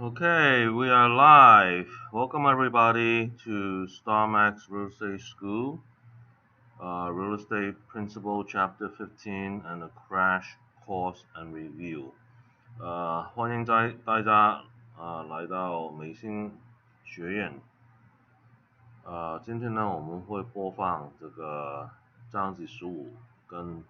Okay, we are live. Welcome everybody to StarMax Real Estate School, Real Estate Principle Chapter 15 and a Crash Course and Review. 欢迎大家来到美心学院。今天呢我们会播放这个章节15跟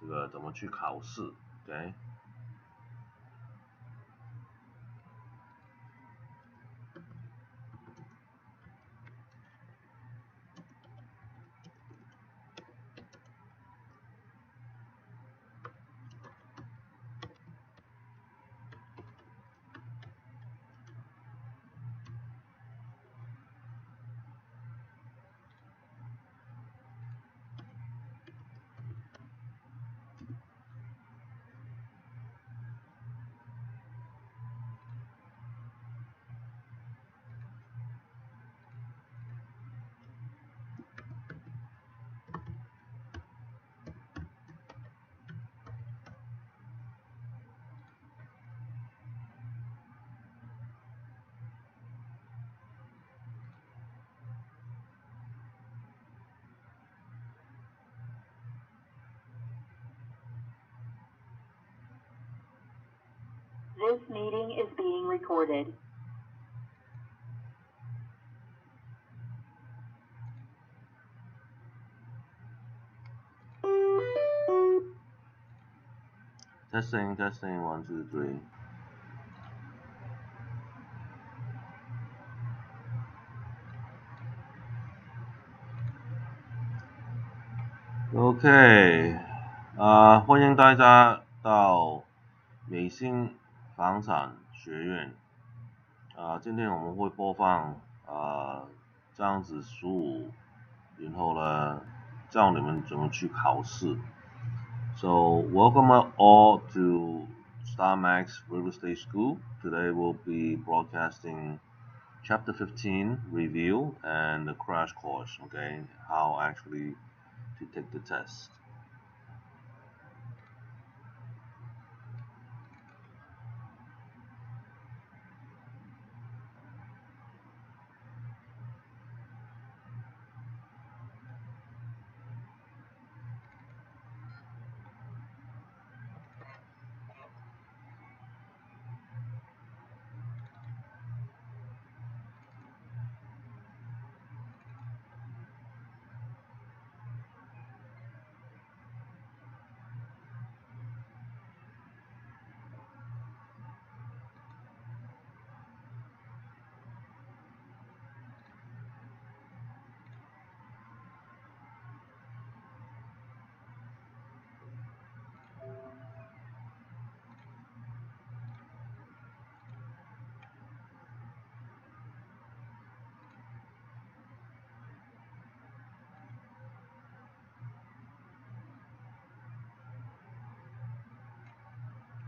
这个怎么去考试 ，OK？This meeting is being recorded. Testing, 1, 2, 3. OK，欢迎大家到美心房产学院。今天我们会播放章子15，然后呢教你们怎么去考试。So welcome all to StarMax Real Estate School. Today we'll be broadcasting Chapter 15 review and the crash course. Okay, how actually to take the test.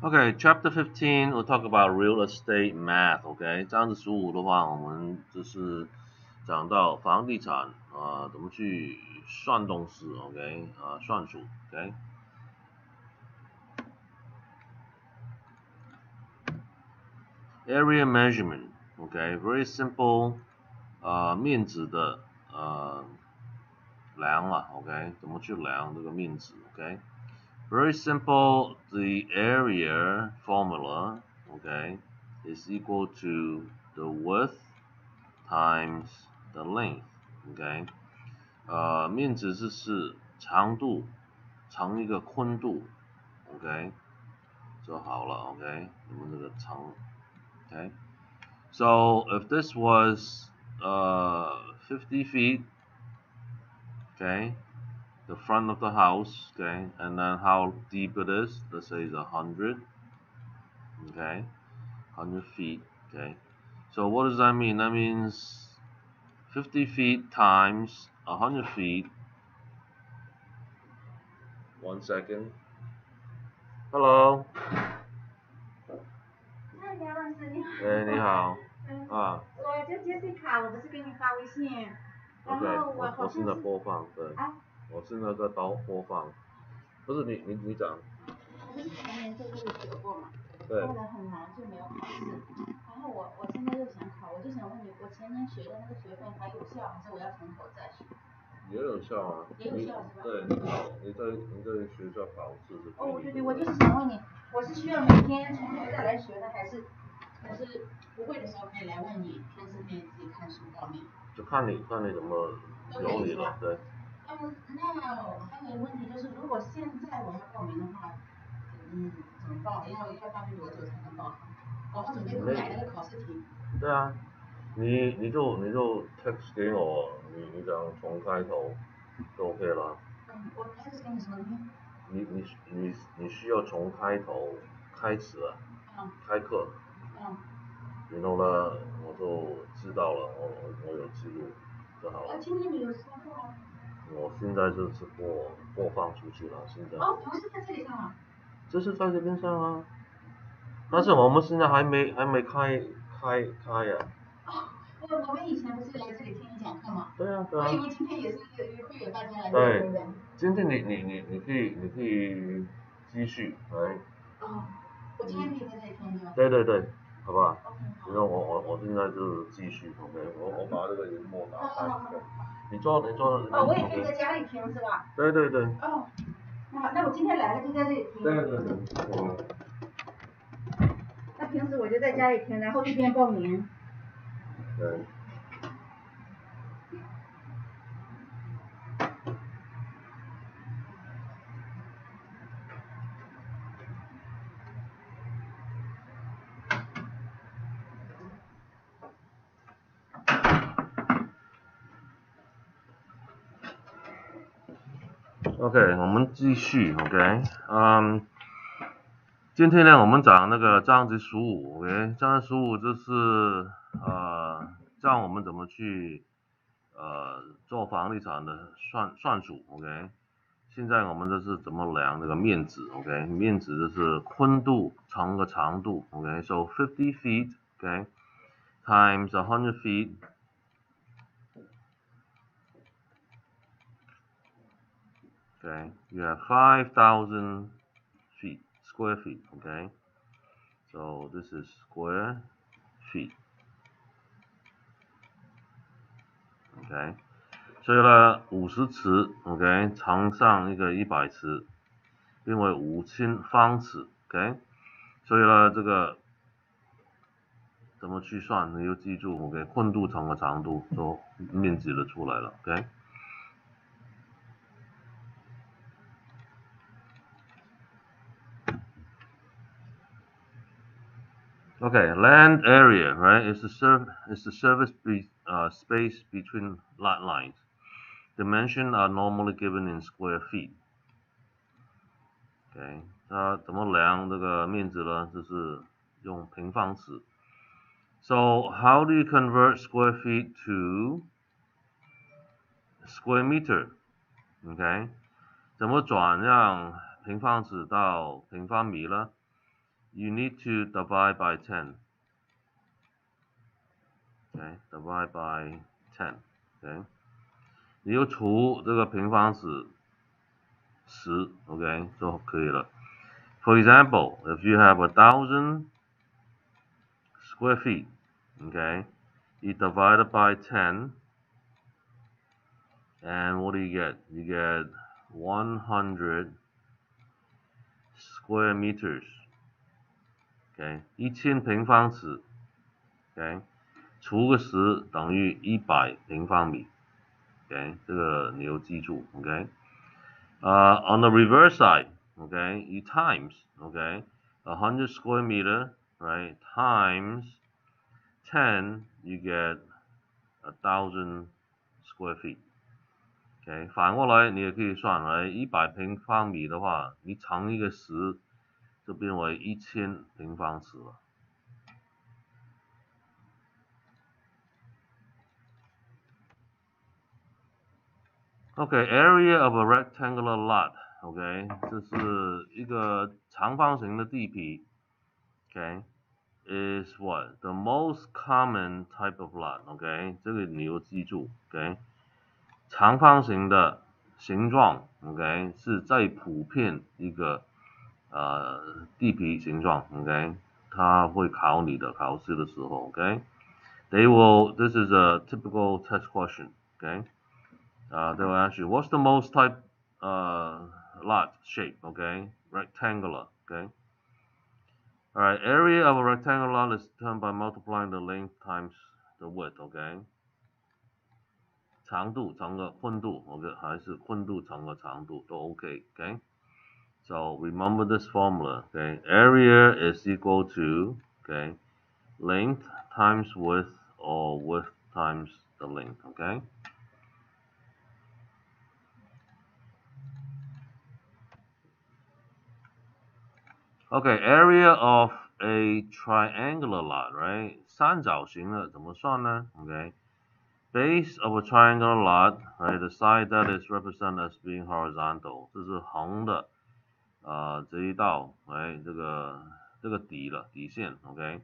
Okay, chapter 15, we'll talk about real estate math. OK， 章子15的话，我们就是讲到房地产怎么去算东西 ，OK， 算数 ，OK。Area measurement, OK, very simple， 面积的量了 ，OK， 怎么去量这个面积 ，OK。Very simple, the area formula, okay, is equal to the width times the length, okay. 面积是长度乘一个宽度 ，OK， 就好了 ，OK， 你们这个长 ，OK。So if this was 50 feet, okay, the front of the house, okay, and then how deep it is, let's say it's 100, okay, 100 feet, okay. So what does that mean? That means 50 feet times 100 feet. 1 second. Hello. 嗨，梁老师你好。你好。我叫 Jessica，我不是给你发微信，然后我好像是。我现在播放，对。我现在在播放。不是你讲。我不是前年在这里学过嘛，对。后来很难就没有考试，然后后我现在又想考，我就想问你，我前年学的那个学分还有效，还是我要从头再学？也有效啊。也有效是吧？对，你在学校考试是。哦，对，我就是想问你，我是需要每天从头再来学的，还是不会的时候可以来问你，平时可以自己看书报名？就看你怎么有你了，对。那还有问题就是，如果现在我要报名的话，怎么报？要报名多久才能报？我准备改那个考试题。对啊，你就 text 给我，你讲从开头就 OK 了。我 text 给你什么东西？你需要从开头开始啊，开课。然后呢，我就知道了，我有记录就好了。今天你有上课吗？我现在就是播放出去了，现在。哦，不是在这里上啊。这是在这边上啊，但是我们现在还没开呀。我们以前不是来这里听你讲课吗？对啊。我以为今天也是会有大家来。对，今天你可以继续来。我今天可以在这里听吗？对，好吧。然后我现在就继续 ，OK， 我把这个荧幕打开。你坐。我也可以在家里听是吧？对。那我今天来了就在这里听。对。那平时我就在家里听，然后一边报名。对。OK， 我们继续 ，OK， 今天呢，我们讲那个章节15 ，OK， 章节15就是教我们怎么去做房地产的算术 ，OK， 现在我们就是怎么量那个面值 ，OK， 面值就是宽度乘个长度 ，OK，so 50 feet， OK， times 100 feet。Okay, you have 5,000 feet, square feet, okay? So this is square feet. Okay, 所以呢50尺 OK 乘上一个100尺变为5000方尺 OK， 所以呢这个怎么去算你就记住 OK， 宽度乘个长度就面积就出来了 OK。Okay, land area, right, is the surface space between lot lines. Dimensions are normally given in square feet. Okay, 它怎么量这个面积呢？就是用平方尺。So how do you convert square feet to square meter? Okay, 怎么转让平方尺到平方米呢？You need to divide by 10. Okay, divide by 10. Okay, 你就除这个平方尺10 ，OK 就可以了。For example, if you have 1,000 square feet, okay, you divide it by 10, and what do you get? You get 100 square meters. Okay, 1000平方尺 ，OK， 除个10等于100平方米 ，OK， 这个你要记住 ，OK。On the reverse side, okay, you times, okay, 100 square meter, right, times 10, you get 1,000 square feet. Okay, 反过来你也可以算，right, 100平方米的话，你乘一个10，就变为1000平方尺了。Okay, area of a rectangular lot. OK， 这是一个长方形的地皮 ，OK， is what the most common type of lot， OK， 这个你要记住 ，OK， 长方形的形状 ，OK， 是最普遍一个地皮形状 ，OK，他会考你的考试的时候 ，OK？ They will. This is a typical test question, okay? They will ask you, what's the most type lot shape, okay? Rectangular, okay? All right, area of a rectangular lot is determined by multiplying the length times the width, okay? 长度乘个宽度 ，OK？ 还是宽度乘个长度都 OK，OK？ So remember this formula, okay? Area is equal to, okay, length times width or width times the length, okay? Okay, area of a triangular lot, right? 三角形的怎么算呢 Okay, base of a triangular lot, right? The side that is represented as being horizontal, 这是横的，这一道，哎，这个底了，底线 ，OK.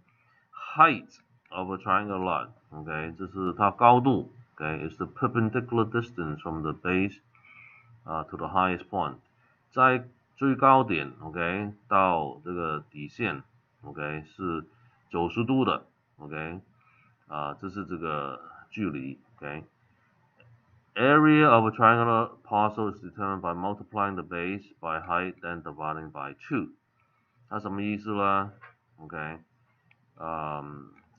Height of a triangular lot, OK， 这是它高度 ，OK, is the perpendicular distance from the base, to the highest point. 在最高点 ，OK， 到这个底线 ，OK 是90度的 ，OK， 这是这个距离 ，OK。Area of a triangular parcel is determined by multiplying the base by height and dividing by 2. 它什么意思呢 ？OK，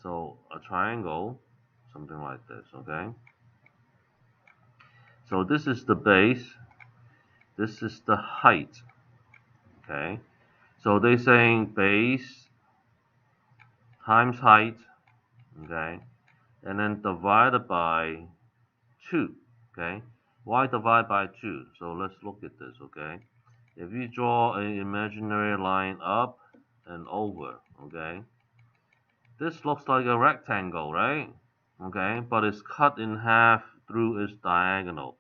so a triangle, something like this, okay? So this is the base, this is the height, okay? So they're saying base times height, okay? And then divided by 2, okay? Why divide by 2? So let's look at this, okay? If you draw an imaginary line up and over, okay? This looks like a rectangle, right? Okay, but it's cut in half through its diagonal.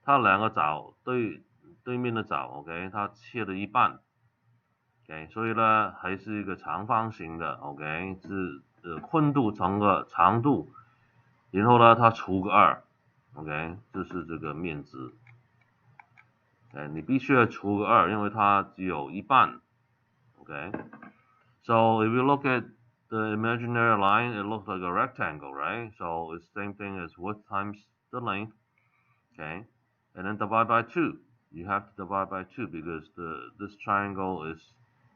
它两个角对面的角 ，OK， 它切了一半 ，OK， 所以呢还是一个长方形的 ，OK， 是宽度乘个长度，然后呢它除个2 ，OK， 这是这个面积。OK， 你必须要除个2，因为它只有一半 ，OK。So if you look at the imaginary line, it looks like a rectangle, right? So it's the same thing as width times the length, okay? And then divide by 2. You have to divide by 2 because this triangle is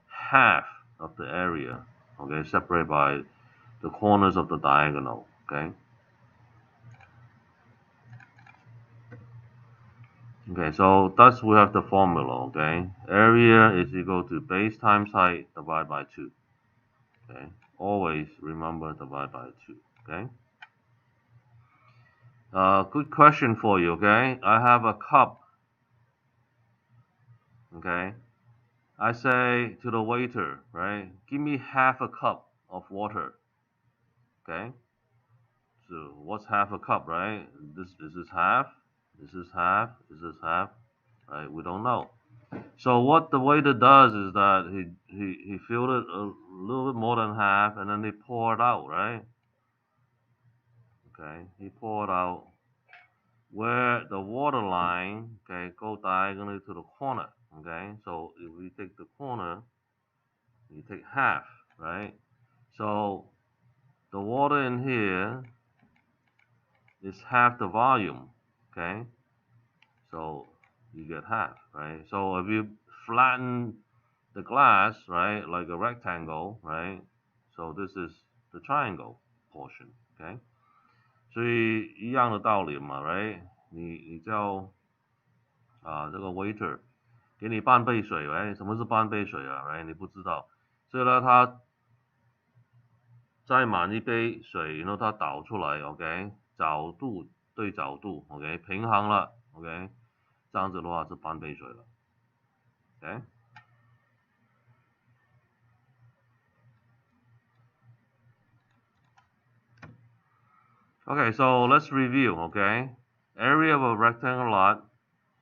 half of the area, okay? Separated by the corners of the diagonal, okay? Okay, so thus we have the formula, okay? Area is equal to base times height divided by 2, okay? Always remember divide by 2, okay? Good question for you, okay? I have a cup, okay? I say to the waiter, right? Give me half a cup of water, okay? So what's half a cup, right? Is this half? Is this half? Is this half? Right? We don't know. So what the waiter does is that he filled it a little bit more than half, and then he pour it out, right? Okay, he poured out where the water line, okay, go diagonally to the corner, okay? So if we take the corner, you take half, right? So the water in here is half the volume, okay? So you get half, right? So if you flatten the glass, right, like a rectangle, right? So this is the triangle portion, okay? 所以一样的道理嘛 ，right？ 你叫这个 waiter 给你半杯水，哎，什么是半杯水啊？哎，你不知道，所以呢，他再满一杯水，然后他倒出来 ，OK， 角度对角度 ，OK， 平衡了 ，OK， 这样子的话是半杯水了 ，OK。Okay, so let's review, okay? Area of a rectangular lot,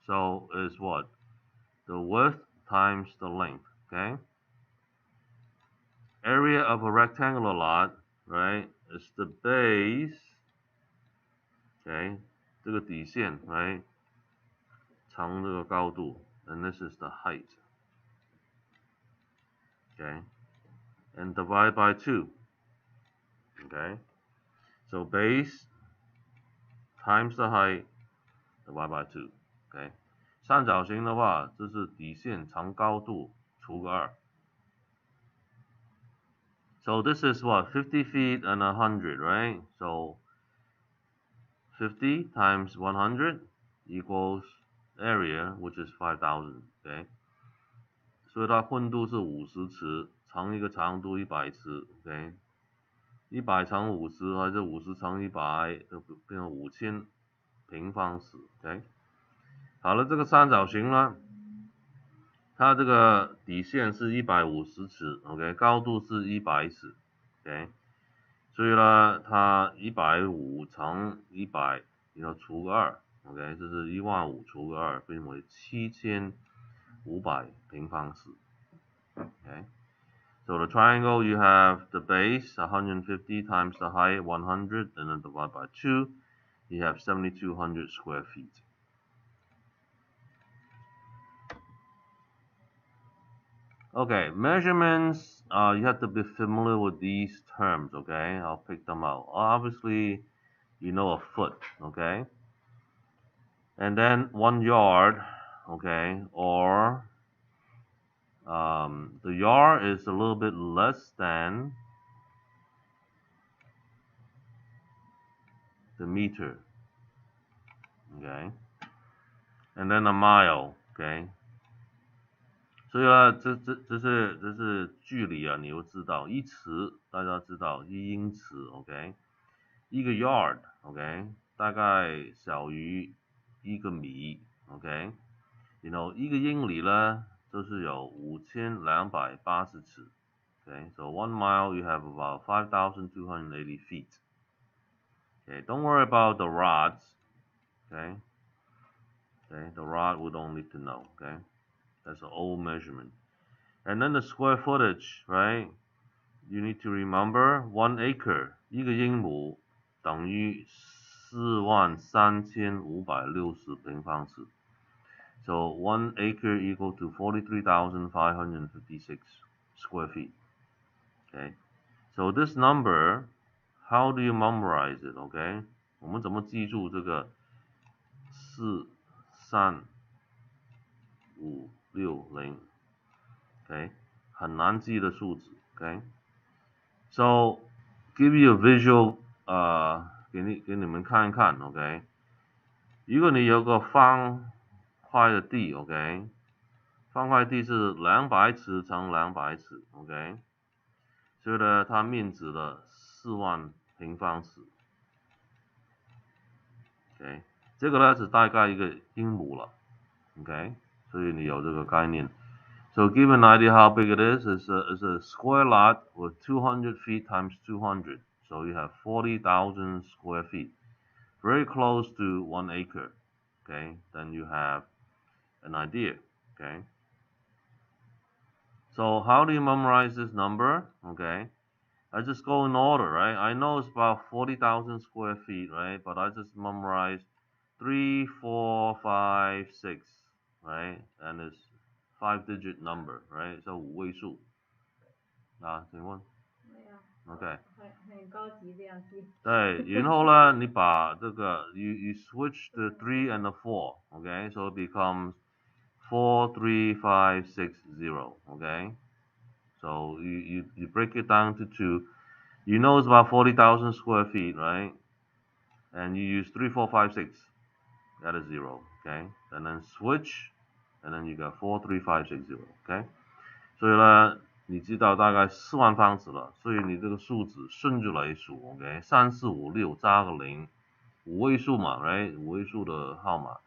so is what? The width times the length, okay? Area of a rectangular lot, right, is the base, okay, 这个底线 right, 乘这个高度 and this is the height, okay? and divide by 2. Okay, so base times the height divide by 2. Okay， 三角形的话，这是底线乘高度除个2。So this is what, 50 feet and 100, right? So 50 times 100 equals area, which is 5,000. Okay， 所以它宽度是50尺乘一个长度100尺。OK， 100乘50还是50乘100，就变成5000平方尺。OK， 好了，这个三角形呢，它这个底线是150尺 ，OK， 高度是100尺 ，OK， 所以呢，它150乘100，然后除个2 ，OK， 这是15000除个2，变为7500平方尺 ，OK。So the triangle, you have the base 150 times the height 100, and then divide by 2, you have 7,200 square feet. Okay, measurements, you have to be familiar with these terms, okay? I'll pick them out. Obviously, you know a foot, okay? And then 1 yard, okay? Or the yard is a little bit less than the meter, okay? And then a mile, okay? 所以呢，这是距离啊，你又知道1尺，大家知道1英尺 ，OK， 1个 yard，OK， 大概小于1个米 ，OK， 然後1个英里呢，就是有5280尺 ，OK，so 1 mile you have about 5,280 feet. Okay, don't worry about the rods, okay, the rod we don't need to know, okay. That's an old measurement. And then the square footage, right? You need to remember 1 acre, 1个英亩等于43560平方尺. So 1 acre equal to 43,556 square feet. Okay. So this number, how do you memorize it? Okay. 我们怎么记住这个43560? Okay, 很难记的数字 ，OK。So give you a visual， 给你们看一看 ，OK。如果你有个方块的地 ，OK， 方块地是200尺乘200尺 ，OK。所以呢，它面积了4万平方尺 ，OK。这个呢是大概1个英亩了 ，OK。所以你有这个概念。So give an idea how big it is. It's a square lot with 200 feet times 200. So you have 40,000 square feet. Very close to 1 acre. Okay, then you have an idea. Okay. So how do you memorize this number? Okay. I just go in order, right? I know it's about 40,000 square feet, right? But I just memorize 3, 4, 5, 6, right? And it's 5-digit number, right? So 5位数啊，请问？没有。OK。很高级这样记。对，然后呢，你把这个 you switch the 3 and the 4, okay? So it becomes 43560, okay? So you break it down to 2. You know it's about 40,000 square feet, right? And you use 3, 4, 5, 6. That is 0, okay? And then switch, and then you got 43560, okay? 所以呢，你知道大概4万方尺了，所以你这个数字顺着来数 ，OK？ 3456加个0，5位数嘛 ，right？ 5位数的号码，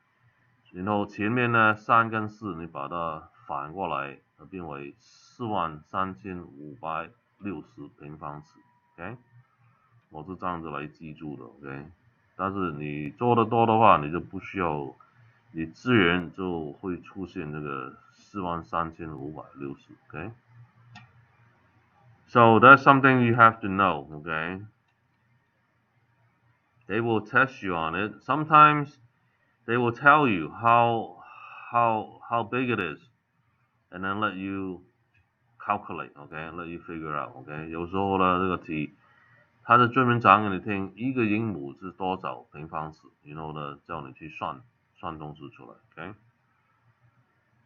然后前面呢3跟4你把它反过来，变为43560平方尺 ，OK？ 我是这样子来记住的 ，OK？ 但是你做的多的话，你就不需要，你自然就会出现这个43560 ，OK？ So that's something you have to know, okay? They will test you on it. Sometimes they will tell you how big it is, and then let you calculate，OK，let you figure out，OK，有时候呢这个题，它的专门讲给你听，一个音母是多少平方尺，然后呢叫你去算东西出来，OK。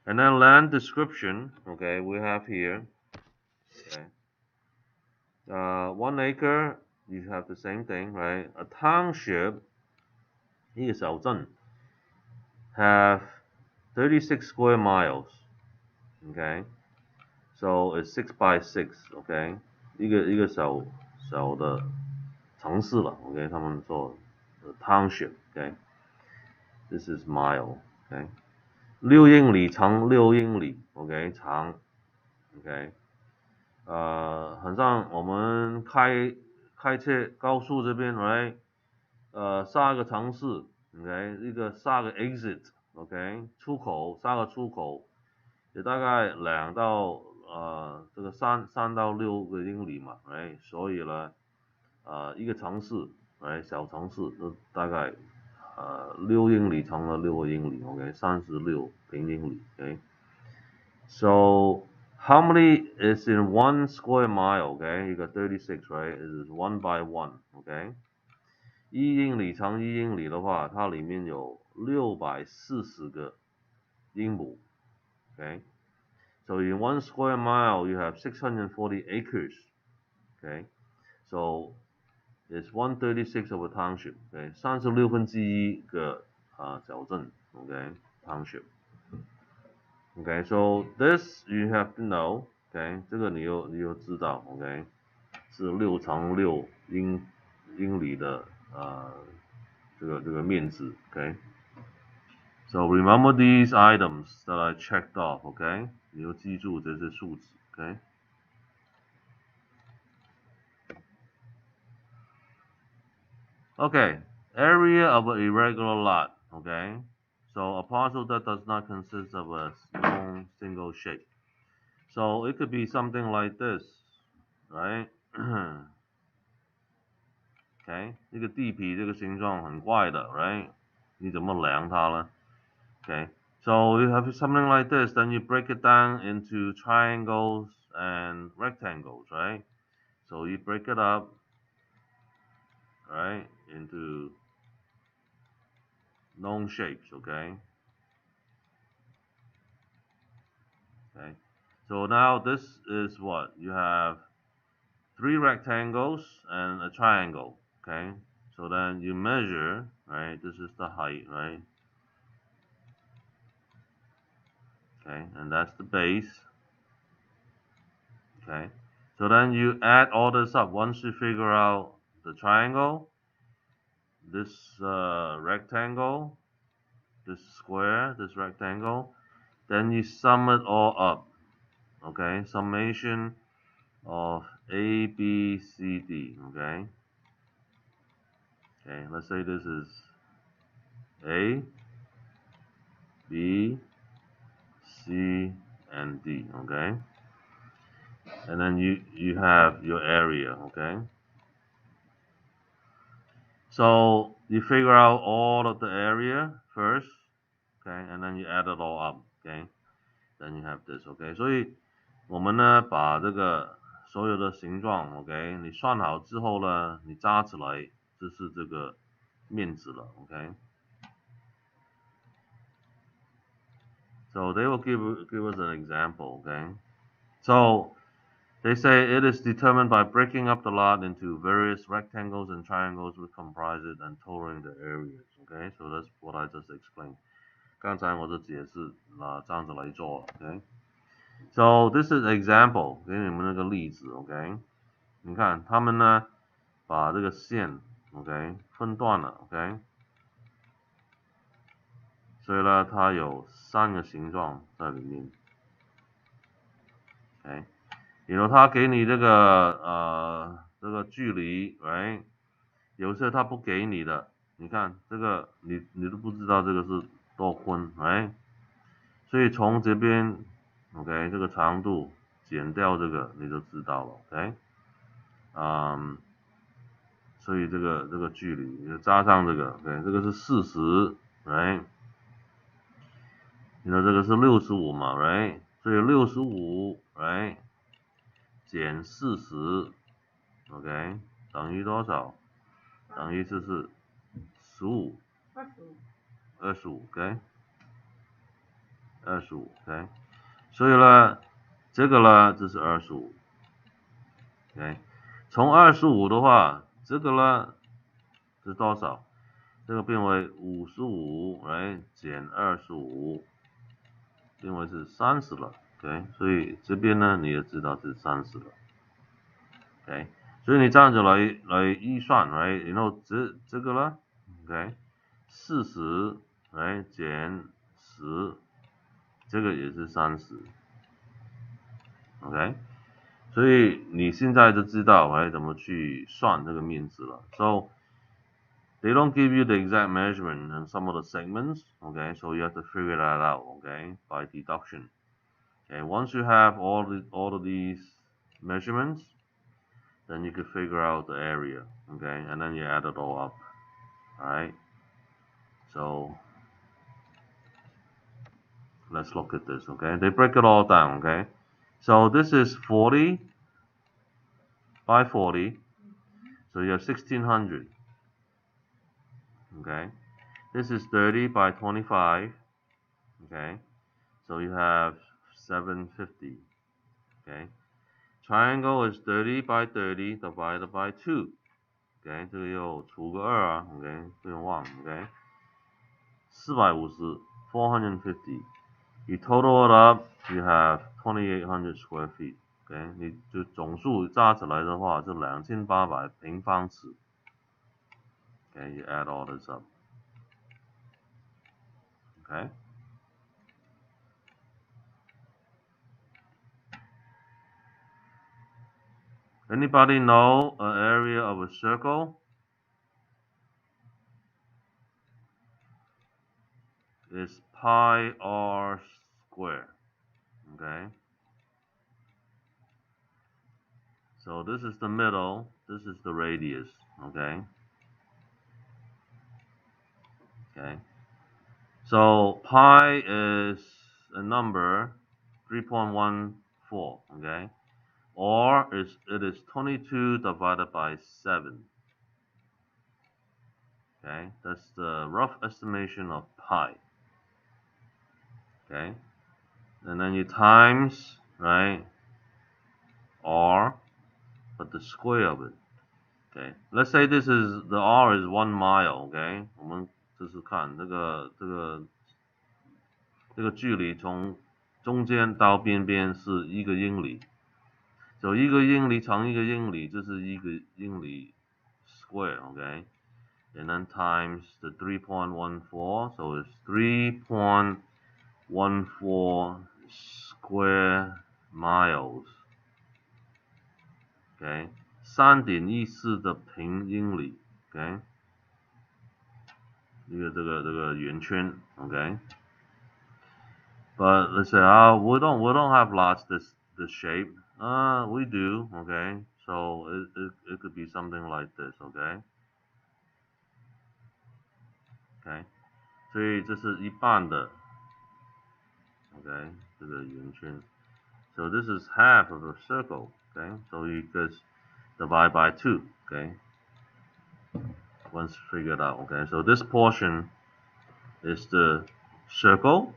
And then land description，OK， we have here，OK，1 acre, you have the same thing, right? A township, 一个小镇 have 36 square miles, okay? So it's 6 by 6, okay? 一个小的城市了 ，OK？ 他们说 township, okay? This is mile, okay? 6英里乘6英里 ，OK？ 长 ，OK？ 很像我们开车高速这边 ，right？ 下个城市 ，OK？ 一个下个 exit。OK， 出口下个出口也大概2到这个3到6个英里嘛，right？ 所以呢，一个城市，right？ 小城市都大概6英里乘了6个英里 ，OK？ 36平英里 ，OK？So how many is in 1 square mile? Okay, you got 36, right? It is 1 by 1, okay? 1英里乘1英里的话，它里面有640个英亩 ，okay? So in 1 square mile, you have 640 acres, okay? So it's 1/36 of a township, okay? 36分之1个小镇 ，okay? Township. Okay, so this you have to know, okay? 这个你又知道 ，okay? 是6乘6英里的这个面积 ，okay? So remember these items that I checked off, okay? 你要记住这些数字 ，okay? Okay, area of an irregular lot, okay? So a parcel that does not consist of a known single shape. So it could be something like this, right? Okay, 这个地皮这个形状很怪的 ，right? 你怎么量它呢 ？Okay, so you have something like this, then you break it down into triangles and rectangles, right? So you break it up, right, into known shapes, okay? Okay, so now this is what? You have 3 rectangles and a triangle, okay? So then you measure, right? This is the height, right? Okay, and that's the base. Okay, so then you add all this up. Once you figure out the triangle, this rectangle, this square, this rectangle, then you sum it all up. Okay, summation of A, B, C, D. Okay. Okay, let's say this is A, B, C, and D. Okay. And then you have your area. Okay. So you figure out all of the area first, okay, and then you add it all up, okay, then you have this, okay. 所以我们呢把这个所有的形状 ，OK， 你算好之后呢，你加起来就是这个面积了 ，OK。So they will give us an example, okay. So they say it is determined by breaking up the lot into various rectangles and triangles which comprise it and totaling the areas. Okay, so that's what I just explained. 刚才我就解释这样子来做 ，OK。So this is example， 给你们那个例子 ，OK。你看他们呢把这个线 ，OK 分段了 ，OK。所以呢，它有3个形状在里面 ，OK。然后他给你这个这个距离 ，right？ 有些他不给你的，你看这个你都不知道这个是多宽 ，right？ 所以从这边 ，OK， 这个长度减掉这个你就知道了 ，OK？ 所以这个距离加上这个 ，OK， 这个是40 ，right？ 然后这个是65嘛 ，right？ 所以65 ，right？减40 ，OK， 等于多少？等于就是15。25 ，OK， 25 ，OK， 所以呢，这个呢就是25 ，OK， 从25的话，这个呢是多少？这个变为55来减25，变为是30了 ，OK， 所以这边呢你也知道是30了 ，OK， 所以你这样子来预算，来，然后这个呢 ，OK， 40来减10，这个也是30 ，OK， 所以你现在就知道来怎么去算这个面值了。So they don't give you the exact measurement in some of the segments, okay? So you have to figure that out, okay, by deduction. Okay, once you have all of these measurements, then you can figure out the area, okay, and then you add it all up. All right. So let's look at this, okay? They break it all down, okay? So this is 40 by 40. So you have 1600. Okay. This is 30 by 25. Okay. So you have 750. Okay. Triangle is 30 by 30 divided by 2. Okay. 这个又除个2啊 ，OK， 不用忘 ，OK。450 450. You total it up, you have 2800 square feet. OK， 你就总数加起来的话是2800平方尺。Okay, you add all this up. Okay. Anybody know an area of a circle? Is pi r square. Okay. So this is the middle, this is the radius. Okay. Okay. So pi is a number 3.14. Okay. Or it is 22 divided by 7. Okay, that's the rough estimation of pi. Okay, and then you times, right, r, but the square of it. Okay, let's say the r is 1 mile. Okay, 我们试试看这个距离从中间到边边是1个英里。So 1个英里乘1个英里就是1个英里 square. Okay. And then times the 3.14, so it's 3.14 square miles. Okay, 3.14的平英里。Okay, 这个圆圈。Okay, but let's say we don't have lots this shape. We do. Okay, so it could be something like this. Okay. Okay. 所以这是一半的 ，OK， 这个圆圈。So this is half of a circle, okay? So you just divide by 2, okay? Once figured out, okay? So this portion is the circle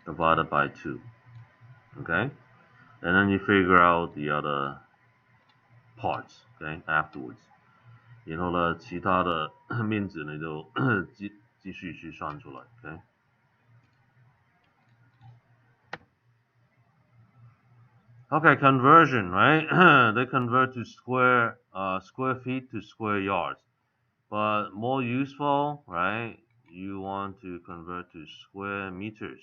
divided by 2, okay? And then you figure out the other parts, okay? Afterwards. 然后呢，其他的面积呢就继续去算出来 ，OK？ Okay, conversion, right? They convert to square feet to square yards. But more useful, right? You want to convert to square meters.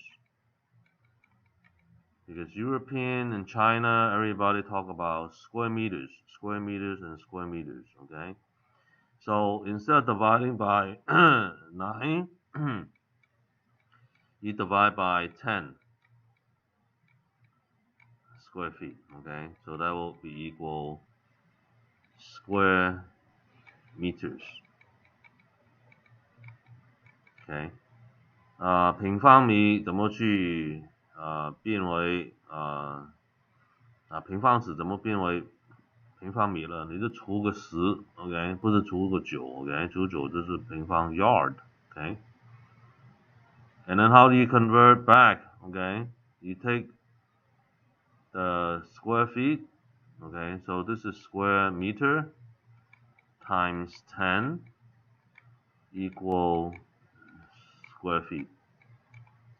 Because European and China, everybody talk about square meters and square meters, okay? So instead of dividing by 9, you divide by 10 square feet, okay? So that will be equal square meters, okay? 平方米怎么去变为啊，平方尺怎么变为平方米了？你就除个10 ，OK， 不是除个9 ，OK， 除9就是平方 yard，OK。And then how do you convert back? Okay, you take the square feet. Okay, so this is square meter times 10 equal square feet.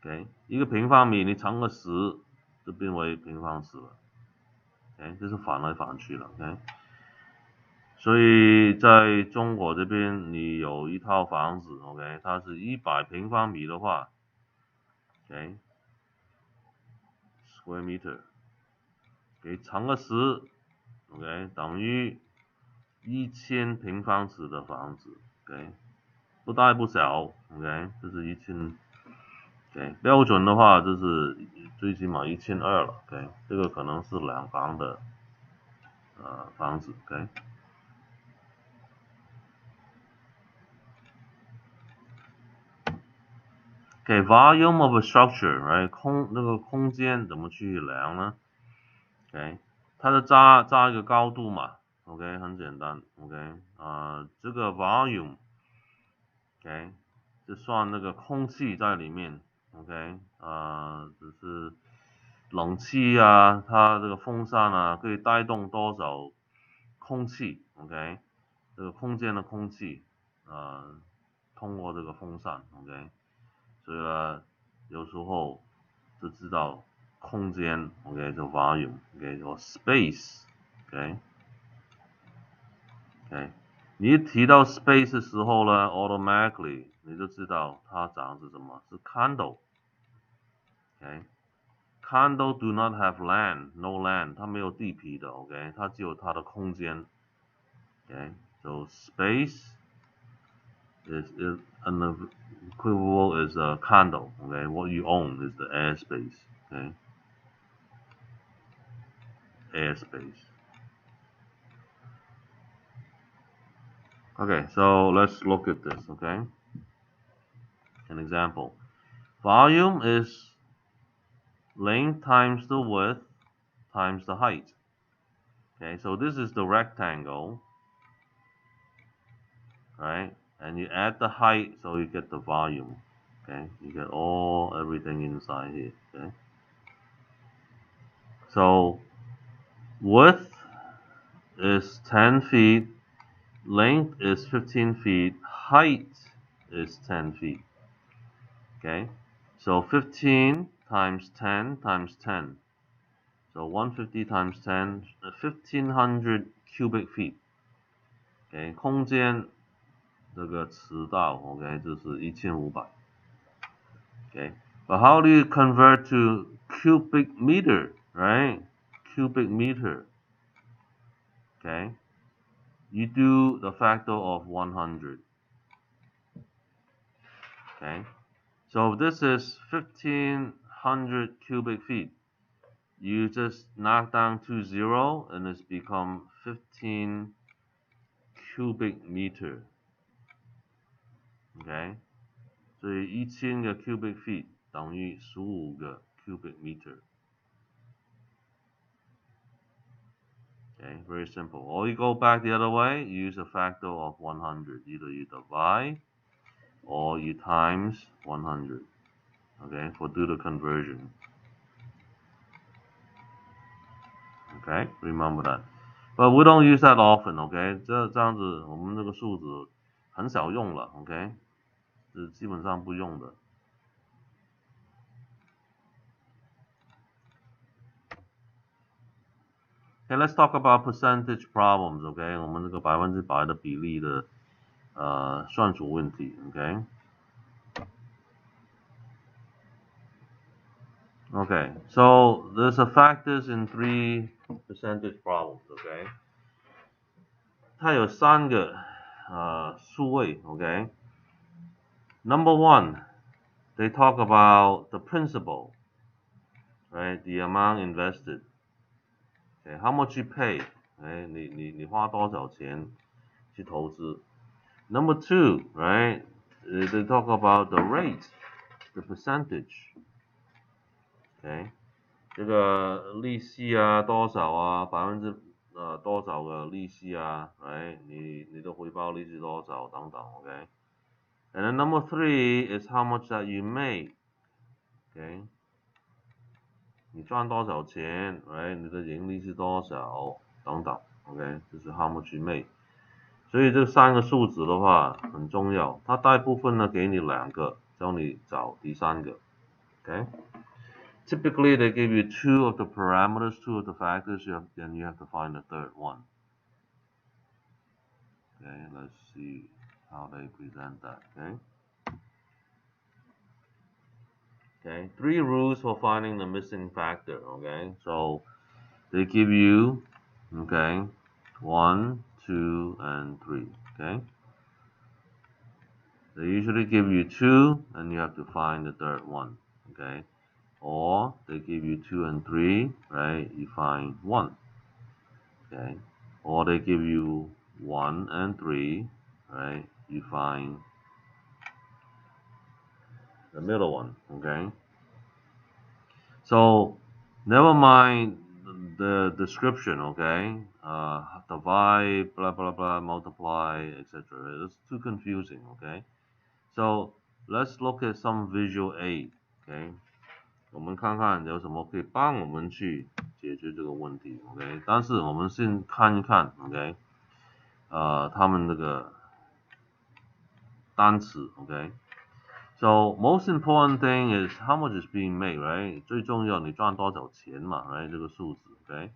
Okay， 一个平方米你乘个10就变为平方尺了。OK， 这是反来反去了。OK， 所以在中国这边你有一套房子 ，OK， 它是100平方米的话 ，OK。square meter 给乘个10 ，OK 等于1000平方尺的房子 ，OK 不大不小 ，OK 这是1000 ，OK 标准的话就是最起码1200了 ，OK 这个可能是2房的房子 ，OK。Okay, volume of a structure, right? 那个空间怎么去量呢 ？OK， 它是扎一个高度嘛 ，OK， 很简单 ，OK， 这个 volume，OK， 就算那个空气在里面 ，OK， 只是冷气啊，它这个风扇啊，可以带动多少空气 ，OK， 这个空间的空气，通过这个风扇 ，OK。所以呢，有时候就知道空间 ，OK， 就 volume，OK， 或 space，OK，OK， 你一提到 space 的时候呢 ，automatically 你就知道它讲的是什么，是 condo，OK，condo do not have land，no land， 它没有地皮的 ，OK， 它只有它的空间 ，OK，so space is an equivalent is a condo. Okay, what you own is the airspace. Okay, airspace. Okay, so let's look at this. Okay, an example. Volume is length times the width times the height. Okay, so this is the rectangle, right? And you add the height, so you get the volume. Okay, you get everything inside here. Okay, so width is 10 feet, length is 15 feet, height is 10 feet. Okay, so 15 times 10 times 10. So 150 times 10, 1500 cubic feet. Okay, 空间这个尺道 OK 就是1500。Okay, but how do you convert to cubic meter, right? Cubic meter. Okay, you do the factor of 100. Okay, so this is 1500 cubic feet. You just knock down 2 zeros and it's become 15 cubic meter. Okay, 所以1000个 cubic feet 等于15个 cubic meter. Okay, very simple. Or you go back the other way, you use a factor of 100. Either you divide or you times 100. Okay, for do the conversion. Okay, remember that. But we don't use that often. Okay, 这样子我们这个数字很少用了。OK， 是基本上不用的。Okay, let's talk about percentage problems. Okay, 我们这个100%的比例的算术问题。Okay. Okay, so there's a factors in 3 percentage problems. Okay. 它有3个数位 ，OK。Number 1, they talk about the principal, right? The amount invested. Okay, how much you pay? 你花多少钱去投资 ？Number 2, right? They talk about the rate, the percentage. Okay, 这个利息啊多少啊，多少个利息啊，你的回报率是多少等等 ，OK。And then number 3 is how much that you make, OK。你赚多少钱，你的盈利是多少等等 ，OK， 这是 how much you make。所以这3个数值的话很重要，它大部分呢给你2个，教你找第3个 ，OK。Typically they give you 2 of the parameters, 2 of the factors, then you have to find the third one. Okay, let's see how they present that, Okay, 3 rules for finding the missing factor, okay? So they give you, okay, 1, 2, and 3, okay? They usually give you 2, and you have to find the third one, okay? Or they give you 2 and 3, right? You find 1, okay? Or they give you 1 and 3, right? You find the middle one, okay? So never mind the description, okay? Divide, blah blah blah, multiply, etc. It's too confusing, okay? So let's look at some visual aid, okay? 我们看看有什么可以帮我们去解决这个问题 ，OK？ 但是我们先看一看 ，OK？ 他们那个单词 ，OK？So most important thing is how much is being made, right？ 最重要你赚多少钱嘛 ，right？ 这个数字 ，OK？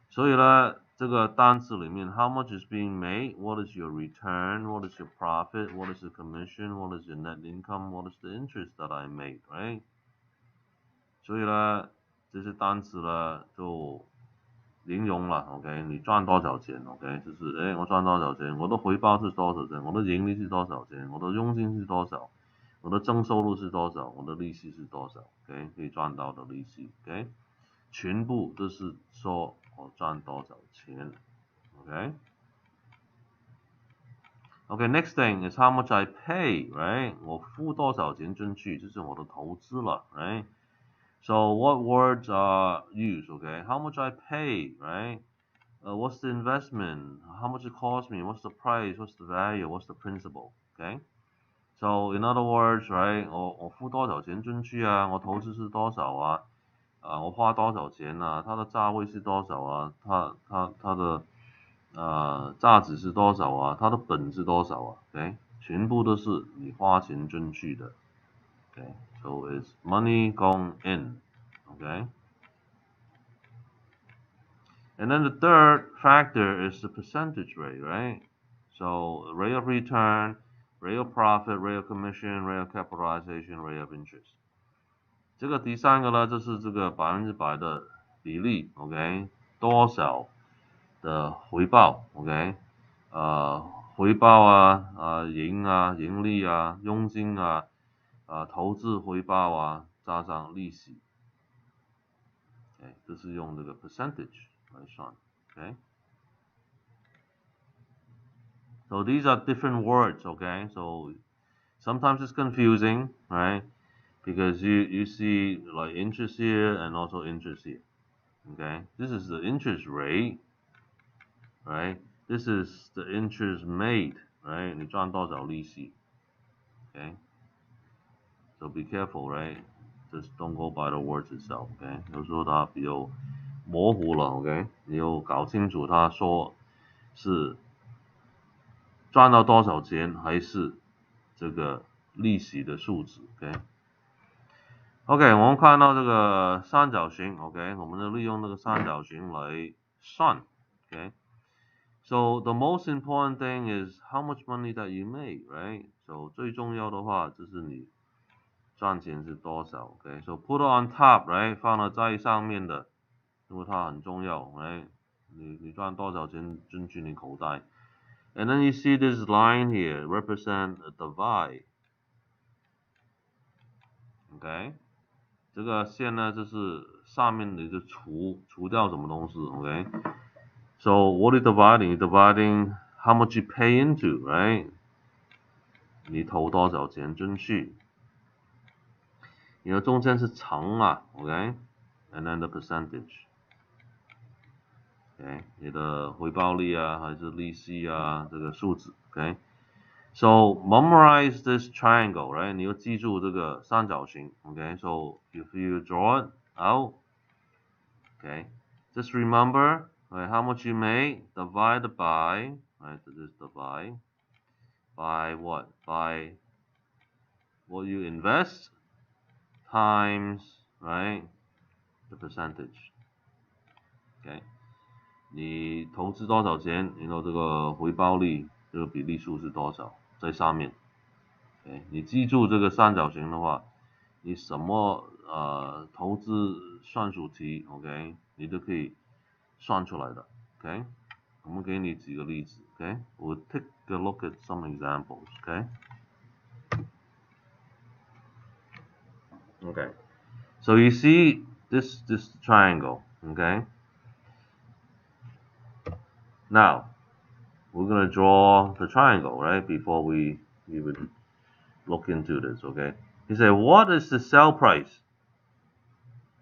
所以呢，这个单词里面 how much is being made, what is your return, what is your profit, what is your commission, what is your net income, what is the interest that I made, right？ 所以呢，这些单词呢就形容了 ，OK？ 你赚多少钱 ，OK？ 就是我赚多少钱，我的回报是多少钱，我的盈利是多少钱，我的佣金是多少。我的正收入是多少？我的利息是多少 ？OK， 可以赚到的利息 ，OK， 全部都是说我赚多少钱 ，OK。OK，next thing is how much I pay, right？ 我付多少钱进去，这是我的投资了 ，right？So what words are used? Okay, how much I pay, right? What's the investment? How much it cost me? What's the price? What's the value? What's the principal? Okay.So in other words, right? 我付多少钱进去啊？我投资是多少啊？我花多少钱啊？它的价位是多少啊？它的价值是多少啊？它的本是多少啊 ？OK， 全部都是你花钱进去的。Okay, so it's money going in. Okay. And then the third factor is the percentage rate, right? So rate of return, rate of profit, rate of commission, rate of capitalization, rate of interest. 这个第3个呢，就是这个100%的比例 ，OK， 多少的回报 ，OK， 回报啊，盈利啊，佣金啊，投资回报啊，加上利息 ，OK， 这是用这个 percentage 来算 ，OK。So these are different words, okay? So sometimes it's confusing, right? Because you see like interest here and also interest here, okay? This is the interest rate, right? This is the interest made, right? 你赚多少利息 ，okay? So be careful, right? Just don't go by the words itself, okay? 有时候它比较模糊了 ，OK？ 你要搞清楚他说是赚到多少钱，还是这个利息的数值 ，OK？OK， 我们看到这个三角形 ，OK？ 我们就利用这个三角形来算 ，OK？So the most important thing is how much money that you make, right? So 最重要的话就是你赚钱是多少 ，OK？So put it on top, right？ 放了在上面的，因为它很重要 ，right？ 你赚多少钱进去你口袋。And then you see this line here represent a divide. OK， 这个线呢就是上面的一个除掉什么东西 ，OK？So what are you dividing? You're dividing how much you pay into, right? 你投多少钱进去？然后中间是乘啊 ，OK？ and then the percentage. Okay, 你的回报率啊，还是利息啊，这个数字。Okay, so memorize this triangle, right? 你要记住这个三角形。Okay, so if you draw it out, okay, just remember, right, how much you made divided by, right? So just divide by what? By what you invest times, right, the percentage. Okay. 你投资多少钱，然后这个回报率这个比例数是多少，在上面。Okay, 你记住这个三角形的话，你什么投资算术题 ，OK， 你都可以算出来的。OK， 我们给你几个例子。OK， we'll take a look at some examples. Okay, so you see this triangle. Okay. Now, we're going to draw the triangle, right, before we even look into this, okay? He said, what is the sell price?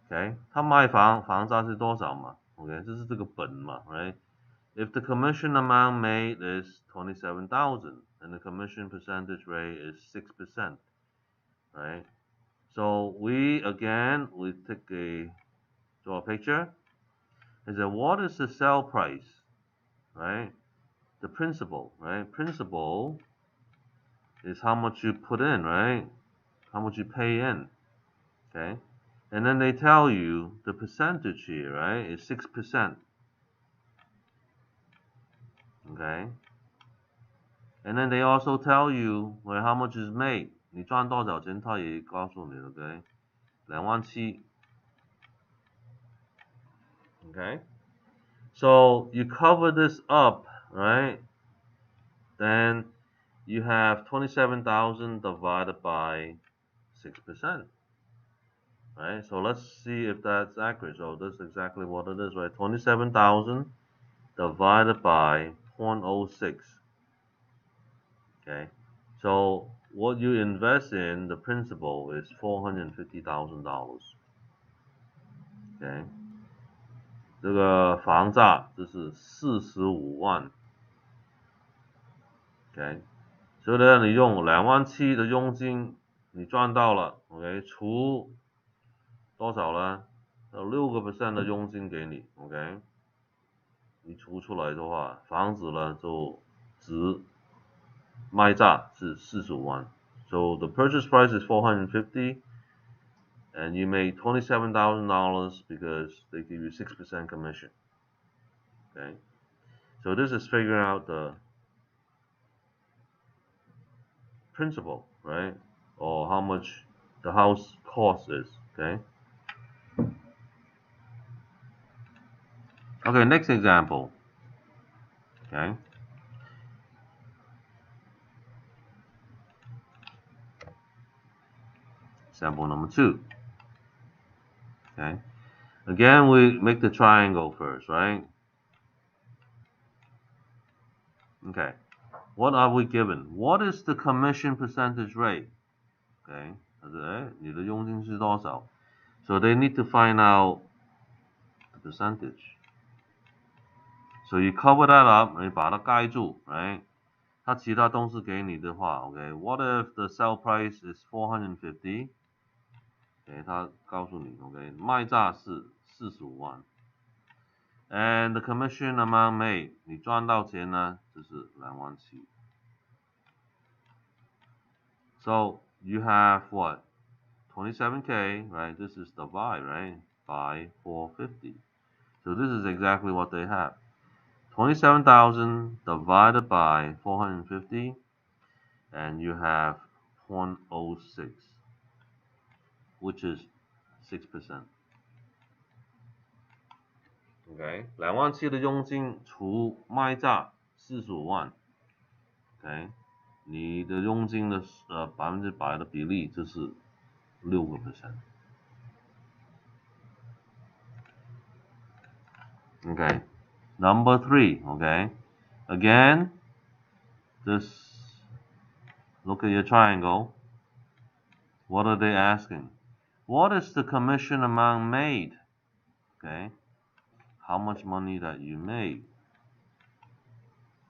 Okay, 他卖房价是多少嘛 ？Okay, 这是这个本嘛 ，right? If the commission amount made is 27,000 and the commission percentage rate is 6%, right? So we draw a picture. He said, what is the sell price, right? The principal, right? Principal is how much you put in, right? How much you pay in, okay? And then they tell you the percentage here, right, is 6%, okay? And then they also tell you, well, how much is made. 你赚多少钱，他也告诉你 ，okay? 27000. Okay? So you cover this up, right? Then you have 27,000 divided by 6%. Right? So let's see if that's accurate. So that's exactly what it is, right? 27,000 divided by 0.06. Okay? So what you invest in, the principal, is $450,000. Okay? 这个房价就是45万。Okay? 所以呢，你用27000的佣金，你赚到了 ，OK， 除多少呢？6% 的佣金给你 ，OK， 你除出来的话，房子呢就值卖价是45万。So the purchase price is $450, and you made $27,000 because they give you 6% commission. Okay, so this is figuring out the principal, right, or how much the house cost is. Okay. Okay, next example. Okay. Example number 2. Okay. Again, we make the triangle first, right? Okay. What are we given? What is the commission percentage rate? Okay. 你的佣金是多少? So they need to find out the percentage. So you cover that up, 你把它盖住 right? 它其他东西给你的话 okay, what if the sell price is 450? Okay, 它告诉你 okay, 卖价是45万 and the commission amount made, 你赚到钱呢就是27000. So you have what? 27k, right? This is divide, right? By 450. So this is exactly what they have. 27,000 divided by 450, and you have 0.06, which is 6%. Okay, 27000的佣金除卖价45万 ，OK， 你的佣金的100%的比例就是6%。Okay, number 3. Okay, again, just look at your triangle. What are they asking? What is the commission amount made? okay, how much money that you made.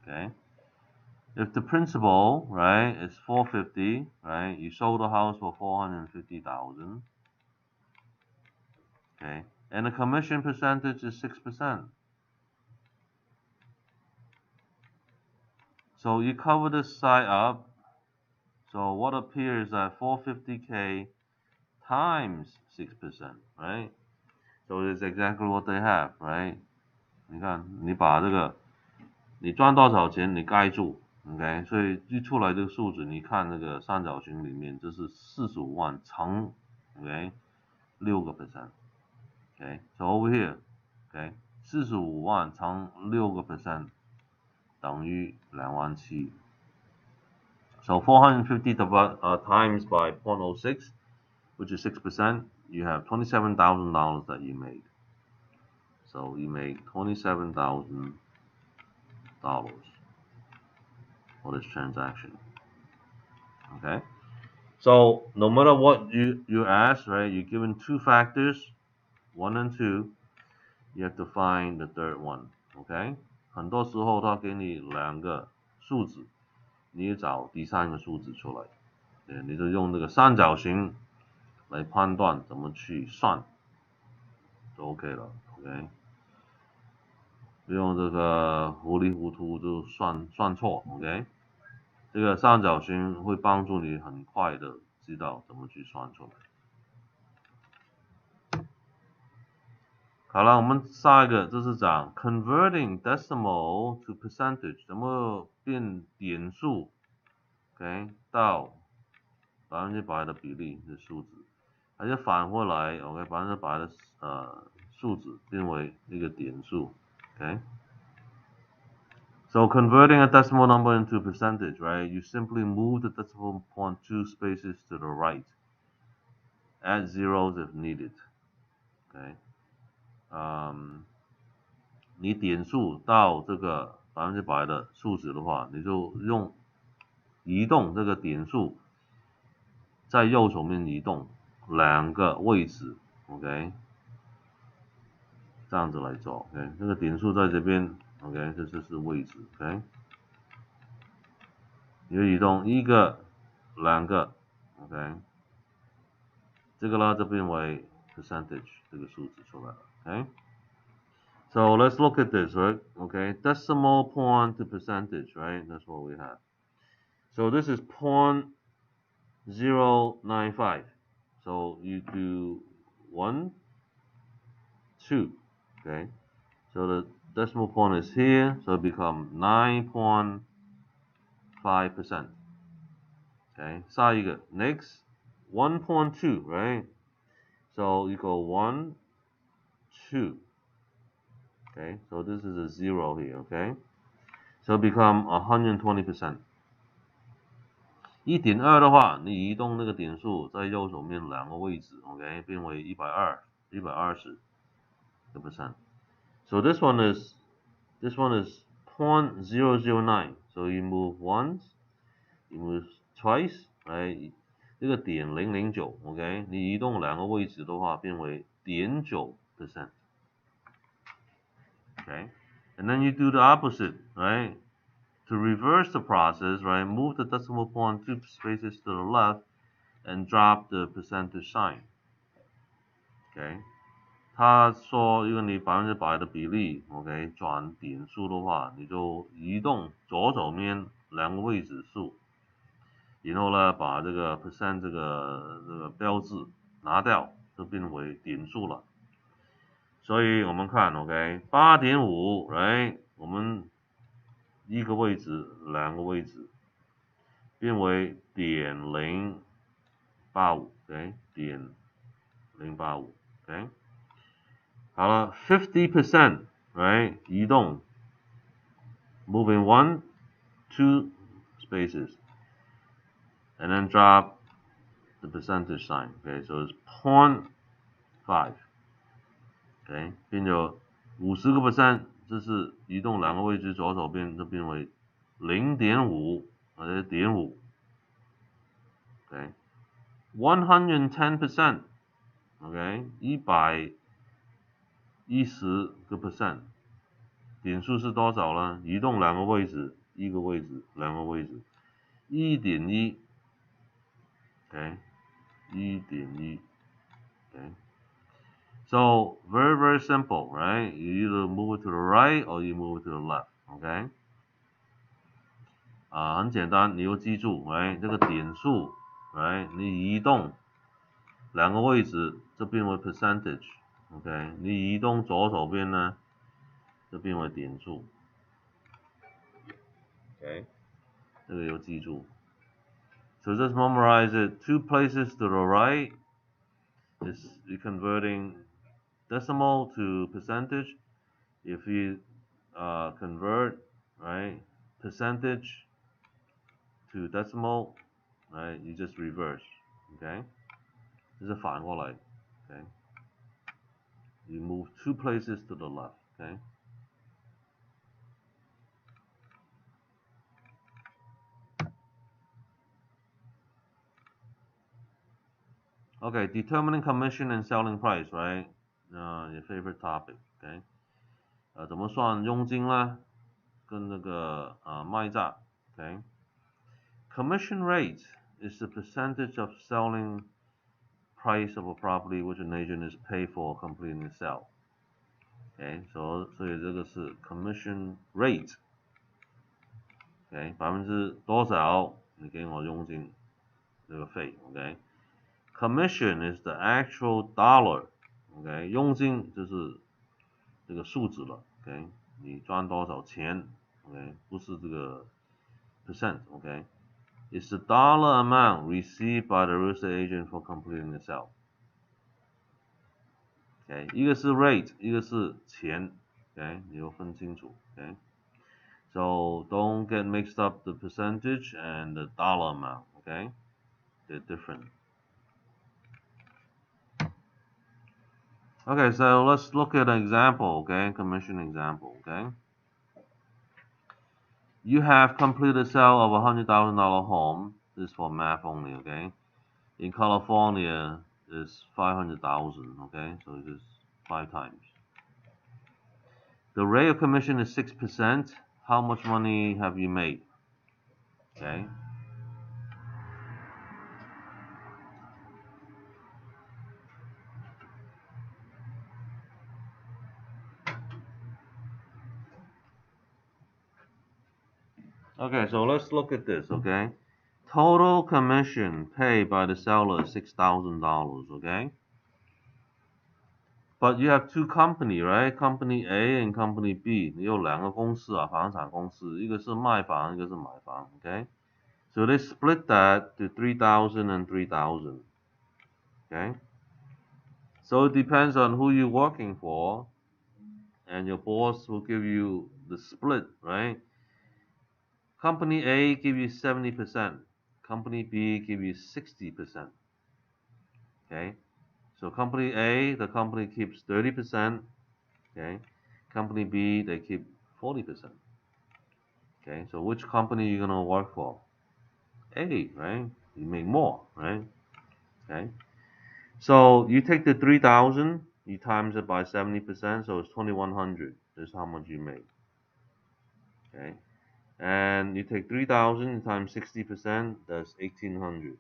Okay, if the principal, right, is 450, right, you sold the house for 450,000, okay, and the commission percentage is 6%. So you cover this side up. So what appears at 450K times 6%, right? So it's exactly what they have, right? 你看，你把这个你赚多少钱，你盖住 ，OK， 所以一出来这个数字，你看那个三角形里面，这是45万乘 OK 6%，OK，so over here，OK， 45万乘6%等于27000。So 450 times by 0.06, which is 6%, you have $27,000 that you made. So you made $27,000 for this transaction. Okay. So no matter what you ask, right? You're given two factors, 1 and 2. You have to find the third one. Okay. 很多时候他给你两个数字，你也找第三个数字出来。对，你就用这个三角形来判断怎么去算，就 OK 了。OK。不用这个糊里糊涂就算错 ，OK？ 这个三角形会帮助你很快的知道怎么去算出来。好了，我们下一个就是讲 converting decimal to percentage， 怎么变点数 ，OK 到100%的比例的数字，还是反过来 ，OK 100%的数字变为一个点数 ，OK？So converting a decimal number into a percentage, right? You simply move the decimal point 2 spaces to the right. Add zeros if needed. Okay. 你点数到这个100%的数值的话，你就用移动这个点数，在右手面移动两个位置 ，OK？ 这样子来做 ，OK？ 这个点数在这边 ，OK？ 这就是位置 ，OK？ 你就移动一个、两个 ，OK？ 这个呢就变为 percentage 这个数字出来了 ，OK？So let's look at this, right? Okay, decimal point to percentage, right? That's what we have. So this is 0.095. So you do 1, 2, okay? So the decimal point is here, so it becomes 9.5%. Okay, 下一个 next 1.2, right? So you go 1, 2. Okay, so this is a 0 here, okay? So it become 120%. 1.2的话，你移动那个点数在右手面两个位置 ，OK， 变为120%。So this one is 0.009. So you move once, you move twice, right? 这个点009 ，OK， 你移动两个位置的话，变为0.9%。Okay, and then you do the opposite, right? To reverse the process, right? Move the decimal point 2 spaces to the left and drop the percentage sign. Okay, 他说，如果你100%的比例 ，OK， 转点数的话，你就移动左手面两个位置数，然后呢，把这个 percent 这个标志拿掉，就变为点数了。所以我们看 ，OK， 8.5， right？ 我们一个位置，两个位置，变为0.085 ，OK， 0.085 ，OK。好了 ，50%， right？ 移动 ，moving 1, 2 spaces, and then drop the percentage sign. Okay, so it's 0.5. OK， 变成50%，这是移动两个位置左手边就变为0.5或者0.5。OK， 110%。OK， 110%。10%，点数是多少呢？移动2个位置，1个位置，2个位置，1.1 ，okay， 1.1 ，okay。So very simple, right? You either move it to the right or you move it to the left, okay? 很简单，你要记住， right？ 这个点数， right？ 你移动2个位置，这边为 percentage， OK？ 你移动左手边呢，这边为点数 ，OK？ 这个要记住。So just memorize it. 2 places to the right is you're converting decimal to percentage. If you convert, right, percentage to decimal, right, you just reverse, okay? 这是反过来 ，okay? You move 2 places to the left, okay? Okay, determining commission and selling price, right? Your favorite topic, okay? 怎么算佣金呢？跟那个卖价 ，okay? Commission rate is the percentage of selling price of a property which an agent is paid for completing the sale. Okay, 所以这个是 commission rate. Okay, 多少你给我佣金这个费 ，OK？ Commission is the actual dollar. OK， 佣金就是这个数字了 ，OK？ 你赚多少钱 ，OK？ 不是这个 percent，OK？ It's the dollar amount received by the real estate agent for completing the sale. OK， 一个是 rate， 一个是钱 ，OK？ 你要分清楚 ，OK？ So don't get mixed up the percentage and the dollar amount, okay? They're different. Okay, so let's look at an example, okay? Commission example, okay? You have completed a sale of a $100,000 home. This is for math only, okay? In California, it's 500,000, okay? So it's just 5 times. The rate of commission is 6%. How much money have you made? Okay. Okay, so let's look at this, okay? Total commission paid by the seller is $6,000, okay? But you have 2 company, right? Company A and Company B. 你有2个公司房产公司，一个是卖房，一个是买房 ，okay? So they split that to 3,000 and 3,000, okay? So it depends on who you're working for, and your boss will give you the split, right? Company A give you 70%. Company B give you 60%. Okay, so company A, the company keeps 30%. Okay, company B, they keep 40%. Okay, so which company are you gonna work for? A, right? You make more, right? Okay, so you take the 3,000, you times it by 70%, so it's 2,100. That's how much you make. Okay. And you take 3,000 times 60%, that's 1,800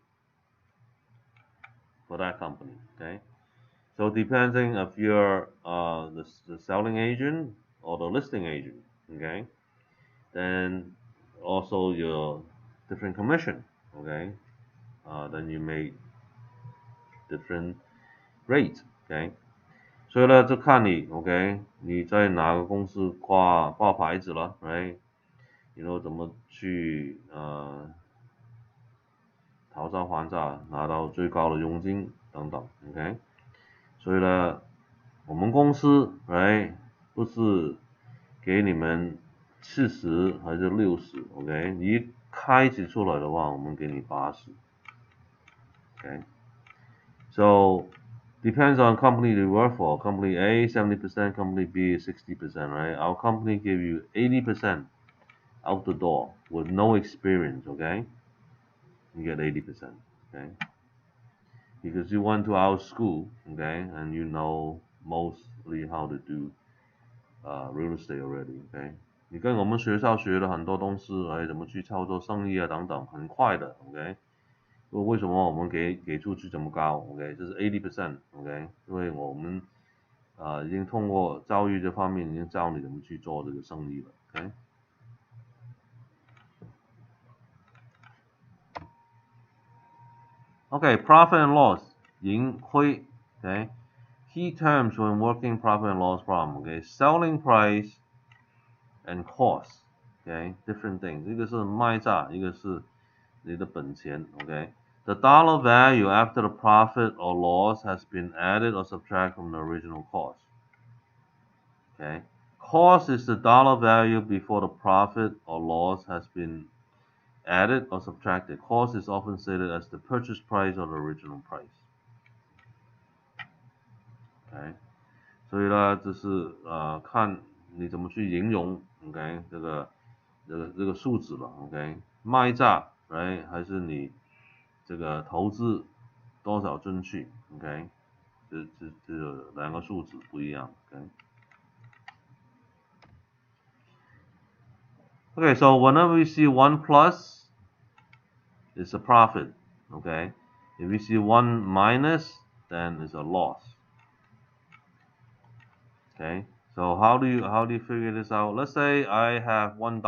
for that company, okay? So depending if you're the selling agent or the listing agent, okay? Then also your different commission, okay? Then you make different rate, okay? 所以呢，就看你 ，OK？ 你在哪个公司挂牌子了 ，right？ 你说怎么去讨价还价，拿到最高的佣金等等 ，OK？ 所以呢，我们公司 ，right？ 不是给你们70还是60 ，OK？ 你一开始出来的话，我们给你80 ，OK？ So depends on company you work for. Company A 70%, company B 60%, right? Our company give you 80% out the door with no experience, okay? You get 80%, okay? Because you went to our school, okay, and you know mostly how to do real estate already. OK， 你跟我们学校学了很多东西，怎么去操作生意啊等等，很快的。OK， 为什么我们给出去这么高 ？OK， 这是 80%。OK， 因为我们已经通过教育这方面已经教你怎么去做这个生意了。OK。Okay, profit and loss, 盈亏. Okay, key terms when working profit and loss problem. Okay, selling price and cost. Okay, different things. 一个是卖价，一个是你的本钱。Okay, the dollar value after the profit or loss has been added or subtracted from the original cost. Okay, cost is the dollar value before the profit or loss has been added or subtracted. Cost is often stated as the purchase price or the original price. OK， 所以呢，就是看你怎么去形容 OK 这个数字了 OK， 卖价 right 还是你这个投资多少进去 OK， 这两个数字不一样 OK。Okay, so whenever we see 1 plus, it's a profit. Okay, if we see 1 minus, then it's a loss. Okay, so how do you figure this out? Let's say I have $1.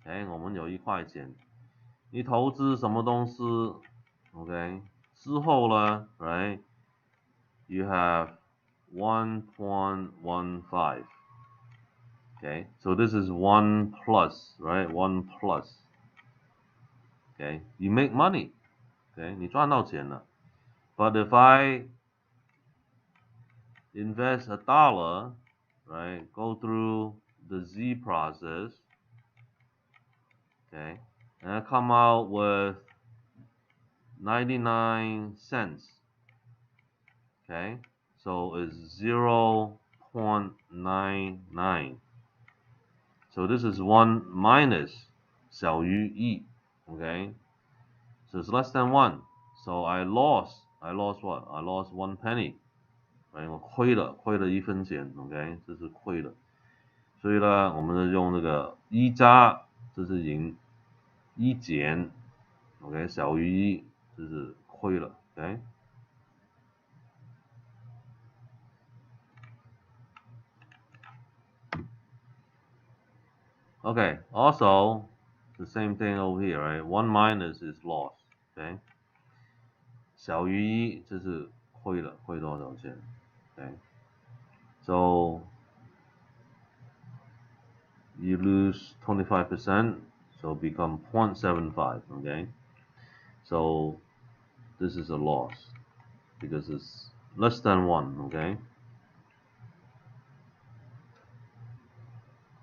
Okay, 我们有1块钱，你投资什么东西 ？Okay， 之后呢 ，right? You have 1.15. Okay, so this is 1 plus, right? 1 plus. Okay, you make money. Okay, 你赚到钱了。But if I invest $1, right? Go through the Z process. Okay, and I come out with 99 cents. Okay, so it's 0.99. So this is 1 minus 小于1. Okay, so it's less than 1. So I lost what? I lost 1 penny. Right, 我亏了1分钱 OK， 这是亏了。所以呢，我们就用这个1加，这是赢，1减 OK 小于1，这是亏了 OK。Okay, also the same thing over here, right? 1 minus is loss, okay? 小于1，这是亏了，亏多少钱 ？Okay, so you lose 25%, so become 0.75, okay? So this is a loss because it's less than 1, okay?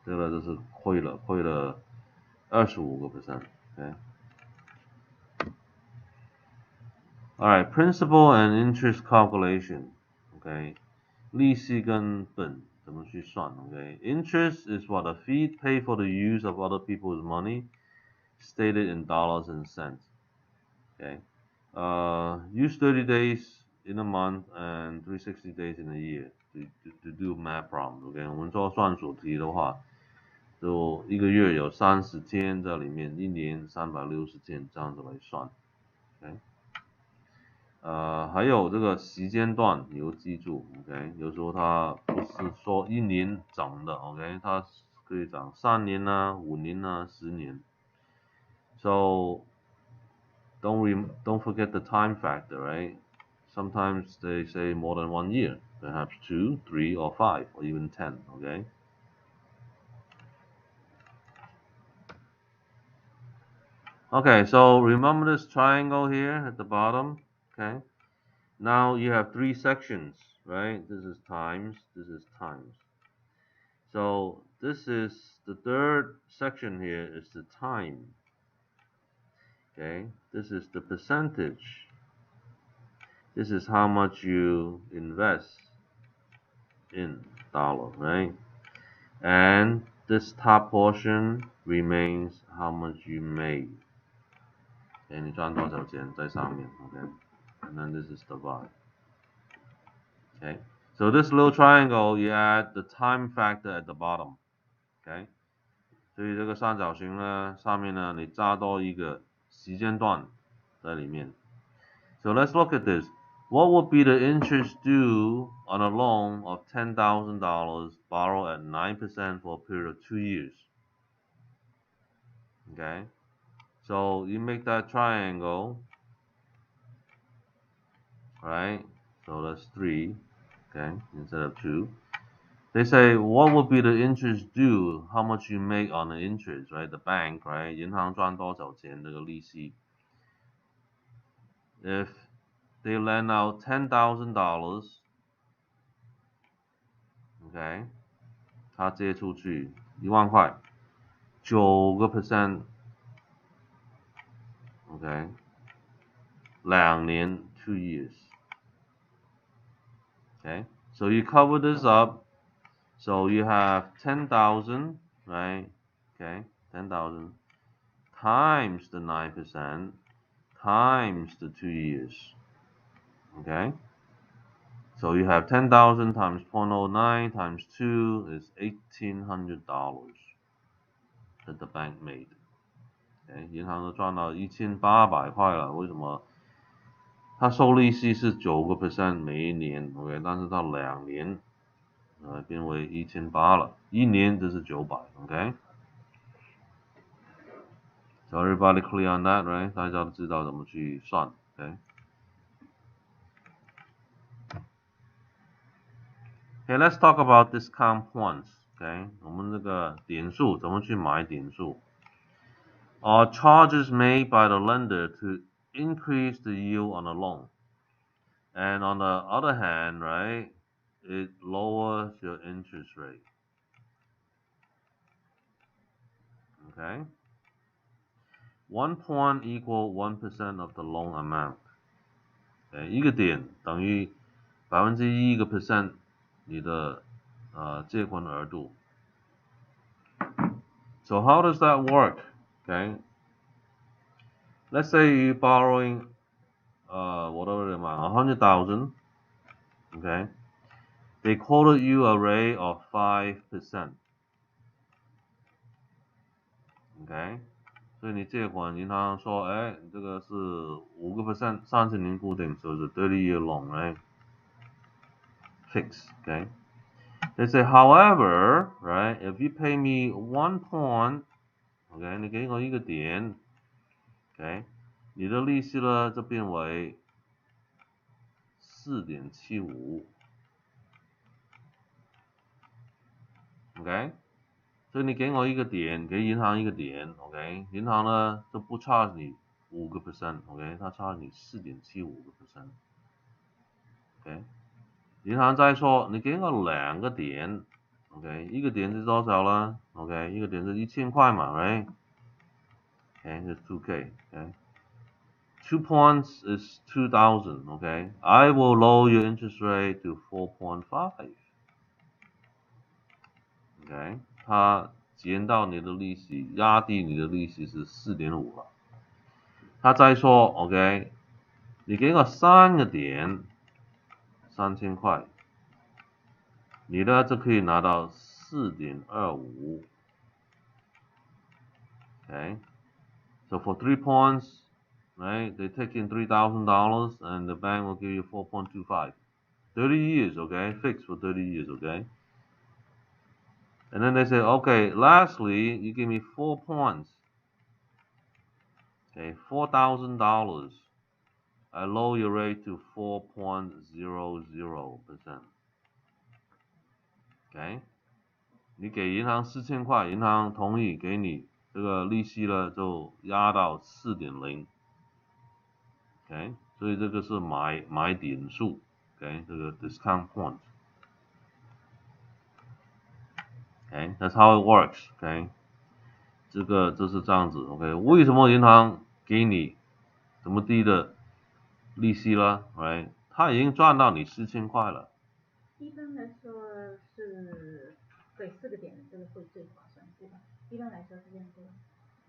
这个就是亏了25%, okay? Alright, principal and interest calculation, okay? 利息跟本怎么去算 okay? Interest is what? A fee paid for the use of other people's money, stated in dollars and cents. Okay? Use 30 days in a month and 360 days in a year to do math problems. Okay? 我们做算术题的话，就一个月有30天在里面，一年360天，这样子来算。Okay? 还有这个时间段你要记住 ，OK， 有时候它不是说1年涨的 ，OK， 它可以涨3年啊、5年啊、10年。So don't forget the time factor, right? Sometimes they say more than 1 year, perhaps 2, 3, or 5, or even 10, okay? Okay, so remember this triangle here at the bottom, okay? Now you have 3 sections, right? This is times, this is times. So this is the third section here is the time. Okay, this is the percentage. This is how much you invest in dollar, right? And this top portion remains how much you made. Okay, 你赚多少钱在上面 okay? And then this is the bar. Okay, so this little triangle, you add the time factor at the bottom. Okay, 所以这个三角形呢，上面呢你加多一个时间段在里面。So let's look at this. What would be the interest due on a loan of $10,000 borrowed at 9% for a period of 2 years? Okay, so you make that triangle, right? So that's 3, okay, instead of 2. They say what would be the interest due? How much you make on the interest, right? The bank, right? 银行赚多少钱这个利息 ？If they lend out $10,000, okay, 他借出去1万块，9%， okay, 2年 2 years, okay. So you cover this up. So you have 10,000, right? Okay, 10,000 times the 9% times the 2 years. Okay, so you have 10,000 times 0.09 times 2 is $1,800 that the bank made. Okay, 银行都赚到1800块了，为什么？它收利息是9% 每一年 ，OK， 但是到2年，变为1800了，一年就是900 ，OK。So everybody clear on that, right? 大家都知道怎么去算 ，OK。Okay, let's talk about discount points. Okay, 我们这个点数怎么去买点数 ？Are charges made by the lender to increase the yield on a loan, and on the other hand, right, it lowers your interest rate. Okay, 1 point equal 1% of the loan amount. Okay, 一个点等于1%你的借款额度。So how does that work? Okay, let's say you're borrowing whatever the amount, 100,000. Okay, they quoted you a rate of 5%. Okay, 所以你借款银行说，哎，这个是5% 30年固定，所以是 30-year loan, right? Fixed. Okay. They say, however, right, if you pay me 1 point, okay, 你给我一个点 ，okay, 你的利息呢就变为4.75 ，OK， 所以你给我一个点，给银行一个点 ，OK， 银行呢就不 charge 你5% OK， 它 charge 你4.75%， OK， 银行再说你给我2个点 ，OK， 一个点是多少呢 ？OK， 一个点是1000块嘛 ，right？ OK， 是 2K，OK。2 points is 2,000, okay? I will lower your interest rate to 4.5. Okay? 它减到你的利息，压低你的利息是 4.5 了。他再说 ，OK， 你给我3个点，3000块，你呢就可以拿到 4.25。Okay? So for 3 points, right, they take in $3,000 and the bank will give you 4.25. 30 years, okay? Fixed for 30 years, okay? And then they say, okay, lastly, you give me 4 points. Okay, $4,000. I lower your rate to 4.00%. Okay? 你给银行4000块，银行同意给你这个利息呢，就压到 4.0。Okay? 所以这个是买点数 ，Okay? 这个 discount point. Okay? That's how it works. Okay? 这个就是这样子 ，OK？ 为什么银行给你这么低的利息了 ，right？ 他已经赚到你4000块了。一般来说是对4个点的这个会最划算，对吧？一般来说是这样对吧？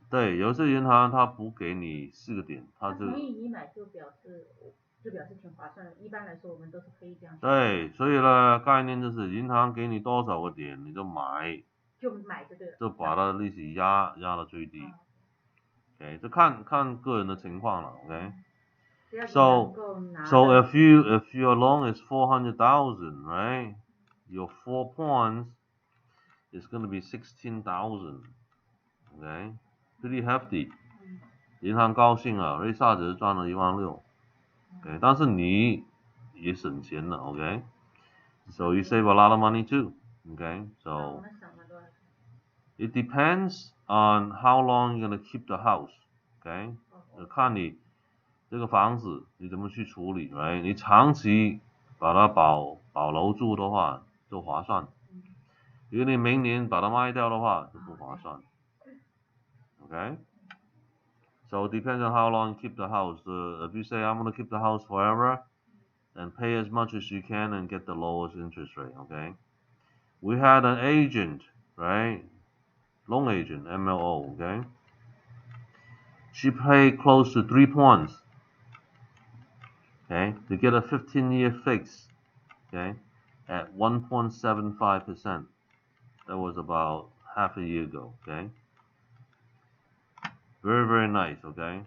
对，有些银行它不给你4个点，它就同意你买就表示就表示挺划算的。一般来说，我们都是可以这样。对，所以呢，概念就是银行给你多少个点，你就买，就买这个，就把它的利息压到最低。OK， 这看个人的情况了。OK。So if your loan is 400,000, right? Your 4 points is going to be 16,000. Okay, pretty hefty. 银行高兴了，一下子赚了16000。OK， 但是你也省钱了。OK， so you save a lot of money too. Okay, so it depends on how long you're gonna keep the house. Okay， 看你这个房子你怎么去处理 ，right？ 你长期把它保留住的话就划算，如果你明年把它卖掉的话就不划算。Okay? So it depends on how long you keep the house. If you say I'm gonna keep the house forever, then pay as much as you can and get the lowest interest rate. Okay? We had an agent, right? Loan agent, MLO. Okay? She paid close to 3 points. Okay, to get a 15-year fix, okay, at 1.75%. That was about half a year ago. Okay, very very nice. Okay，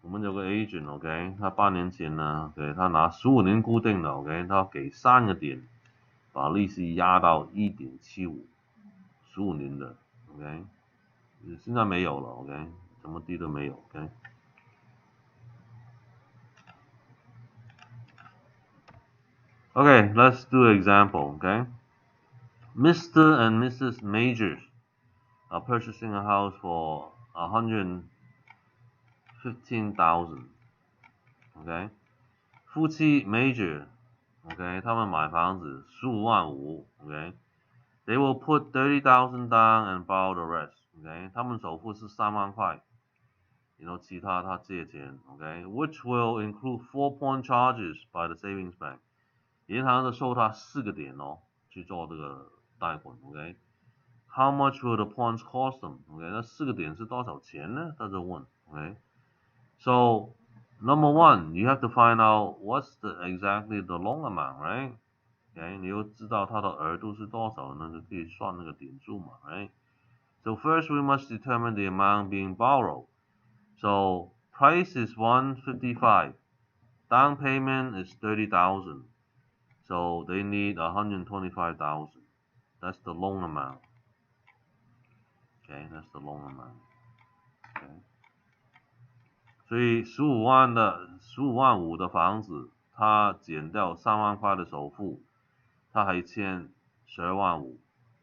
我们有个 agent. OK， 他8年前呢，对，他拿15年固定的。OK， 他给3个点，把利息压到 1.75， 15年的。OK， 现在没有了。OK， 怎么低都没有。OK。Okay, let's do an example. Okay, Mr. and Mrs. Majors are purchasing a house for 115,000. Okay， 夫妻 Major, okay, 他们买房子15万5. Okay, they will put 30,000 down and borrow the rest. Okay， 他们首付是3万块，然后其他他借钱。Okay, which will include 4-point charges by the savings bank. 银行就收他4个点去做这个贷款。OK， How much will the points cost them? OK， 那4个点是多少钱呢？他就问。OK，So number one, you have to find out what's exactly the loan amount, right? OK， 你要知道它的额度是多少呢，就可以算那个点数嘛 ，right? So first we must determine the amount being borrowed. So price is 155. Down payment is 30,000. So they need 125,000. That's the loan amount. Okay, that's the loan amount. Okay. 所以15万5的房子，他减掉3万块的首付，他还欠12万5，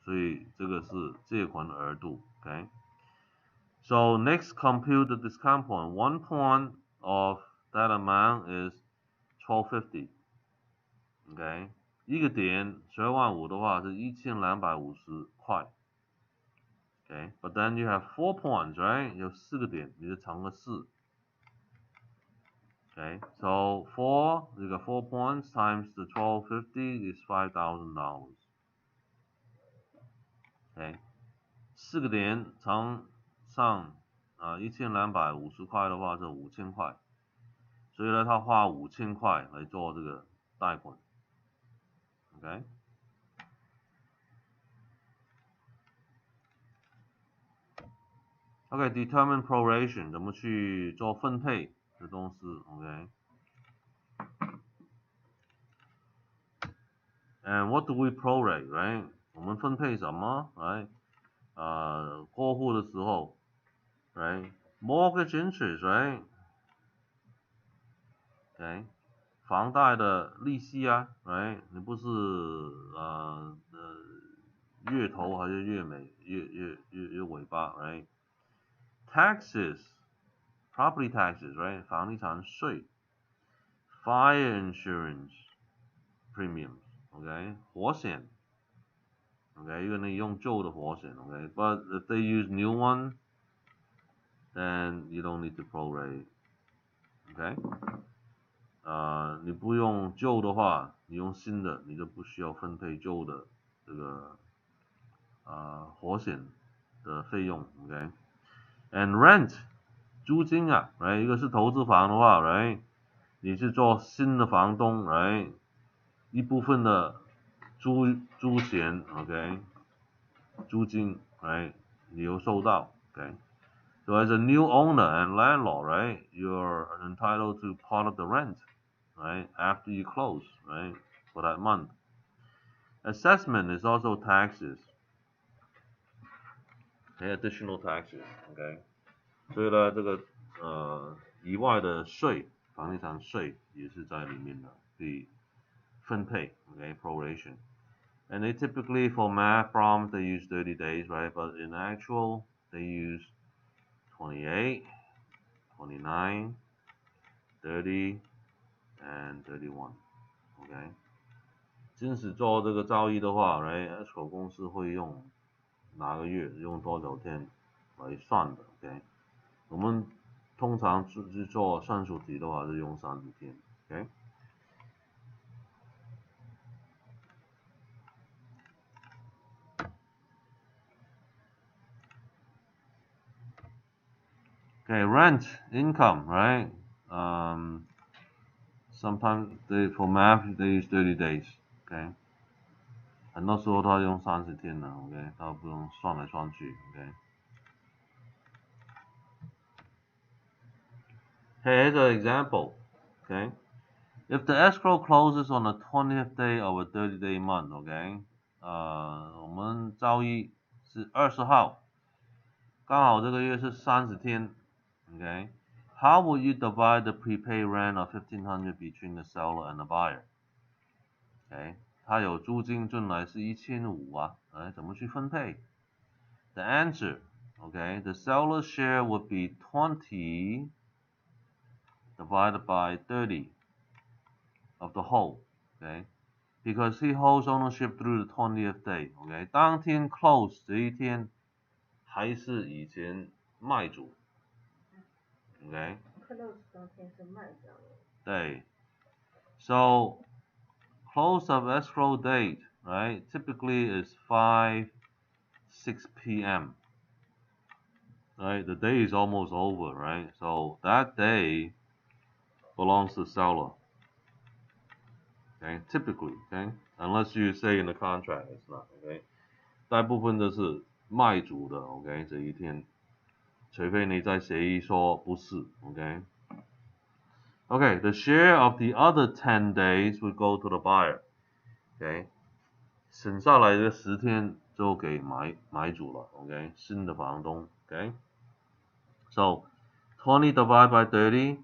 所以这个是借款额度。Okay. So next compute the discount point. 1 point of that amount is 1250. Okay. 一个点12万5的话是1250块。Okay, but then you have 4 points, right? 有4个点，你就乘个4。Okay, so 4 points times the 1250 is $5,000. Okay, 4个点乘上1250块的话是5000块，所以呢，他花5000块来做这个贷款。Okay. Okay, determine proration 怎么去做分配的东西。Okay. And what do we prorate, right? 我们分配什么 right? 过户的时候 right? Mortgage interest, right? Okay. 房贷的利息啊 right? 你不是月头还是月尾巴 right? Taxes, property taxes, right? 房地产税 Fire insurance premiums, okay? 火险 Okay, 因为你用旧的火险 Okay, but if they use new one, then you don't need to prorate. Okay, 你不用旧的话，你用新的，你就不需要分配旧的这个火险的费用。Okay, and rent 租金啊 ，right? 一个是投资房的话 ，right? 你是做新的房东 ，right？ 一部分的租钱 ，OK？ 租金 ，right？ 你有收到 ，OK？ So as a new owner and landlord, right? You're entitled to part of the rent, right? After you close, right? For that month. Assessment is also taxes. Okay, additional taxes. Okay. 所以呢，这个以外的税，房地产税也是在里面的，可以分配 ，okay, proration. And they typically for math problems they use 30 days, right? But in actual they use 28, 29, 30, and 31. Okay. 即使做这个交易的话 ，right? escrow 公司会用哪个月，用多少天来算的 ，OK？ 我们通常去做算术题的话，是用30天 ，OK？ Okay, rent income, right? Sometimes for math they use 30 days, okay? 很多时候他用30天的 ，OK？ 他不用算来算去 ，OK？ Here's an example, okay? If the escrow closes on the 20th day of a 30-day month, okay? 我们交易是20号，刚好这个月是30天 ，okay? How would you divide the prepaid rent of $1,500 between the seller and the buyer? Okay? 他有租金进来是1500啊，怎么去分配 ？The answer, okay? The seller's share would be 20 divided by 30 of the whole, okay? Because he holds ownership through the 20th day, okay? 当天 close 这一天还是以前卖主 ，okay? Close 当天是卖家的。对 ，so close of escrow date, right? Typically is 6 p.m. Right? The day is almost over, right? So that day belongs to the seller. Okay, typically, okay, unless you say in the contract it's not, okay. 大部分都是卖主的 ，OK， 这一天，除非你在协议说不是 ，OK。Okay, the share of the other 10 days would go to the buyer. Okay, 省下来的10天就给买主了 ，OK， 新的房东 ，OK。So 20 divided by 30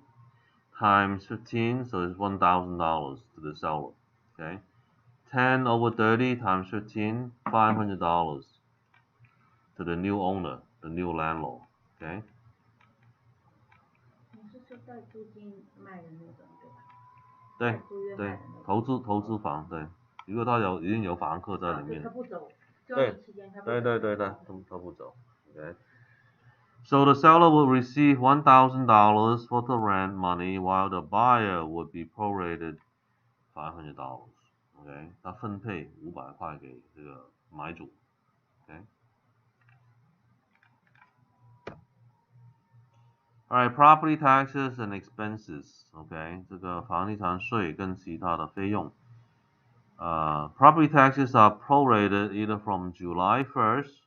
times 15, so it's $1,000 to the seller. Okay, 10 over 30 times 15, $500 to the new owner, the new landlord. Okay. 你是说带租金卖的那种对吧？对对，投资房对，如果他已经有房客在里面，他不走，对期间他不走。Okay. So the seller will receive $1,000 for the rent money, while the buyer would be prorated $500. OK， 他分配500块给这个买主。OK。Alright, property taxes and expenses. OK， 这个房地产税跟其他的费用。Property taxes are prorated either from July 1st,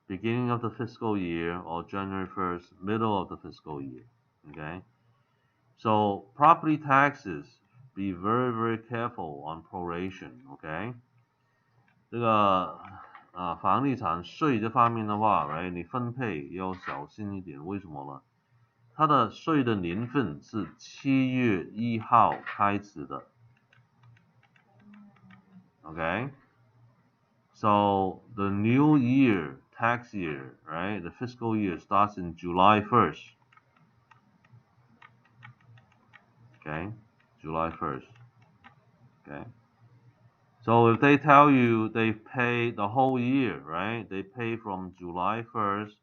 beginning of the fiscal year, or January 1st, middle of the fiscal year. Okay, so property taxes, be very, very careful on proration. Okay, 这个房地产税这方面的话 ，right， 你分配要小心一点。为什么呢？它的税的年份是7月1号开始的。Okay, so the new year, tax year, right? The fiscal year starts in July 1st. Okay, July 1st. Okay, so if they tell you they pay the whole year, right? They pay from July 1st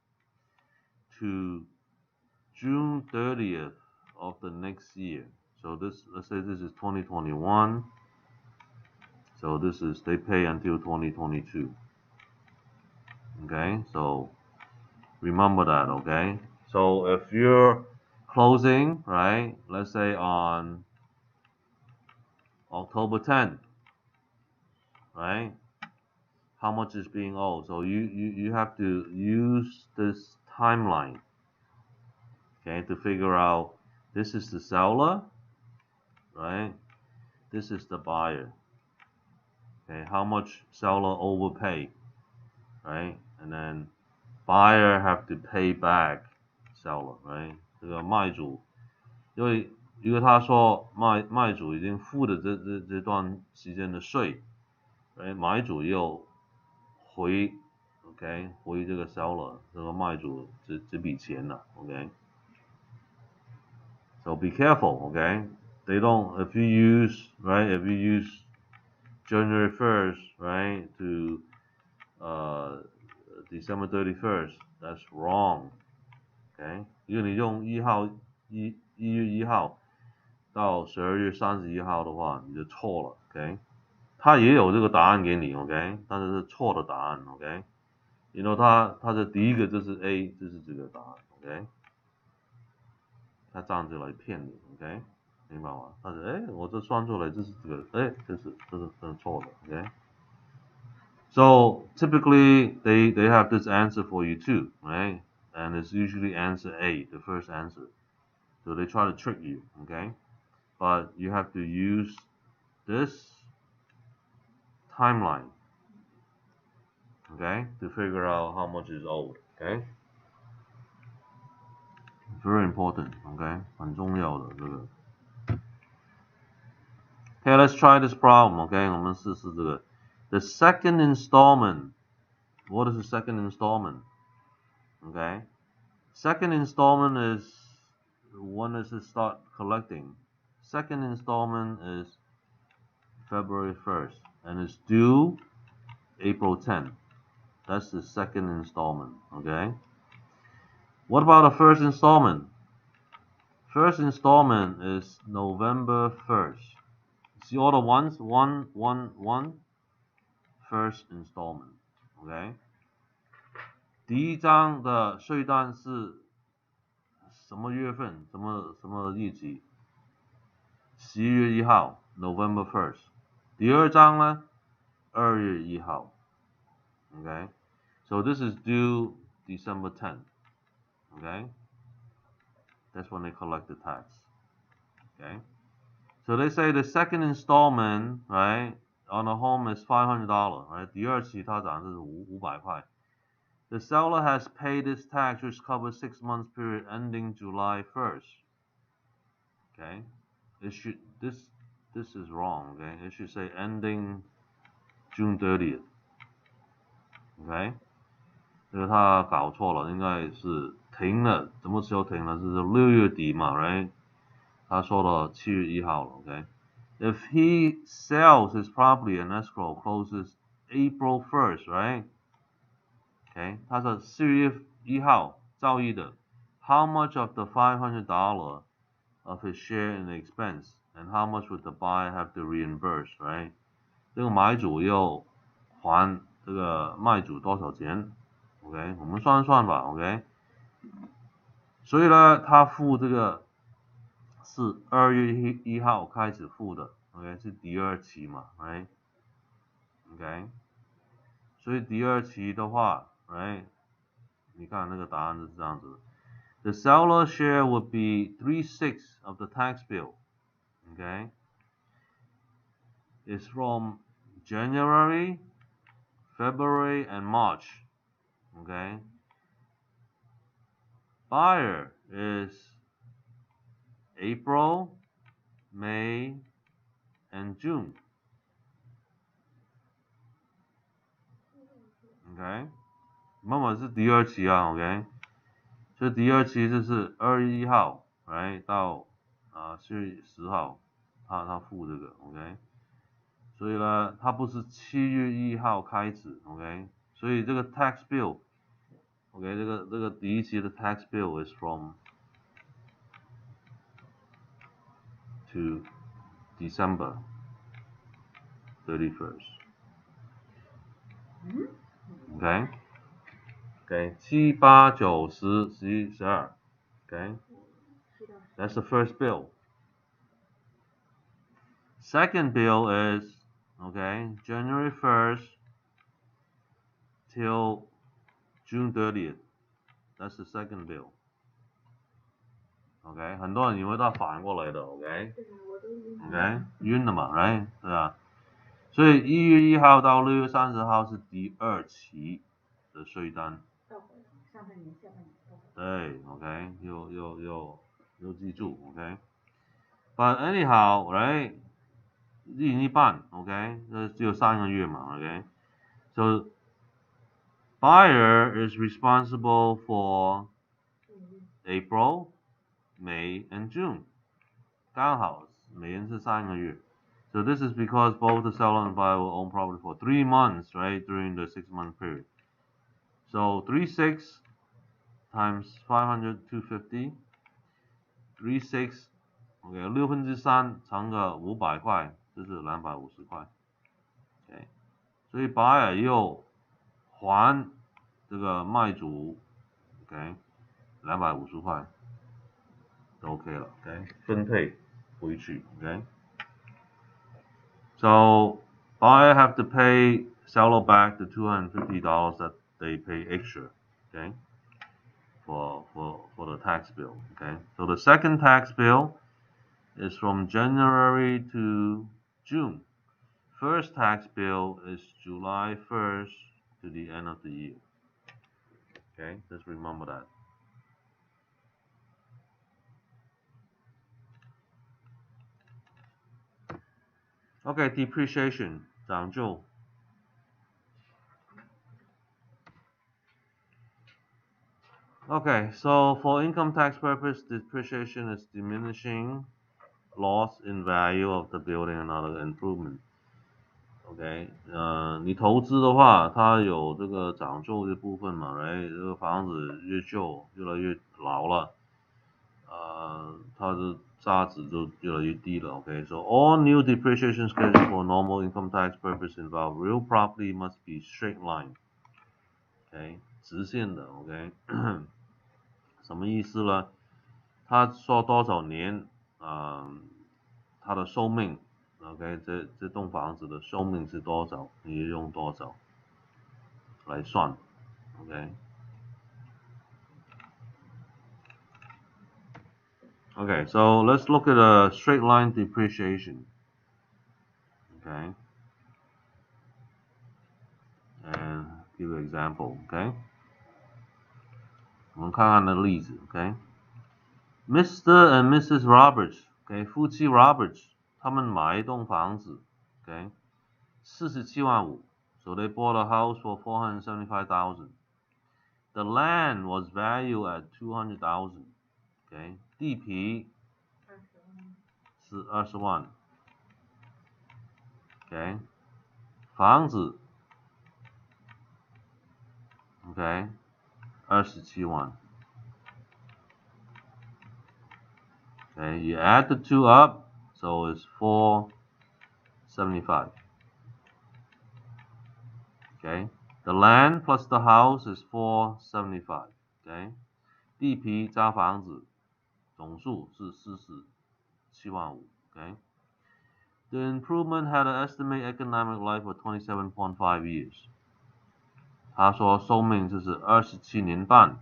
to June 30th of the next year. So this, let's say this is 2021. So this is, they pay until 2022. Okay, so remember that, okay? So if you're closing, right? Let's say on October 10th, right? How much is being owed? So you have to use this timeline, okay, to figure out this is the seller, right? This is the buyer. Okay, how much seller overpay, right? And then buyer have to pay back seller, right? 这个卖主，因为他说卖主已经付了这段时间的税，right？ 买主又回 ，OK， 回这个 seller 这个卖主这笔钱了 ，OK。So be careful, okay? They don't. If you use right, if you use January 1st, right, to December 31st, that's wrong. Okay? 因为你用1月1号到12月31号的话，你就错了。OK？ 它也有这个答案给你 ，OK？ 但是是错的答案 ，OK？ 因为它的第一个就是 A， 就是这个答案 ，OK？ 它这样子来骗你 ，OK？ 明白吗？它是我这算出来这是这个，这是错的 ，OK？So typically they have this answer for you too, right? And it's usually answer A, the first answer. So they try to trick you, okay? But you have to use this timeline, okay, to figure out how much is owed, okay? Very important, okay? 很重要的这个。Okay, let's try this problem, okay? 我们试试这个。The second installment. What is the second installment? Okay? Second installment is when does it start collecting? Second installment is February 1st and it's due April 10th. That's the second installment, okay? What about the first installment? First installment is November 1st. See all the ones? 1, 1, 1. First installment, okay? 第一张的税单是什么月份？什么日期？11月1号 ，November 1st。第二张呢？2月1号。Okay, so this is due December 10th. Okay, that's when they collect the tax. Okay, so they say the second installment, right, on a home is $500, right? 第二期它涨是500块。The seller has paid this tax, which covers 6 months period ending July 1st. Okay, it should this is wrong. Okay, it should say ending June 30th. Okay, 这个他搞错了，应该是停了，什么时候停了？是6月底嘛 ，right？ 他说了7月1号了 ，OK。If he sells his property and escrow closes April 1st, right? Okay, 他说4月1号交易的 ，How much of the $500 of his share in the expense, and how much would the buyer have to reimburse, right? 这个买主要还这个卖主多少钱 ？OK， 我们算一算吧 ，OK。所以呢，他付这个是2月1号开始付的 ，OK， 是第二期嘛 ，right？OK， 所以第二期的话 ，right？ 你看那个答案是这样子。The seller share would be 3/6 of the tax bill. Okay, it's from January, February, and March. Okay, buyer is April, May, and June. Okay, 妈妈是第二期啊 ，OK， 所以第二期就是2月1号， right 到4月10号，他付这个 ，OK， 所以呢，他不是7月1号开始 ，OK， 所以这个 tax bill，OK， 这个第一期的 tax bill is from to December 31st. OK， OK， 7、8、9、10、11、12 ，OK， That's the first bill. Second bill is, okay, January 1st till June 30th. That's the second bill. OK， 很多人以为它反过来的 ，OK， OK， 晕了嘛 ，right， 对吧？所以1月1号到6月30号是第二期的税单。上半年、下半年。对 ，OK， 又记住 ，OK。But anyhow, right， 1年半 ，OK， 只有3个月嘛 ，OK。So buyer is responsible for April, May, and June. 刚好每人是3个月。So this is because both the seller and buyer will own property for 3 months, right, during the 6-month period. So 36 times 500, 250. 36 OK 3/6乘个500块，这是250块。OK， 所以 buyer 又还这个卖主 OK 250块，就 OK 了 OK， 分配回去 OK。So buyer have to pay seller back the $250 that they pay extra, okay, for the tax bill, okay. So the second tax bill is from January to June. First tax bill is July 1st to the end of the year. Okay, just remember that. Okay, depreciation, 涨旧。Okay, so for income tax purpose, depreciation is diminishing loss in value of the building and other improvement. OK， 你投资的话，它有这个涨旧的部分嘛，这个房子越旧，越来越老了，它的价值就越来越低了。OK，so all new depreciation schedule for normal income tax purpose involve real property must be straight line. OK， 直线的。OK， 什么意思呢？他说多少年，它的寿命。OK， 这栋房子的寿命是多少，你用多少来算 OK。 Okay, so let's look at a straight line depreciation. Okay, and give an example. Okay, 我们看看的例子。Okay, Mr. and Mrs. Roberts. Okay, 夫妻 Roberts 他们买一栋房子。Okay, 47万5。So they bought a house for $475,000. The land was valued at $200,000. Okay, 地皮是20万。Okay， 房子 OK 27万。Okay, you add the two up, so it's 475. Okay, the land plus the house is 475. Okay， 地皮加房子总数是47万5。Okay， the improvement had an estimated economic life of 27.5 years. 他说寿命就是27年半。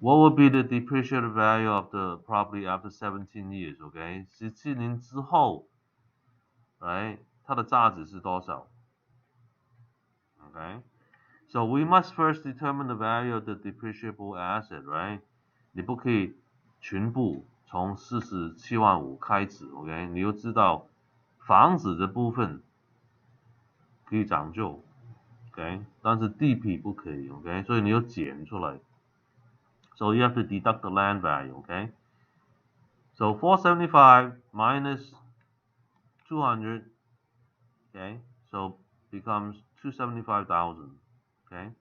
What would be the depreciated value of the property after 17 years? OK， 17年之后， right， 它的价值是多少 ？OK， so we must first determine the value of the depreciable asset, right？ 你不可以全部从47万5开始 ，OK？ 你又知道房子的部分可以涨旧 ，OK？ 但是地皮不可以 ，OK？ 所以你要减出来。So you have to deduct the land value, okay? So 475 minus 200, okay? So becomes 275,000, okay?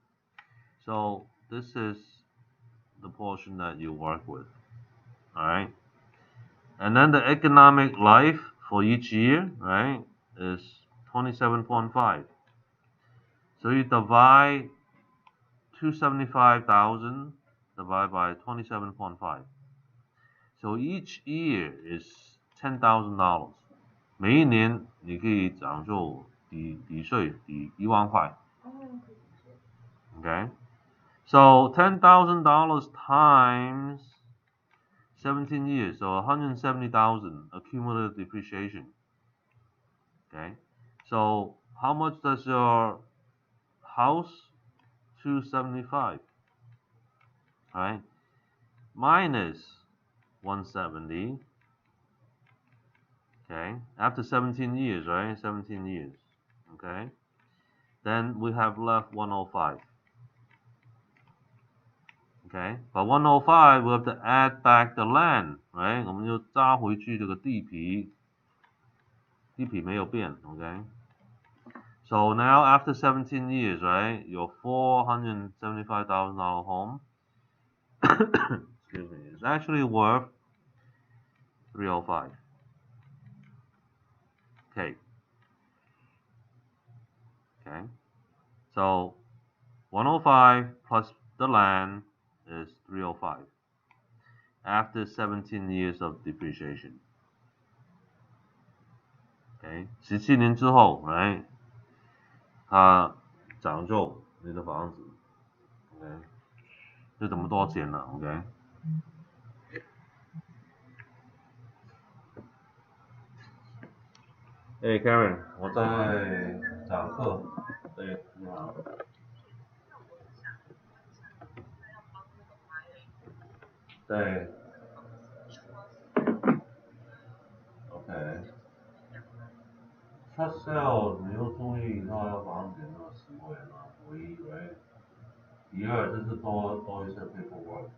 So this is the portion that you work with, all right? And then the economic life for each year, right, is 27.5. So you divide 275,000 divided by 27.5. So each year is $10,000.每一年你可以享受抵税抵1万块。Okay. So $10,000 times 17 years, so 170,000 accumulated depreciation. Okay. So how much does your house? 275. Right? Minus 170. Okay. After 17 years, right? 17 years. Okay. Then we have left 105. Okay, but 105 we have to add back the land, right? 我们就加回去这个地皮，地皮没有变 ，okay? So now after 17 years, right, your $475,000 home, excuse me, is actually worth 305. Okay. Okay. So 105 plus the land is 305 after 17 years of depreciation. Okay, 17年之后 ，right， 它涨就你的房子 ，OK， 就这么多钱了 ，OK。哎 ，Karen， 我在讲课，对，你好。对 ，OK。Trust sale 你要注意它要防止那个实惠啊，唯一 ，right。第二就是多一些 paperwork。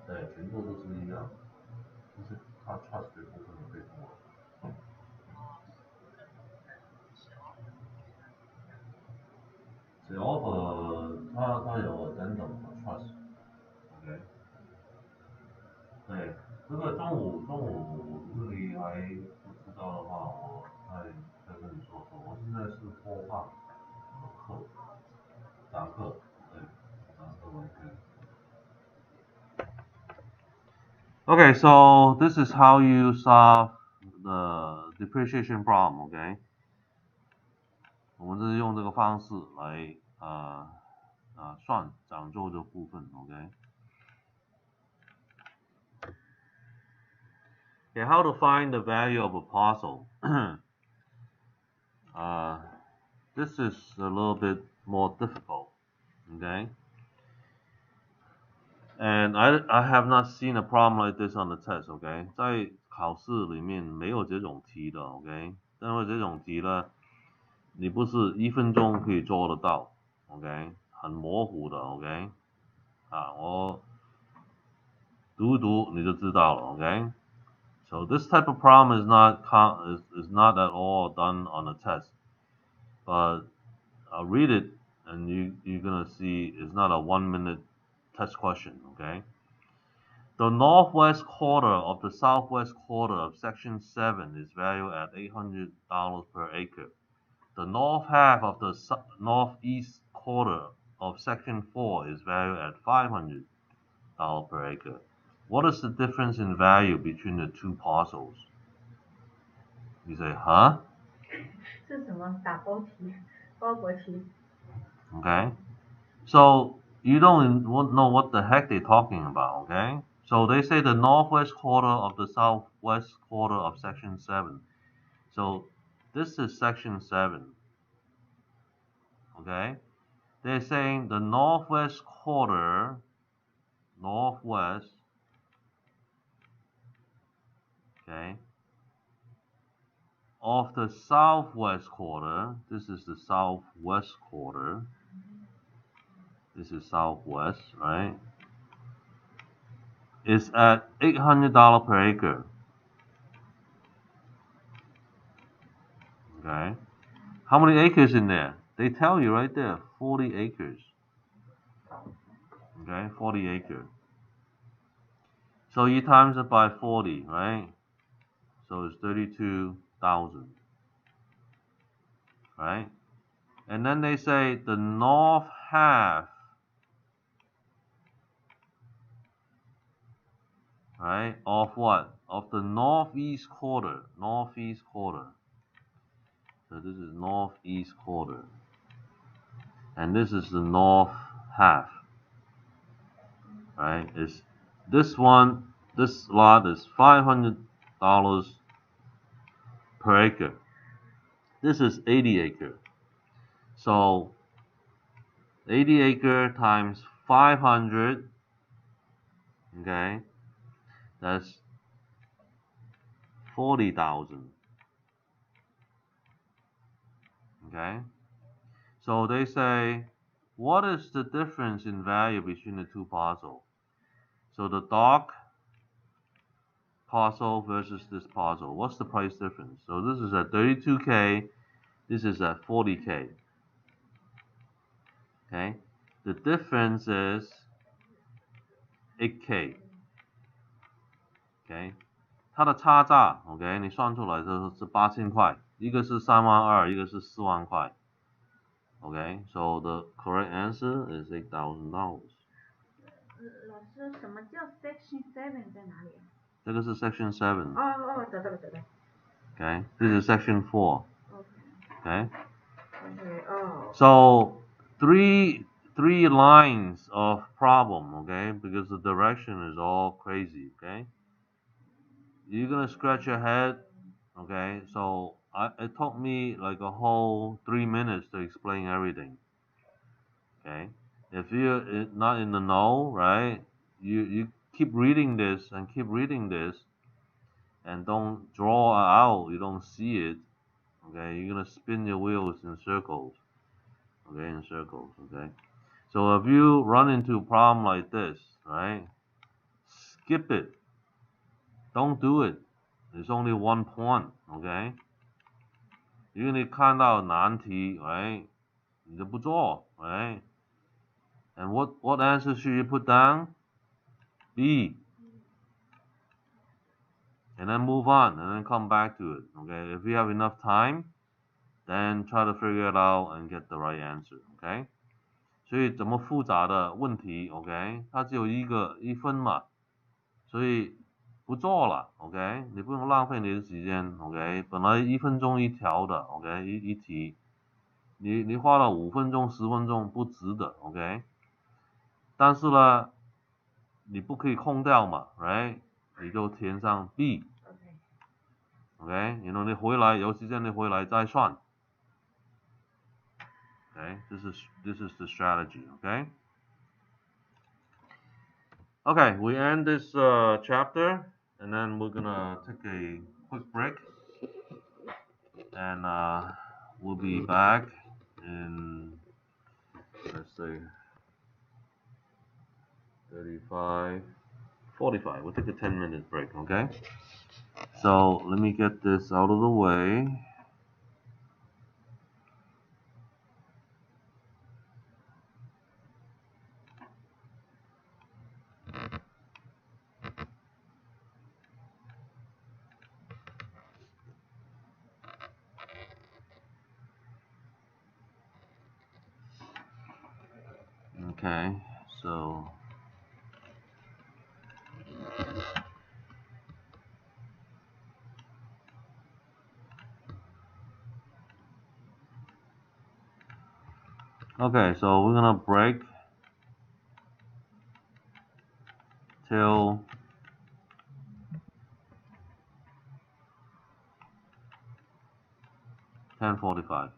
对，全部都是一样，就是它 trust 这部分的 paperwork。只 offer 它有 addendum trust，OK。对，这个中午如果你还不知道的话，我再跟你说说。我现在是播放课，讲课，对，讲课为主。Okay, so this is how you solve the depreciation problem, okay? 我们是用这个方式来算涨皱的部分 ，OK？ Okay, how to find the value of a parcel? This is a little bit more difficult, okay? And I have not seen a problem like this on the test, okay? 在考试里面没有这种题的 ，OK？ 因为这种题呢，你不是1分钟可以做得到 ，OK？ 很模糊的 ，OK？ 我读一读你就知道了 ，OK？ So this type of problem is not at all done on a test, but I'll read it and you're gonna see it's not a 1-minute test question, okay? The northwest quarter of the southwest quarter of section 7 is valued at $800 per acre. The north half of the northeast quarter of section 4 is valued at $500 per acre. What is the difference in value between the two parcels? You say, huh? 是什么打包题？包裹题？ Okay. So you don't know what the heck they're talking about, okay? So they say the northwest quarter of the southwest quarter of section 7. So this is section 7. Okay? They're saying the northwest quarter, northwest, okay, of the southwest quarter, this is the southwest quarter, this is southwest, right, is at $800 per acre. Okay, how many acres in there? They tell you right there, 40 acres. Okay, 40 acres. So you times it by 40, right? So it's 32,000. Right? And then they say the north half right? Of what? Of the northeast quarter. Northeast quarter. So this is northeast quarter. And this is the north half. Right? Is this one, this lot is $500 per acre. This is 80 acre. So 80 acre times 500, okay, that's 40,000. Okay, so they say, what is the difference in value between the two parcels? So the dark parcel versus this parcel, what's the price difference? So this is at 32K, this is at 40K. Okay, the difference is 8K. Okay， 它的差价 ，OK， 你算出来的是8000块，一个是32000，一个是4万块。Okay, so the correct answer is $8,000. 老师，什么叫 Section 7在哪里？这个是 Section 7。哦，找到了。Okay, this is Section 4. Okay. Oh. So three lines of problem. Okay, because the direction is all crazy. Okay. You're gonna scratch your head. Okay, so it took me like a whole 3 minutes to explain everything. Okay, if you're not in the know, right, you keep reading this and keep reading this and don't draw out, you don't see it, okay, you're gonna spin your wheels in circles. Okay, in circles. Okay, so if you run into a problem like this, right, skip it. Don't do it. There's only one point. Okay, 因为你看到难题 right, 你就不做 right, and what answer should you put down? B. And then move on and then come back to it. Okay, if you have enough time, then try to figure it out and get the right answer. Okay, 所以怎么复杂的问题 OK, 它只有一分嘛，所以不做了 OK, 你不用浪费你的时间 OK, 本来1分钟一条的 OK, 一题，你花了5分钟10分钟不值得 OK, 但是呢你不可以空掉嘛 right, 你就填上 B. OK, 然后你回来有时间你回来再算。Okay, this is the strategy. Okay. Okay, we end this chapter, and then we're gonna take a quick break, and we'll be back in, let's say, 35, 45. We'll take a 10-minute break. Okay. So let me get this out of the way. Okay, so we're gonna break till 10:45.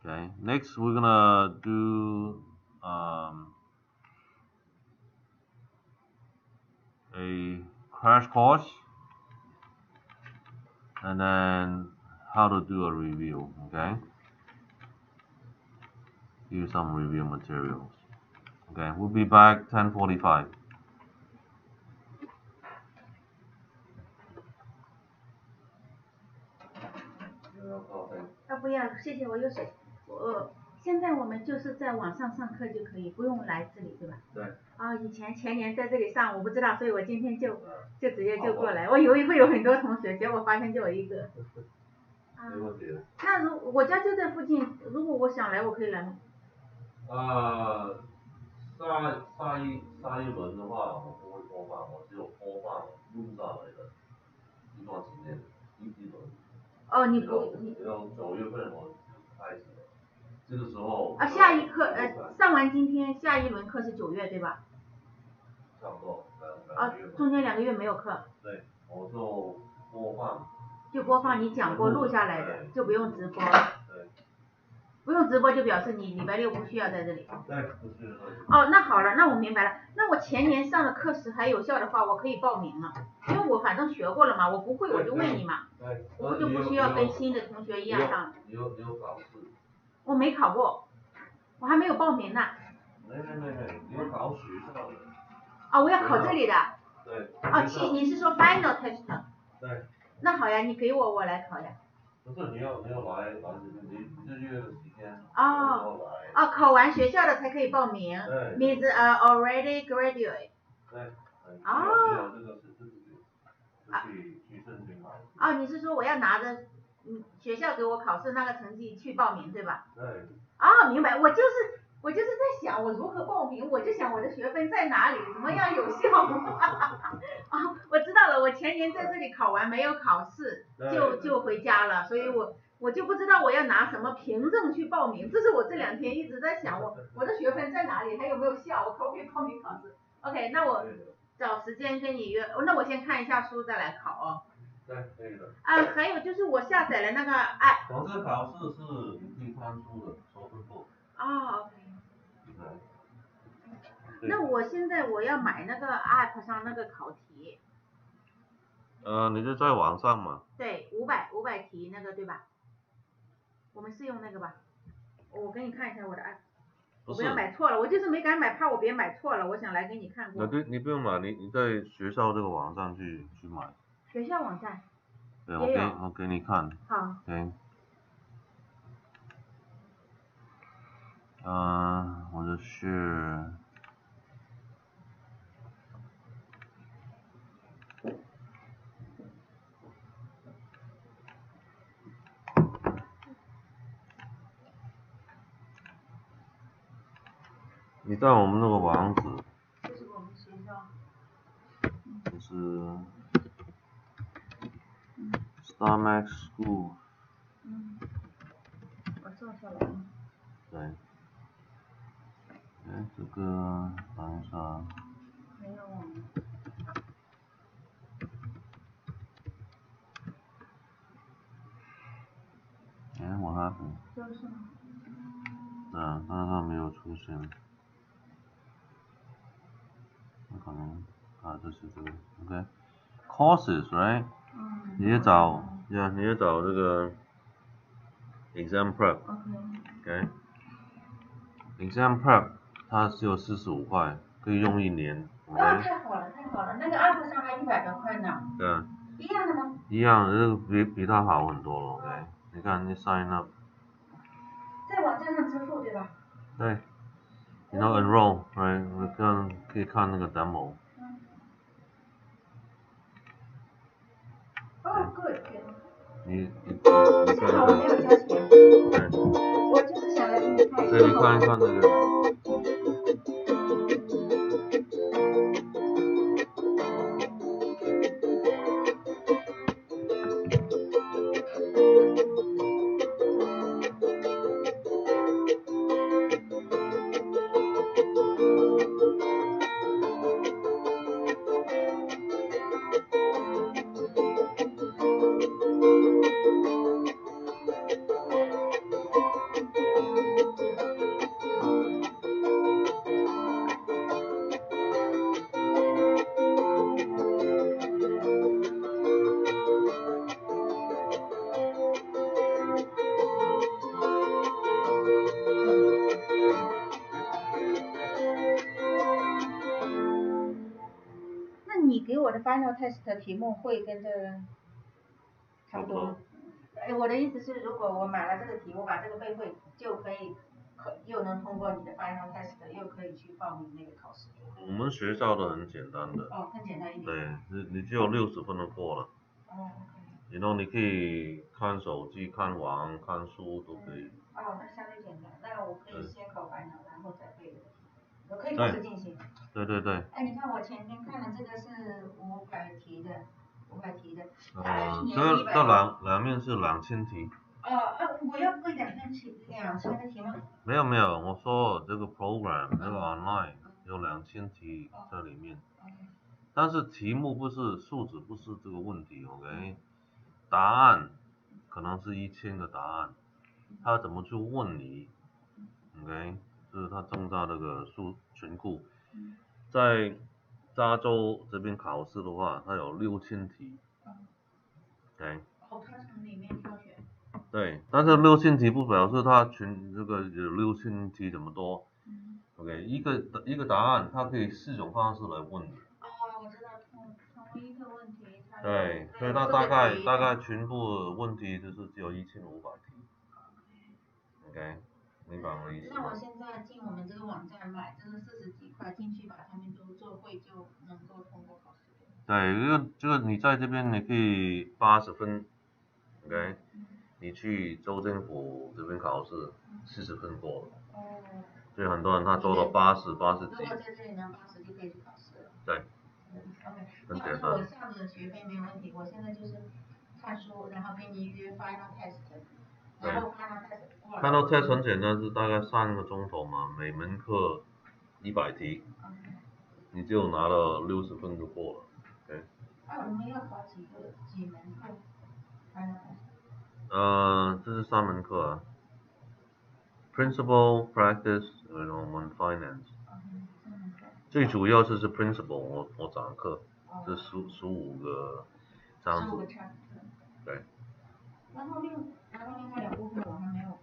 Okay, next we're gonna do a crash course, and then how to do a review. Okay, use some review materials. Okay, we'll be back 10:45. 不要，谢谢，我有水。现在我们就是在网上上课就可以，不用来这里，对吧？对。以前年在这里上，我不知道，所以我今天就直接就过来。我以为会有很多同学，结果发现就我一个。没问题的。那我家就在附近，如果我想来，我可以来吗？上下一轮的话，我不会播放，我只有播放录下来的一段时间，一轮。哦，你然后9月份我就开始了，这个时候。下一课上完今天下一轮课是9月对吧？差不多2个月。中间2个月没有课。对，我就播放。就播放你讲过录下来的，就不用直播。对。不用直播就表示你礼拜6不需要在这里。对，不需要。哦，那好了，那我明白了。那我前年上的课时还有效的话，我可以报名了，因为我反正学过了嘛，我不会我就问你嘛。对。我就不需要跟新的同学一样上。你有考试？我没考过，我还没有报名呢。没，你要考学校的。我要考这里的。对。你是说 final test？ 对。那好呀，你给我来考呀。不是，你要来你1个月的时间。考完学校的才可以报名。对。means already graduate。对。这个是自己去申请好。你是说我要拿着学校给我考试那个成绩去报名对吧？对。明白，我就是在想我如何报名，我就想我的学分在哪里，怎么样有效？我知道了，我前年在这里考完没有考试，就回家了，所以我就不知道我要拿什么凭证去报名，这是我这2天一直在想我的学分在哪里，还有没有效，我可不可以报名考试 ？OK， 那我找时间跟你约，那我先看一下书再来考哦。对，可以的。还有就是我下载了那个 app。考试是你可以看书的，收分簿。OK。那我现在我要买那个 app 上那个考题。你就在网上嘛。对，500题那个对吧？我们是用那个吧？我给你看一下我的 app。我不要买错了，我就是没敢买，怕我别买错了，我想来给你看过。你不用买，你在学校这个网站去买。学校网站。对，我给你看。好。对。我的是。你在我们那个网址。这是我们学校。这是 StarMax School。我做下来了。对。这个等一下。没有网。what happened？ 就是吗？但它没有出现。可能这是这个 OK。Courses right？ 你也找这个 exam prep。OK。exam prep 它只有45块，可以用1年。太好了，那个 app 上还100多块呢。对。一样的吗？一样，这个比它好很多了 OK。你看你 sign up。在网站上支付对吧？对。然后 enroll right？ 可以看那个 demo。good。你看。幸好我没有交钱。对。我就是想来给你看。对，你看一看那个。你给我的 final test 题目会跟这个差不多。我的意思是，如果我买了这个题，我把这个背会，就可以又能通过你的 final test， 又可以去报名那个考试。我们学校的很简单的。更简单一点。对，你只有60分就过了。然后你可以看手机、看网、看书都可以。那相对简单，那我可以先考final，然后再背的。我可以同时进行。对对对。哎，你看我前天看的这个是500题的，500题的。这两面是2000题。我要背2000个题吗？没有没有，我说这个 program 这个 online 有2000题在里面。但是题目不是数值，不是这个问题 ，OK？ 答案可能是1000个答案，他怎么去问你 ，OK？ 就是他增加这个群库，在加州这边考试的话，它有6000题 ，OK？ 他从里面挑选。对，但是6000题不表示它这个有6000题这么多，OK？ 一个答案，它可以4种方式来问你。我知道，同一个问题。对，所以它大概全部问题就是只有1500题。OK， 明白我的意思吗？那我现在进我们这个网站买这个40几块进去，把它们都做会，就能够通过考试。对，这个你在这边你可以80分 ，OK？ 你去州政府这边考试40分过了。所以很多人他做到80几。如果在这里拿80就可以去考试了。对。很简单。我下的学费没问题，我现在就是看书，然后给你约 final test， 然后 final test 很简单，是大概3个钟头嘛，每门课100题，你就拿了60分就过了。OK。我们要考几门课 final test？这是3门课啊。Principal, Practice， 然后我们 Finance。最主要是 Principal， 我讲课，这15个章子。对。然后另外2部分我还没有。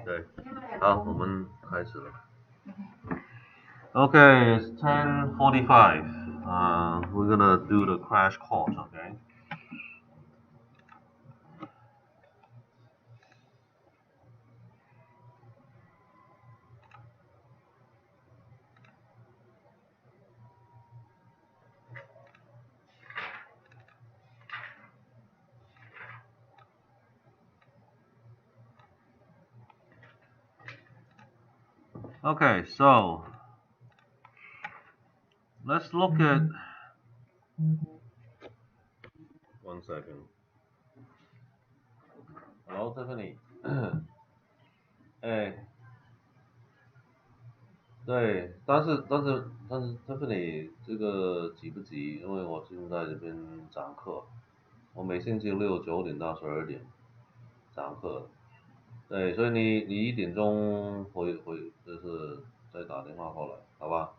对，好，我们开始了。Okay, it's 10:45. We're gonna do the crash course, okay? Okay, so let's look at 1 second. Hello, Tiffany. 对，但是 Tiffany 这个急不急？因为我现在这边讲课，我每星期六9点到12点讲课。对，所以你1点钟回就是再打电话过来，好吧？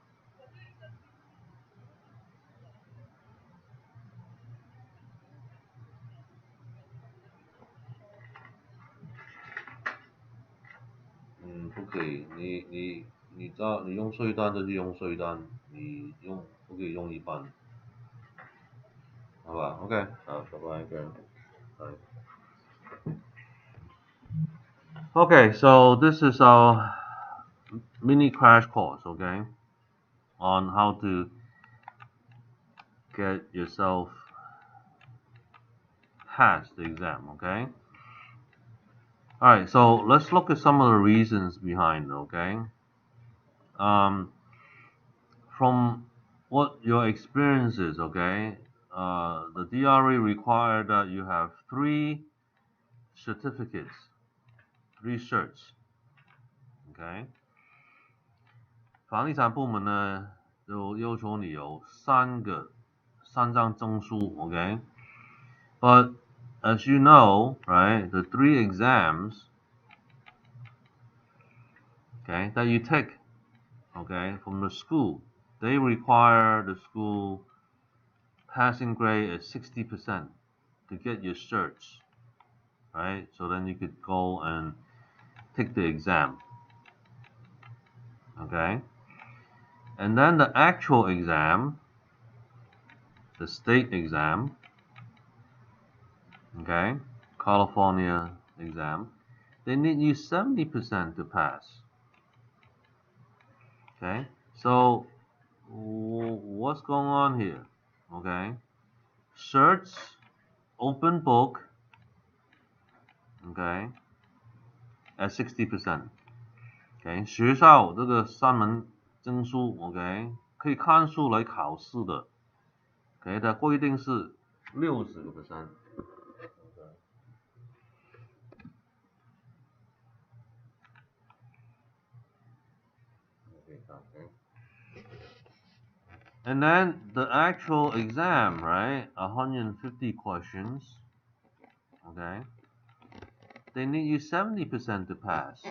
不可以，你用税单就去用税单，不可以用一半，好吧 ？OK， 好，拜拜，各位，拜。Okay, so this is our mini crash course, okay, on how to get yourself past the exam, okay? Alright, so let's look at some of the reasons behind it, okay? From what your experience is, okay, the DRE required that you have 3 certificates, 3 certs, okay? 房地产部门呢，就要求你有3张证书 ，okay? But as you know, right, the 3 exams, okay, that you take, okay, from the school, they require the school passing grade at 60% to get your certs, right? So then you could go and take the exam, okay? And then the actual exam, the state exam, okay, California exam, they need you 70% to pass. Okay, so what's going on here? Okay, certs, open book, okay, at 60%. Okay, OK， 学校这个3门证书 OK 可以看书来考试的 OK 的规定是60%。And then the actual exam, right? 150 questions. Okay. They need you 70% to pass.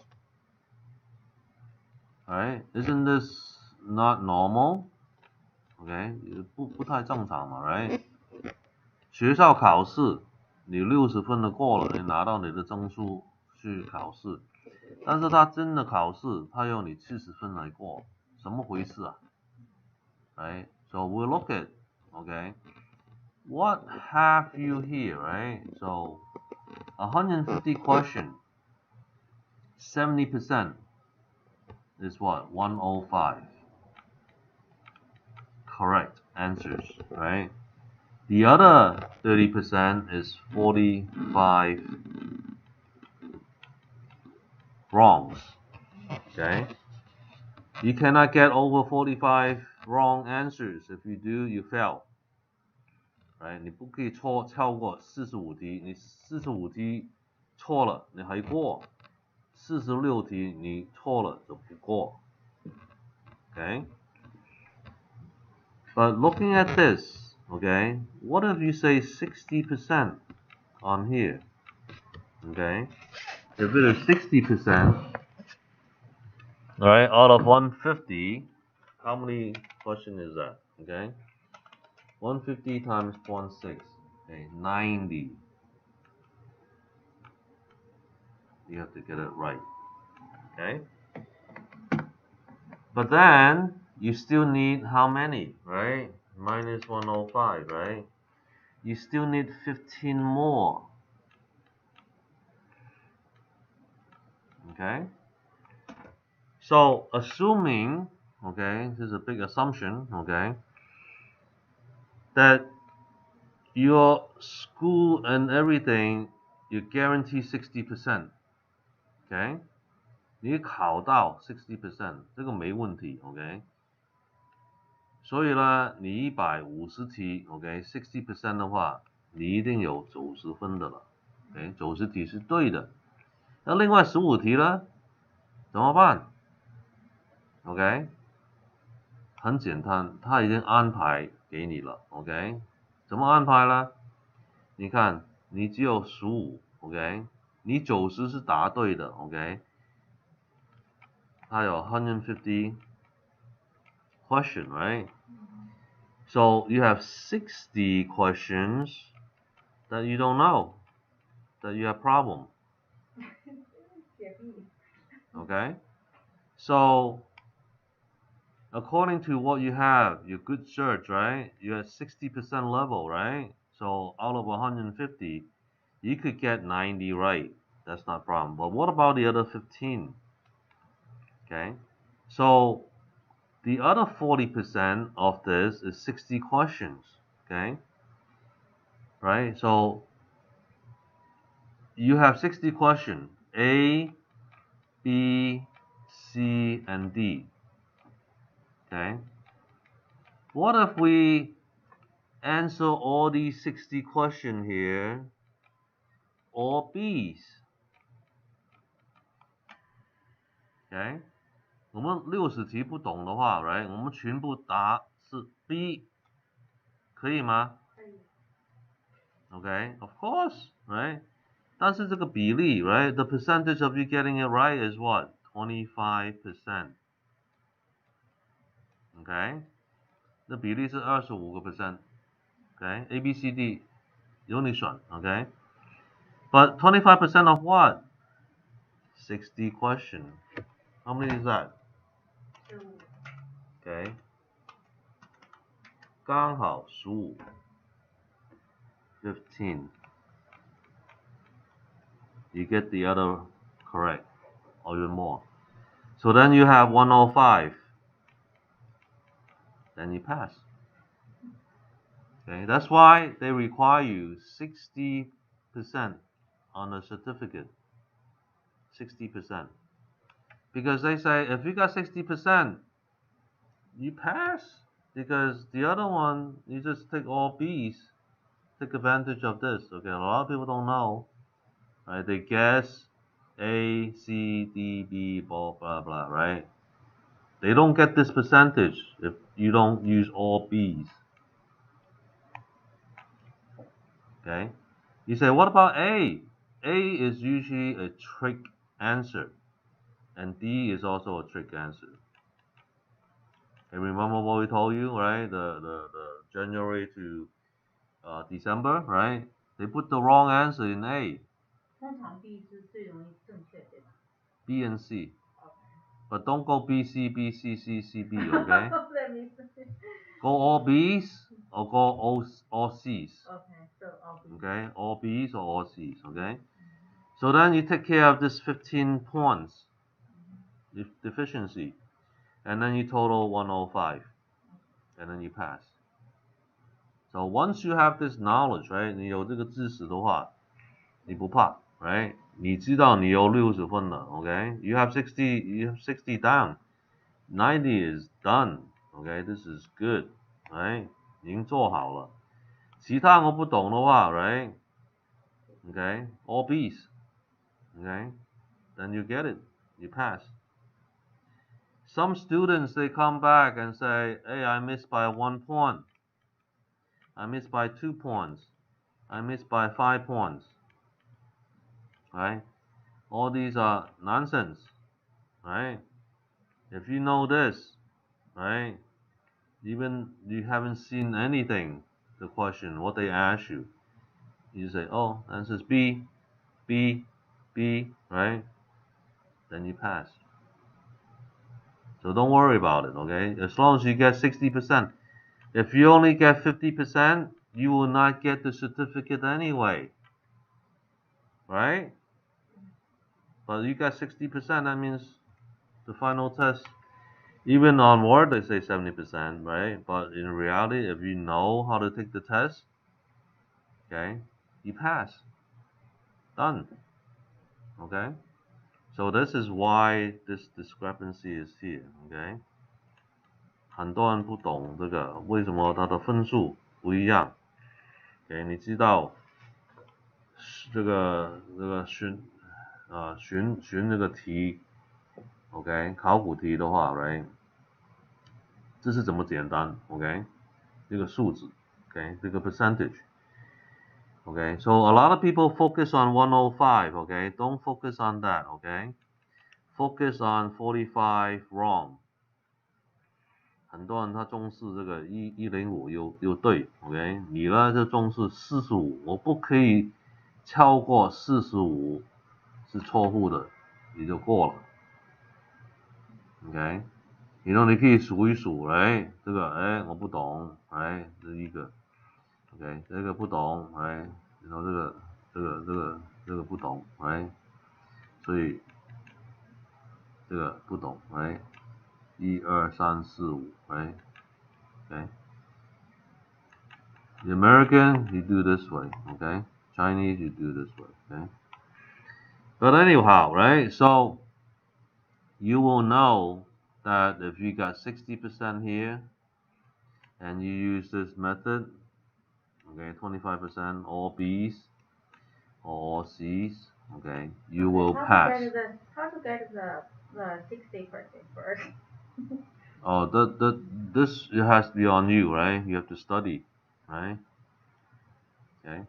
Right? Isn't this not normal? Okay. 不太正常嘛 right? 学校考试你60分的过了，你拿到你的证书去考试。但是他真的考试，他要你70分来过，怎么回事啊？ Right? So we'll look at, okay, what have you here, right? So 150 question, 70% is what? 105. Correct answers, right? The other 30% is 45 wrongs, okay? You cannot get over 45 wrong answers. If you do, you fail. Right? 你不可以超过45题，你45题错了，你还过；46题你错了就不过。Okay? But looking at this, okay, what if you say 60% on here? Okay? If it is 60%, alright, out of 150, how many questions is that? Okay? 150 times 0.6, okay, 90. You have to get it right, okay? But then, you still need how many, right? Minus 105, right? You still need 15 more. Okay? So, assuming, okay, this is a big assumption, okay, that your school and everything, you guarantee 60%, okay? 你考到 60%， 这个没问题 ，OK。所以呢，你150题 ，OK， 60% 的话，你一定有90分的了 ，OK， 90题是对的。那另外15题呢，怎么办 ？OK， 很简单，他已经安排给你了 ，OK。怎么安排呢？你看，你只有15 ，OK， 你90是答对的 ，OK。它有150 question, right? So you have 60 questions that you don't know, that you have problem. Okay? So according to what you have, your good search, right? You're at 60% level, right? So out of 150, you could get 90 right. That's not a problem. But what about the other 15? Okay? So the other 40% of this is 60 questions, okay? Right? So you have 60 questions, A, B, C, and D, okay? What if we answer all these 60 questions here, all B's, okay? 我们60题不懂的话 right? 我们全部答是 B， 可以吗？可以。Okay, of course, right? 但是这个比例 right? The percentage of you getting it right is what? 25%. Okay? 那比例是25%. Okay? A, B, C, D 由你选 Okay? But 25% of what? 60 questions. How many is that? 15. Okay? 刚好15. 15. You get the other correct, or even more. So then you have 105. Then you pass. Okay, that's why they require you 60% on the certificate. 60%. Because they say if you got 60%, you pass. Because the other one, you just take all B's. Take advantage of this. Okay, a lot of people don't know. Right? They guess A, C, D, B, blah, blah, blah, right? They don't get this percentage if you don't use all B's. Okay? You say, what about A? A is usually a trick answer. And D is also a trick answer. Okay, remember what we told you, right? The January to December, right? They put the wrong answer in A. 通常 B 是最容易正确，对吧 B and C. ？OK。 But don't go B, C, B, C, C, C, B, okay? Let me see. Go all B's or go all C's. Okay, so all B. Okay? All B's or all C's, okay? So then you take care of this 15 points deficiency. And then you total 105. And then you pass. So once you have this knowledge, right? 你有这个知识的话，你不怕 right? 你知道你有60分了 okay? You have 60 down. 90 is done. Okay? This is good. Right? 已经做好了。其他我不懂的话 right? Okay? All B's. Okay? Then you get it. You pass. Some students, they come back and say, hey, I missed by 1 point. I missed by 2 points. I missed by 5 points. Right? All these are nonsense. Right? If you know this, right? Even you haven't seen anything, the question, what they ask you. You say, oh, answer is B, B, B, right? Then you pass. So don't worry about it, okay? As long as you get 60%. If you only get 50%, you will not get the certificate anyway. Right? But you got 60%, that means the final test, even on Word they say 70%, right? But in reality, if you know how to take the test, okay, you pass. Done. Okay? So this is why this discrepancy is here, okay? 很多人不懂这个，为什么它的分数不一样？ OK， 你知道这个循这个题 ，OK， 考古题的话 ，right， 这是怎么简单 ？OK， 这个数字 ，OK， 这个 percentage。Okay, so a lot of people focus on 105, okay? Don't focus on that, okay? Focus on 45 wrong. 很多人他重视这个105又对 ，OK？ 你呢就重视45，我不可以超过45是错误的，你就过了 ，OK？ 你说你可以数一数，哎，这个我不懂，哎，这是一个 ，OK？ 这个不懂，哎，然后这个不懂，哎，所以这个不懂，哎。1、2、3、4、5, right? Okay. The American, you do this way, okay? Chinese, you do this way, okay? But anyhow, right? So you will know that if you got 60% here and you use this method, okay, 25% all B's or all C's, okay, you will pass. How to get the 60% first? Oh, this it has to be on you, right? You have to study, right? Okay,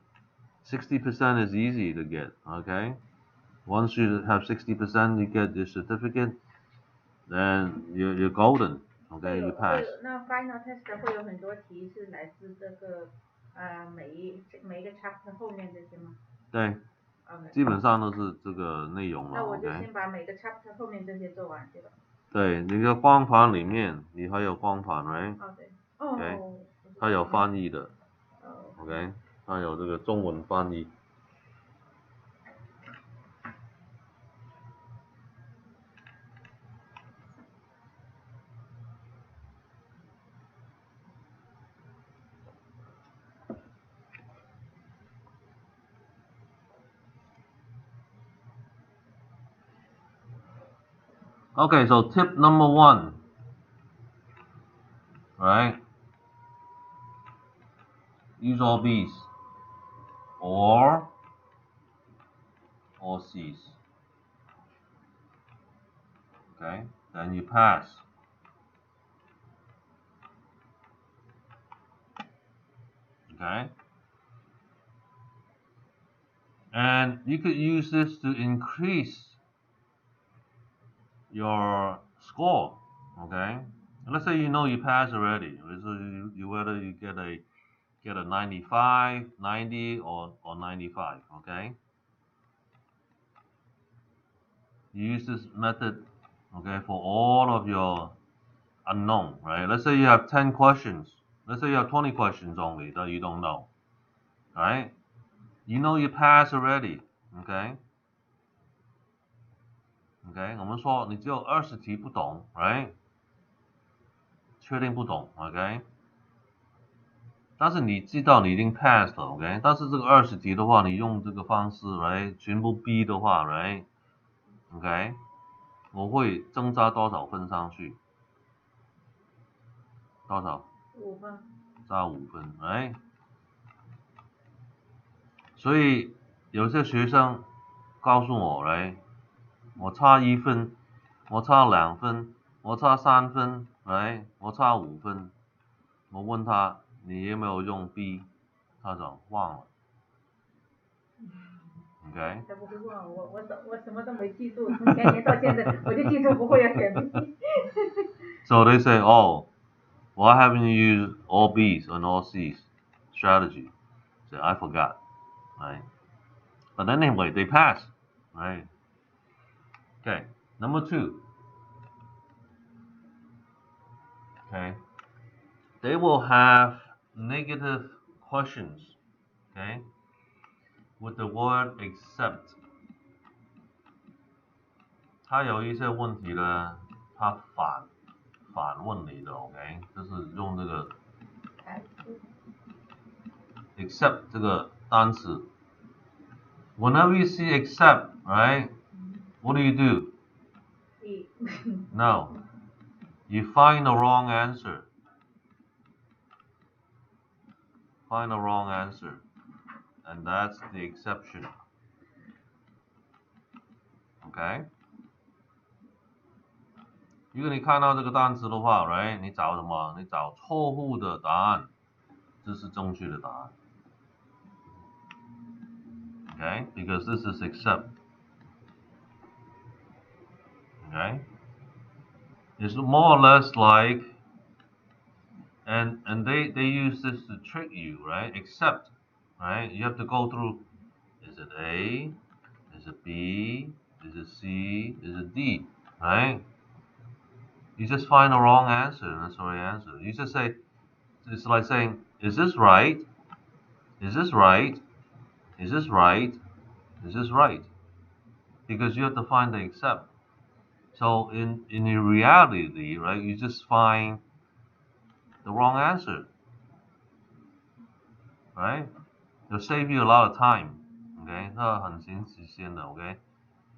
60% is easy to get. Okay, once you have 60%, you get your certificate, then you're golden. Okay, you pass. 那 final test 会有很多题是来自这个每一个 chapter 后面这些吗？对， Okay. 基本上都是这个内容了。那我就 OK， 先把每个 chapter 后面这些做完，对吧？对，你的光盘里面，你还有光盘 ，right？ 哦，对。哦。它有翻译的。哦。OK， 它有这个中文翻译。Okay, so tip number 1, right? Use all B's or all C's. Okay, then you pass. Okay, and you could use this to increase your score. Okay, let's say you know you pass already, so you whether you get a 95, 90, or 95. Okay, you use this method, okay, for all of your unknown, right? Let's say you have 10 questions. Let's say you have 20 questions only that you don't know, right? You know you pass already, okay? OK， 我们说你只有20题不懂 ，right？ 确定不懂 ，OK？ 但是你知道你已经 pass 了 ，OK？ 但是这个20题的话，你用这个方式 ，right？ 全部 B 的话 ，right？OK？ 我会增加多少分上去？多少5分。加5分 ，right？ 所以有些学生告诉我 ，right？ 我差1分，我差2分，我差3分 ，right？ 我差5分。我问他你有没有用 B？ 他讲忘了。OK？ 他不会忘我什么都没记住，从前年到现在我就记住不会要选 B。So they say, oh, why haven't you used all B's and all C's strategy? So I forgot, right? But anyway, they pass, right? Okay, number 2. Okay, they will have negative questions, okay, with the word except. 它有一些问题呢，它反问你的 ，OK， 就是用这个 except 这个单词。Whenever you see except, right, what do you do? No, you find the wrong answer. Find the wrong answer, and that's the exception. OK? 如果你看到这个单词的话 ，right， 你找什么？你找错误的答案，这是正确的答案。Okay, because this is except. Okay, it's more or less like, and they use this to trick you, right? Except, right? You have to go through. Is it A? Is it B? Is it C? Is it D? Right? You just find the wrong answer, and that's the right answer. You just say, it's like saying, is this right? Is this right? Is this right? Is this right? Because you have to find the except. So in reality, right, you just find the wrong answer, right? It'll save you a lot of time, OK？ 它很省时间的 ，OK？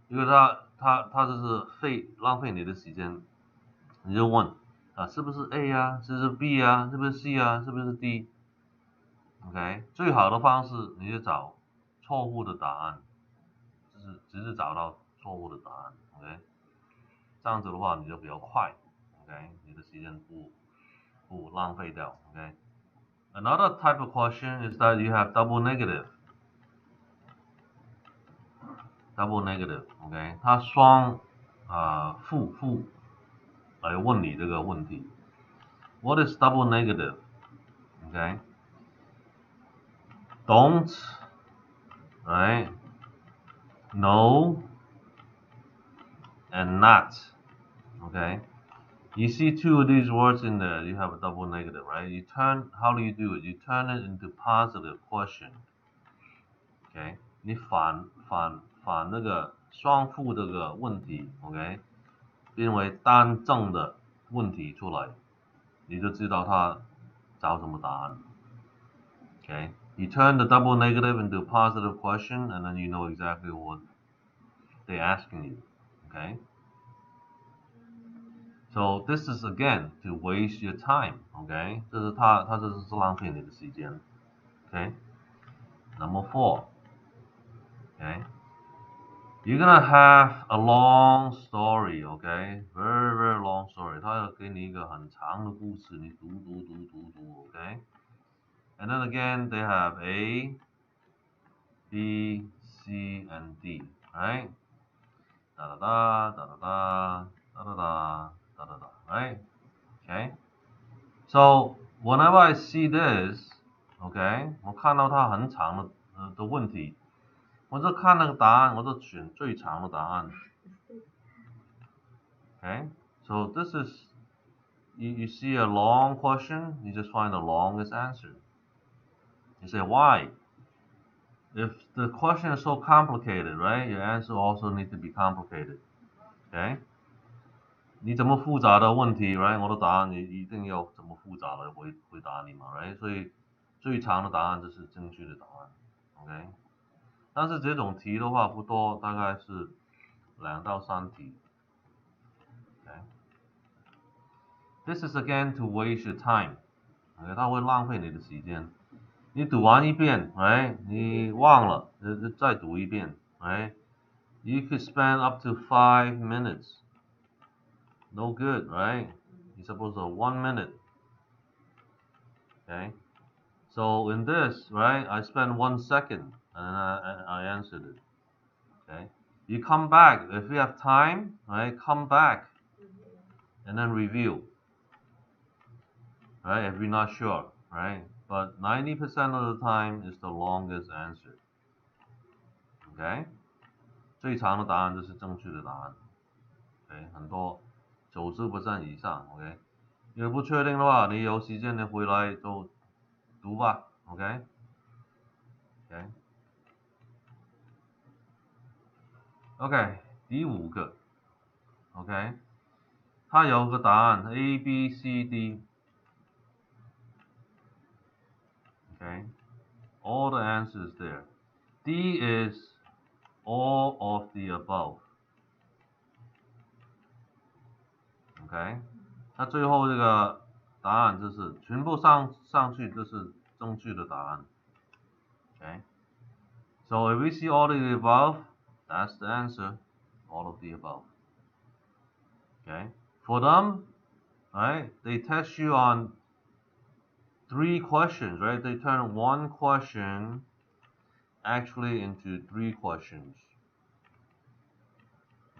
因为它就是浪费你的时间，你就问啊，是不是 A 啊，是不是 B 啊，是不是 C 啊，是不是 D？OK？ 最好的方式你就找错误的答案，只是找到错误的答案 ，OK？ 这样子的话你就比较快 ，OK？ 你的时间不浪费掉 ，OK？ Another type of question is that you have double negative. Double negative, OK？ 它双负来问你这个问题。What is double negative? OK? Don't, right? No, and not. Okay? You see 2 of these words in there, you have a double negative, right? How do you do it? You turn it into positive question. Okay? 你反那个双负这个问题 ，OK？ 变为单正的问题出来，你就知道它找什么答案。Okay? You turn the double negative into a positive question, and then you know exactly what they're asking you. Okay? So this is again to waste your time, okay? 这是它这是浪费你的时间 ，okay? Number 4, okay? You're gonna have a long story, okay? Very, very long story. 它要给你一个很长的故事，你读， okay? And then again, they have A, B, C, and D, right? Da da da da da da da da da da da, right? Okay. So whenever I see this, okay, 我看到它很长的问题，我就看那个答案，我就选最长的答案。Okay. So this is you see a long question, you just find the longest answer. You say why? If the question is so complicated, right, your answer also needs to be complicated. Okay? 你怎么复杂的问题 ，right？ 我的答案你一定要怎么复杂的回答你嘛 ，right？ 所以最长的答案就是正确的答案 ，OK？ 但是这种题的话不多，大概是2到3题 ，OK？ This is again to waste your time， OK？ 它会浪费你的时间。你读完一遍 ，right？ 你忘了，再读一遍 ，right？You could spend up to 5 minutes. No good, right? You're supposed to 1 minute. Okay? So in this, right, I spent 1 second and I answered it. Okay? You come back. If you have time, right, come back and then review. Right? If you're not sure, right? But 90% of the time is the longest answer. Okay? 最长的答案就是正确的答案。Okay? 很多90% 以上 ，OK。如果不确定的话，你有时间你回来就读吧 ，OK。OK， 第5个 ，OK， 它有个答案 A B C D。OK，all the answers there. D is all of the above。OK， 它最后这个答案就是全部上去就是正确的答案。Okay. So if we see all of the above, that's the answer. All of the above. Okay. For them, right? They test you on 3 questions, right? They turn 1 question actually into 3 questions.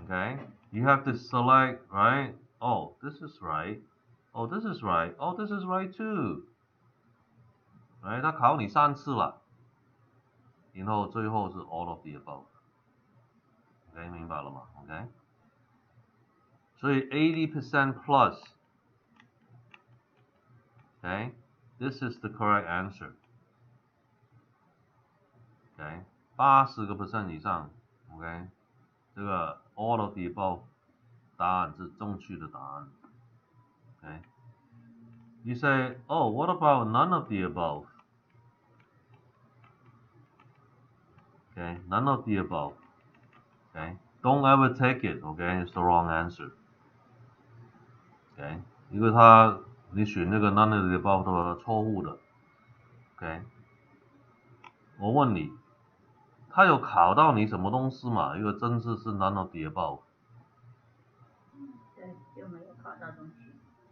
Okay. You have to select, right? Oh, this is right. Oh, this is right. Oh, this is right too. Right? 他考你3次了，然后最后是 all of the above。OK， 明白了吗 ？OK。所以 80% plus. Okay, this is the correct answer. Okay, 80% 以上 ，OK， 这个 all of the above 答案是正确的答案。Okay, you say, oh, what about none of the above? Okay, none of the above. Okay, don't ever take it. Okay, it's the wrong answer. Okay, 因为你选那个 none of the above 的错误的。OK， 我问你。他有考到你什么东西嘛？因为真是 none of the above。对，就没有考到东西。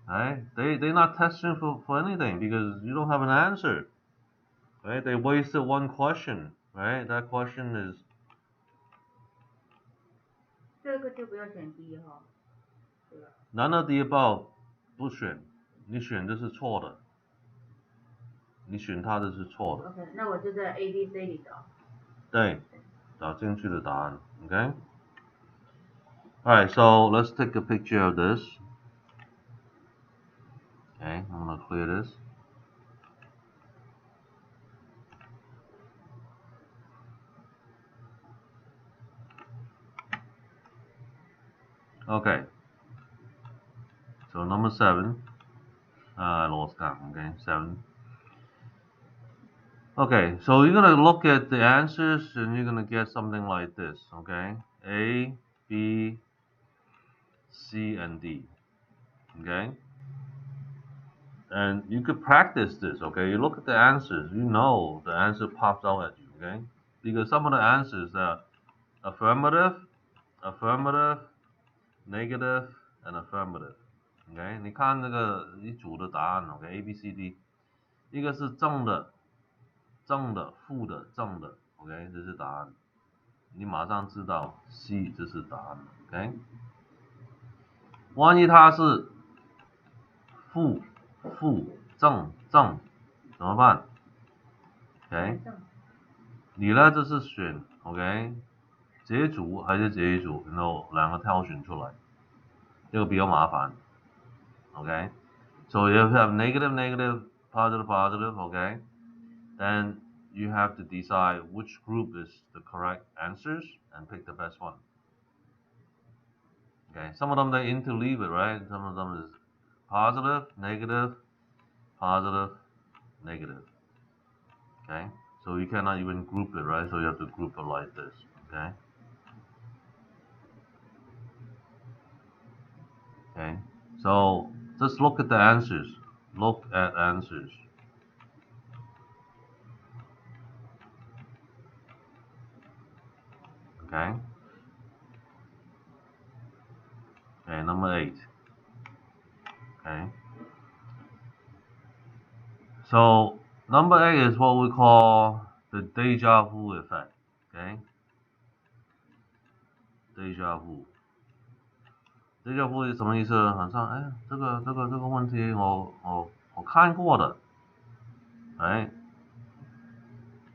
Right? They're not testing for anything because you don't have an answer. Right? They wasted 1 question. Right? That question is. 这个就不要选 D 哈，对吧 None of the above 不选，你选的是错的。你选它的是错的。OK， 那我就在 A、B、C 里找。对，找正确的答案。Okay? Alright, so let's take a picture of this. Okay, I'm gonna clear this. Okay. So number 7. I lost count. Okay, 7. Okay, so you're gonna look at the answers and you're gonna get something like this. Okay, A, B, C, and D. Okay, and you could practice this. Okay, you look at the answers, you know the answer pops out at you. Okay, because some of the answers are affirmative, affirmative, negative, and affirmative. OK， 你看这个一组的答案 ，OK，A B C D， 一个是正的、正的、负的、正的 ，OK， 这是答案，你马上知道 C 这是答案 ，OK。万一它是负、正、怎么办 ？OK， 你呢就是选 OK， 这一组还是这一组，然后两个挑选出来，这个比较麻烦。Okay, so if you have negative, negative, positive, positive, okay, then you have to decide which group is the correct answers and pick the best one. Okay, some of them they interleave it, right? Some of them is positive, negative, positive, negative. Okay, so you cannot even group it, right? So you have to group it like this. Okay. Okay, so just look at the answers. Look at answers. Okay. Okay, number 8. Okay. So number 8 is what we call the deja vu effect. Okay. Deja vu. Deja vu 是什么意思？好像哎，这个问题我看过的， right?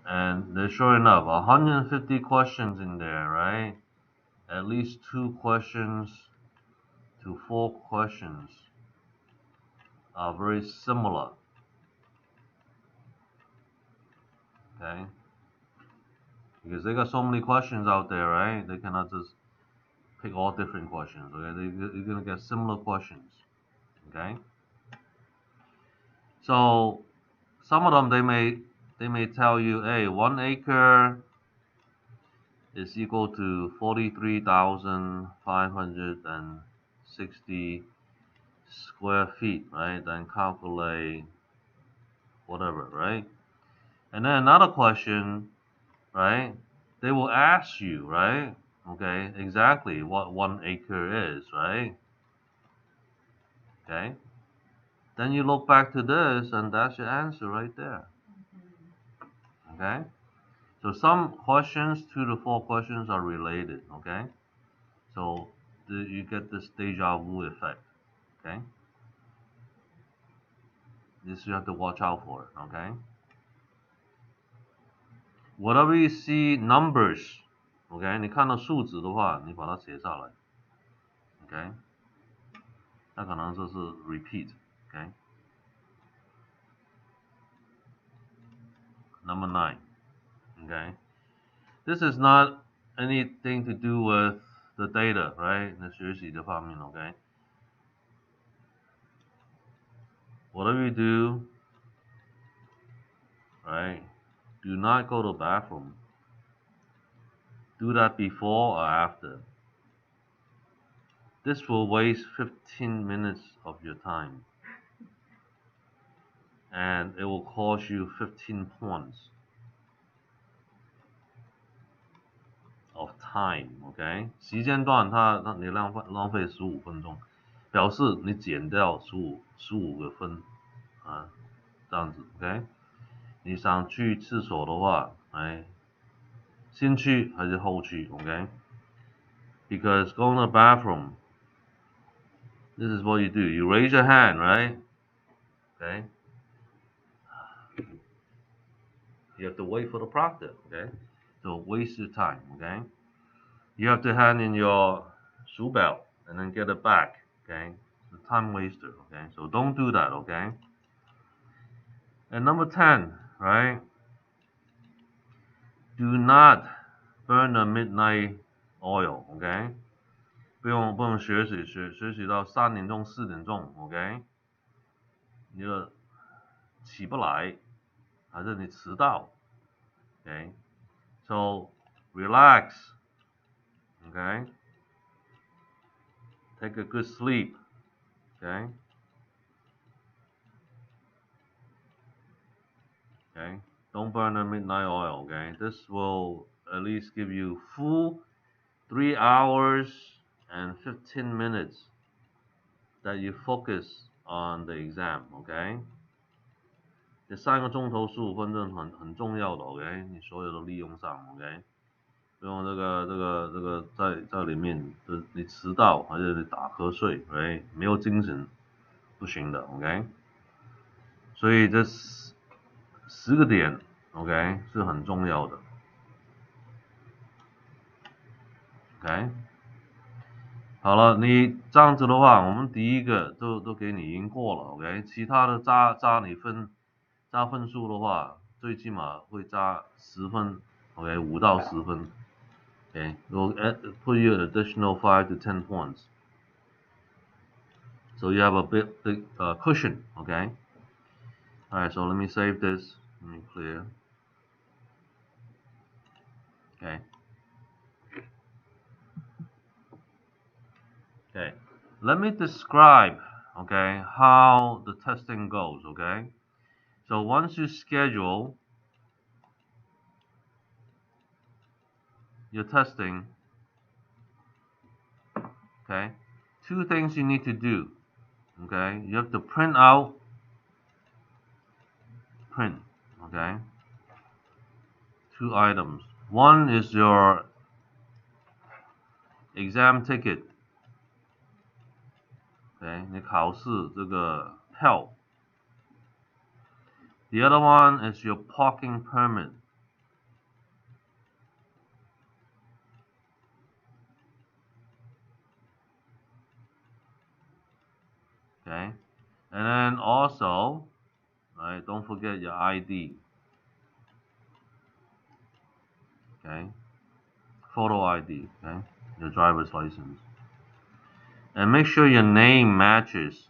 And there's sure enough 150 questions in there, right? At least 2 questions to 4 questions are very similar. Okay? Because they got so many questions out there, right? They cannot just pick all different questions. Okay, you're gonna get similar questions. Okay. So some of them they may tell you, hey, 1 acre is equal to 43,560 square feet, right? Then calculate whatever, right? And then another question, right? They will ask you, right? Okay, exactly what 1 acre is, right? Okay. Then you look back to this, and that's your answer right there. Okay. So some questions, 2 to 4 questions are related. Okay. So you get this deja vu effect. Okay. This you have to watch out for. Okay. Whatever you see numbers, OK， 你看到数字的话，你把它写下来 ，OK， 那可能就是 repeat，OK。Number 9, okay. This is not anything to do with the data, right? 那学习的方面 ，OK。Whatever you do, right? Do not go to the bathroom. Do that before or after. This will waste 15 minutes of your time. And it will cost you 15 points of time, OK? 时间段你浪费15分钟，表示你减掉15个分啊，这样子 OK？ 你想去厕所的话，哎，先去还是后去 OK？ Because going to the bathroom, this is what you do. You raise your hand, right? Okay? You have to wait for the proctor, okay? So waste your time, okay? You have to hand in your shoe belt and then get it back, okay? It's a time waster, okay? So don't do that, okay? And number 10, right? Do not burn the midnight oil, okay? 不用学习到3点钟4点钟 ，OK？ 你就起不来，还是你迟到 ，OK？ So relax, okay? Take a good sleep, Okay. Okay. Don't burn the midnight oil. Okay. This will at least give you full 3 hours and 15 minutes that you focus on the exam. Okay. 这3个钟头15分钟很重要的 ，OK， 你所有的利用上 ，OK， 不用这个在里面，你迟到或者你打瞌睡 ，OK， 没有精神不行的 ，OK， 所以这10个点 ，OK 是很重要的 ，OK， 好了，你这样子的话，我们第一个都给你赢过了 ，OK， 其他的加分数的话，最起码会加10分 ，OK， 5到10分 ，OK， will put you an additional 5 to 10 points. So you have a big cushion, okay? Alright, so let me save this. Let me clear. Okay. Okay. Let me describe, okay, how the testing goes, okay? So once you schedule your testing, okay, 2 things you need to do, okay? You have to print, okay, 2 items. One is your exam ticket, okay, 你考试这个票。The other one is your parking permit. Okay, and then also, right, don't forget your ID. Okay, photo ID. Okay, your driver's license, and make sure your name matches.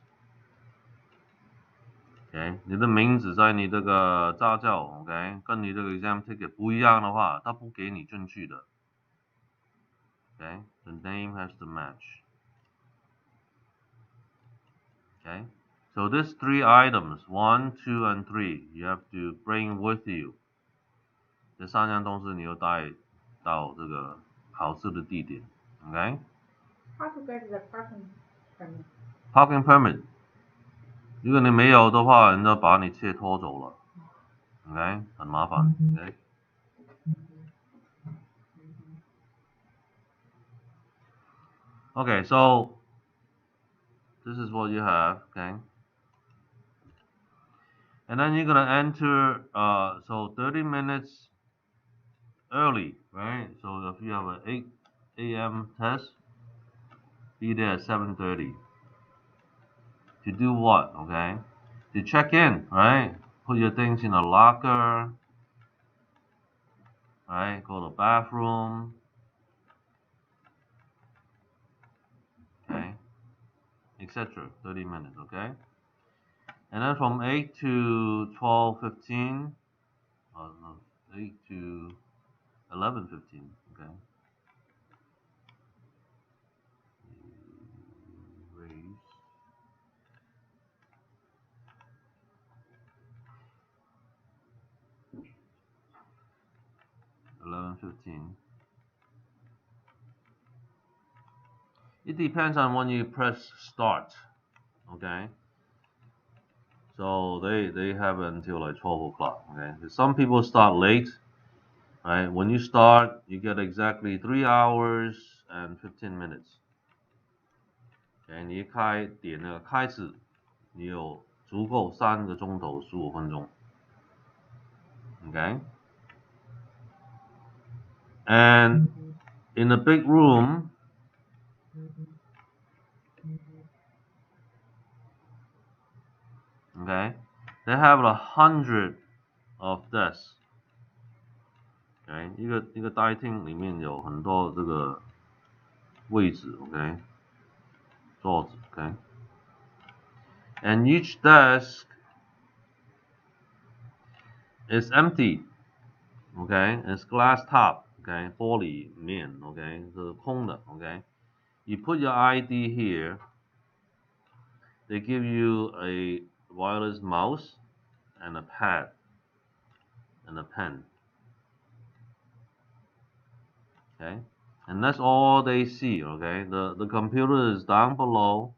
Okay, 你的名字在你这个驾照 ，OK， 跟你这个 exam ticket 不一样的话，他不给你进去的。Okay, the name has to match. Okay, so these 3 items, 1, 2, and 3, you have to bring with you. 这3样东西你要带到这个考试的地点 ，OK？ How to get the parking permit? Parking permit， 如果你没有的话，人家把你车拖走了 ，OK？ 很麻烦 ，OK？ Okay, so this is what you have, okay? And then you're gonna enter, so 30 minutes early, right? So if you have an 8 a.m. test, be there at 7:30. To do what, okay? To check in, right? Put your things in a locker, right? Go to the bathroom, okay? Etc. 30 minutes, okay? And then from 8 to 12:15, 8 to 11:15, okay? 11:15. It depends on when you press start, okay? So they have until like 12 o'clock, okay? Some people start late, right? When you start, you get exactly 3 hours and 15 minutes. Okay, 你点那个开始，你有足够3个钟头15分钟。Okay? And in a big room, okay, they have 100 of desks. Okay, 一个大厅里面有很多这个位置 ，OK， 桌子 ，OK， and each desk is empty, okay, it's glass top, okay, 玻璃面 ，OK， 是空的 ，OK， you put your ID here, they give you a wireless mouse and a pad and a pen. Okay, and that's all they see. Okay, the computer is down below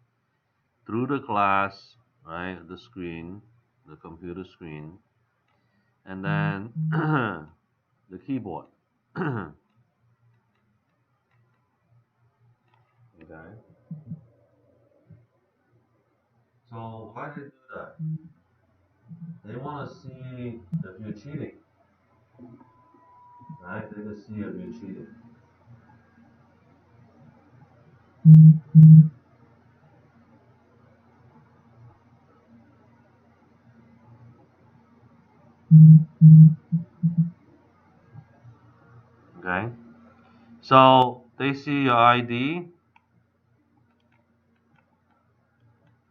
through the glass, right? The screen, the computer screen, and then the keyboard. Okay. So why do they do that? They want to see if you're cheating, right? They can see if you're cheating. Okay. So they see your ID.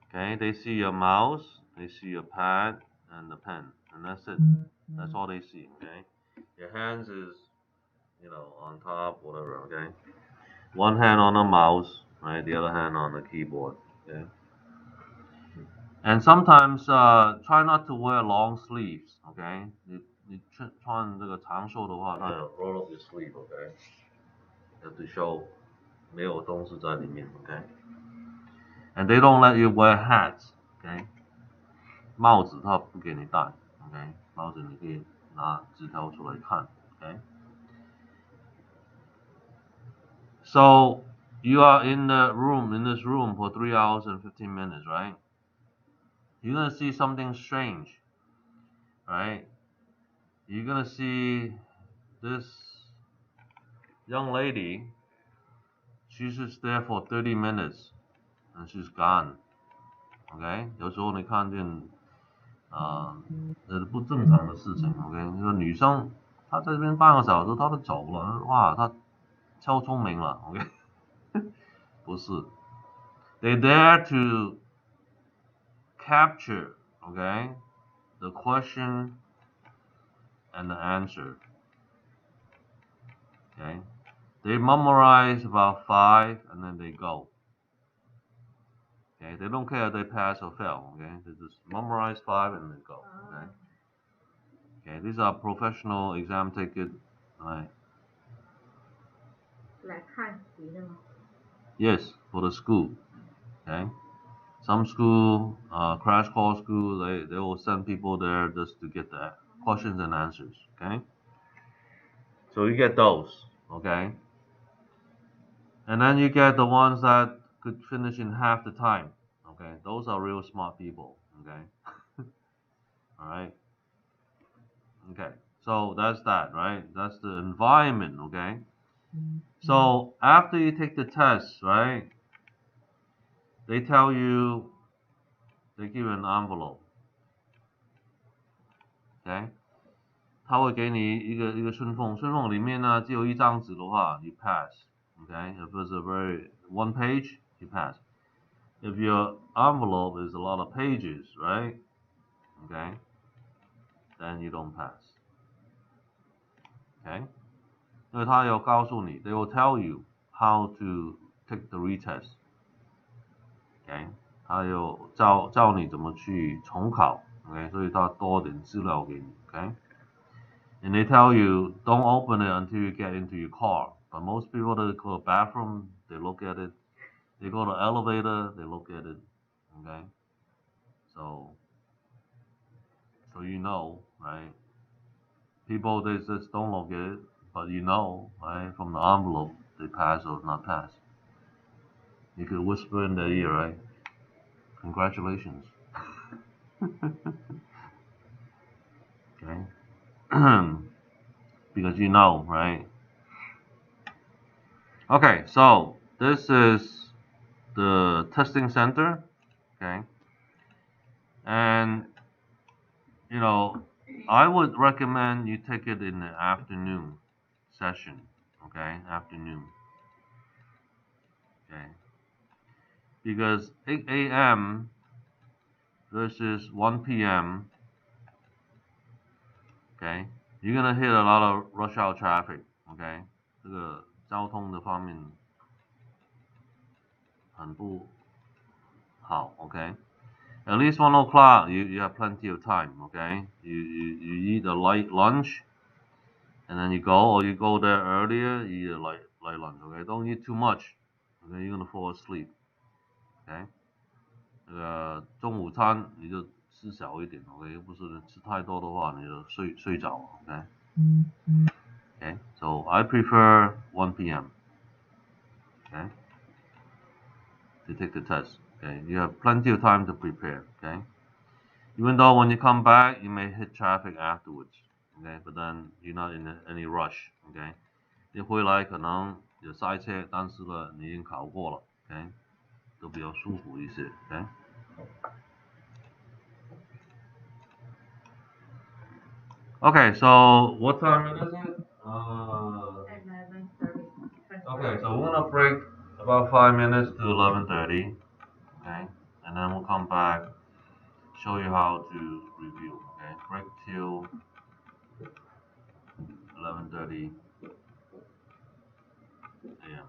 Okay. They see your mouse. They see your pad and the pen, and that's it. That's all they see. Okay. Your hands is, on top, whatever. Okay. One hand on the mouse, right? The other hand on the keyboard. Okay. And sometimes try not to wear long sleeves. Okay. 你穿这个长袖的话，它有 roll up your sleeve. Okay. You have to show 没有东西在里面。Okay. And they don't let you wear hats. Okay. 帽子它不给你戴。Okay. 帽子你可以拿纸条出来看。Okay. So you are in this room for 3 hours and 15 minutes, right? You're gonna see something strange, right? You're gonna see this young lady. She's just there for 30 minutes and she's gone. Okay? 有时候你看见不正常的事情。OK， 你说女生她在这边半个小时，她都走了，哇，她超聪明了。OK， 不是 ，they dare to capture, okay, the question and the answer. Okay, they memorize about 5 and then they go. Okay, they don't care if they pass or fail. Okay, they just memorize 5 and then go. Okay, okay, these are professional exam ticket. Right. 来看题的吗？ Yes, for the school. Okay. Some school, crash course school, they will send people there just to get the questions and answers. Okay. So you get those. Okay. And then you get the ones that could finish in half the time. Okay. Those are real smart people. Okay. All right. Okay. So that's that, right? That's the environment. Okay. So after you take the test, right? They tell you, they give you an envelope. Okay. 他会给你一个顺缝，顺缝里面呢只有一张纸的话 ，you pass. Okay, if it's a very one page, you pass. If your envelope is a lot of pages, right? Okay, then you don't pass. Okay, 因为他有告诉你 ，they will tell you how to take the retest. Okay, 他有教你怎么去重考。Okay, 所以他多点资料给你。Okay. And they tell you, don't open it until you get into your car. But most people that go to the bathroom, they look at it. They go to the elevator, they look at it. Okay? So you know, right? People, they just don't look at it, but you know, right? From the envelope, they pass or not pass. You could whisper in their ear, right? Congratulations. Okay? Because you know, right? Okay, so this is the testing center, okay? And, I would recommend you take it in the afternoon session, okay? Afternoon, okay? Because 8 a.m. versus 1 p.m., okay? You're gonna hit a lot of rush hour traffic, okay? 这个交通的方面很不好 ，OK？ At least 1 o'clock, you have plenty of time, okay? You eat a light lunch, and then you go there earlier, you eat a light lunch, okay? Don't eat too much, okay? You're gonna fall asleep, okay? 中午餐你就吃小一点 ，OK？ 不是吃太多的话，你就睡着 ，OK？ Okay, so I prefer 1 p.m. Okay, to take the test. Okay, you have plenty of time to prepare. Okay, even though when you come back, you may hit traffic afterwards. Okay, but then you're not in any rush. Okay, 你回来可能有塞车，但是呢，你已经考过了。Okay， 都比较舒服一些。Okay. Okay, so what time is it? 11:30. Okay, so we're gonna break about 5 minutes to 11:30. Okay, and then we'll come back, show you how to review. Okay, break till 11:30 a.m.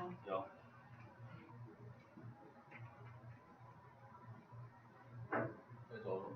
Yeah. 再走走。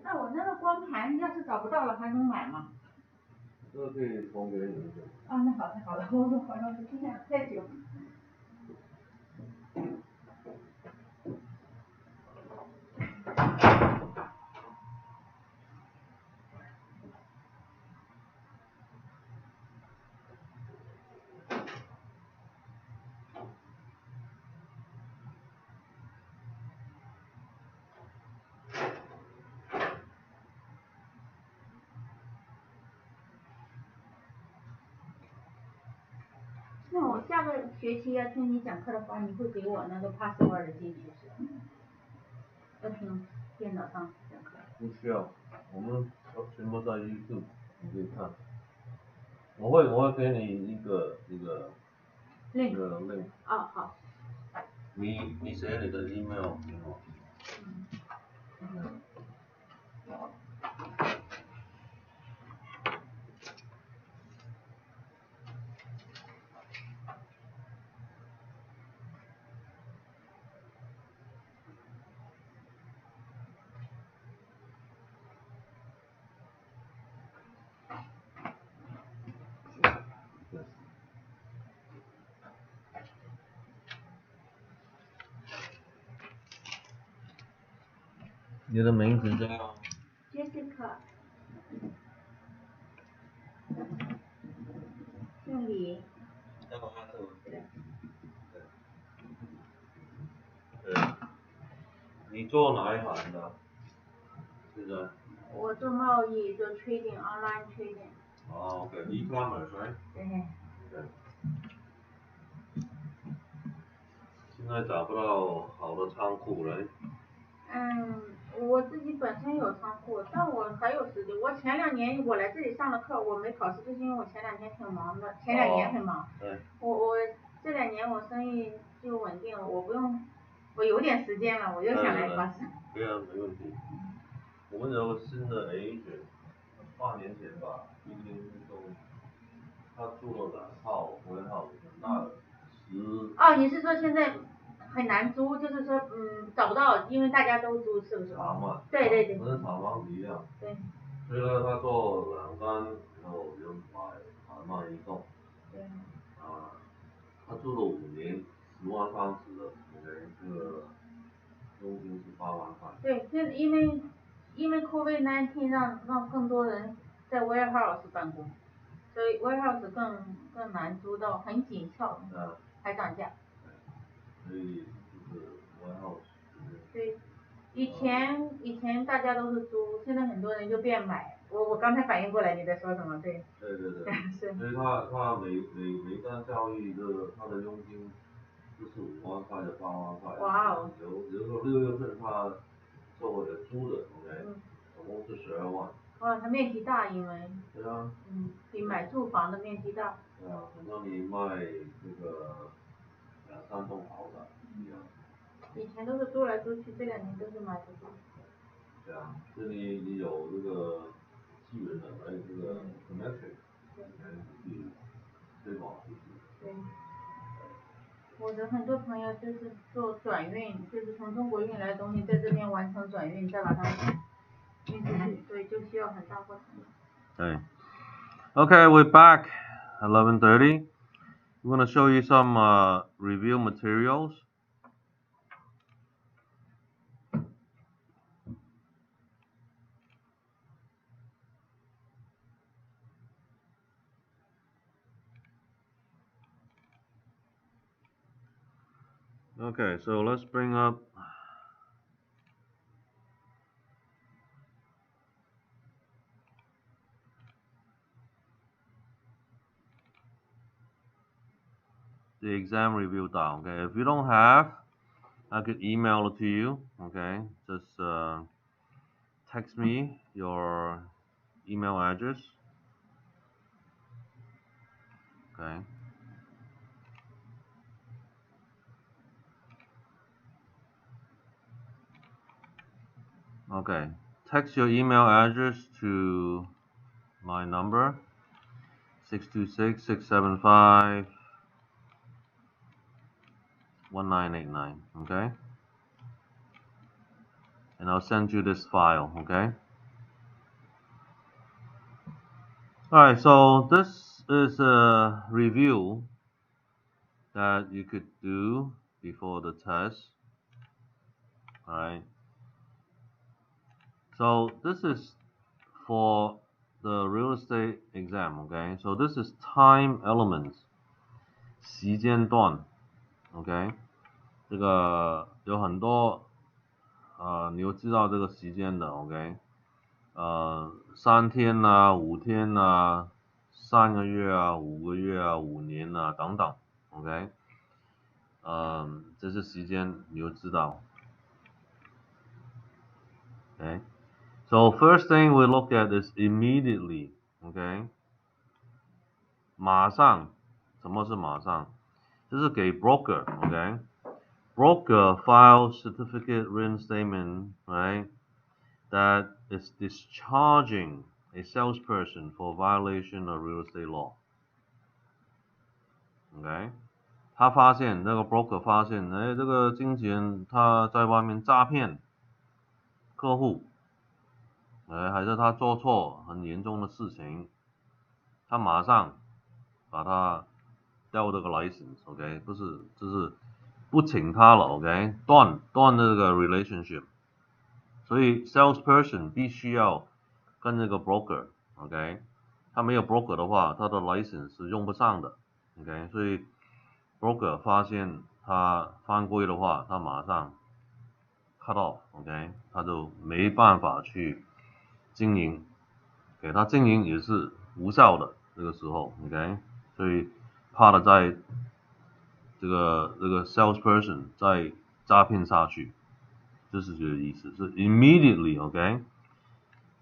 那我那个光盘要是找不到了还能买吗？这个可以送给你。啊，那好，太好了，我好像是听了太久。那我下个学期要听你讲课的话，你会给我那个 password 进去是吧？要听电脑上讲课。不需要，我们全部在 YouTube， 你可以看。我会给你一个 link。link。哦，好。你写你的 email 给我。你的名字叫 Jessica， 姓李。对。你做哪一行的？现在？我做贸易，做 trading，online trading。哦 ，OK，e-commerce right？ 对。对。现在找不到好的仓库了。我自己本身有仓库，但我还有时间。我前2年我来这里上了课，我没考试，就是因为我前2年挺忙的，前2年很忙。对。我这2年我生意就稳定了，我不用，我有点时间了，我就想来考试。对啊，没问题。我们有个新的 agent， 8年前吧，今年都，他住了2套warehouse，很大的哦，你是说现在很难租，就是说找不到，因为大家都租，是不是？厂嘛。对对对。跟厂房一样。对。所以呢，他做2单，然后就买卖移动。对。他住了5年，10万30的，OK，这个佣金是8万块。对，就是因为 COVID-19 让更多人在 warehouse 办公，所以 warehouse 更难租到，很紧俏，还涨价。所以就是 warehouse。对，以前大家都是租，现在很多人就变买。我刚才反应过来你在说什么，对。对。是。所以他每单交易他的佣金就是5万块的8万块。哇哦。比如说6月份他做我的租的 ，OK， 总共是12万。哇，它面积大，因为。对啊。比买住房的面积大。对啊，等到你卖这个2、3栋豪宅一样。以前都是租来租去，这2年都是买的多。对啊，就你有这个技能的，还有这个 connection， 去推广出去。对。我的很多朋友就是做转运，就是从中国运来的东西，在这边完成转运，再把它运出去，所以就需要很大过程。对。Okay, we're back. 11:30. I'm going to show you some review materials. Okay, so let's bring up the exam review down. Okay, if you don't have, I could email it to you. Okay, just text me your email address. Okay. Okay, text your email address to my number 626-675-1989. Okay, and I'll send you this file. Okay. Alright, so this is a review that you could do before the test. Alright. So this is for the real estate exam, okay? So this is time elements. 时间段 ，OK？ 这个有很多你要知道这个时间的 ，OK？ 3天啊，5天啊，3个月啊，5个月啊，5年啊等等 ，OK？ 这是时间你要知道 ，OK？ So first thing we look at is immediately, okay? 马上，什么是马上？这是给 broker, okay? Broker file certificate reinstatement, right? That is discharging a salesperson for violation of real estate law. Okay? 他发现那个 broker 发现，这个经纪人他在外面诈骗客户。还是他做错很严重的事情，他马上把他调这个 license，OK， 不是，就是不请他了 ，OK， 断这个 relationship。So 所以 salesperson 必须要跟那个 broker，OK， 他没有 broker 的话，他的 license 是用不上的，OK， 所以 broker 发现他犯规的话，他马上 cut off，OK， 他就没办法去经营，给他经营也是无效的这个时候 ，OK， 所以怕的在这个 salesperson 再诈骗下去，这是这个意思，是 immediately，OK，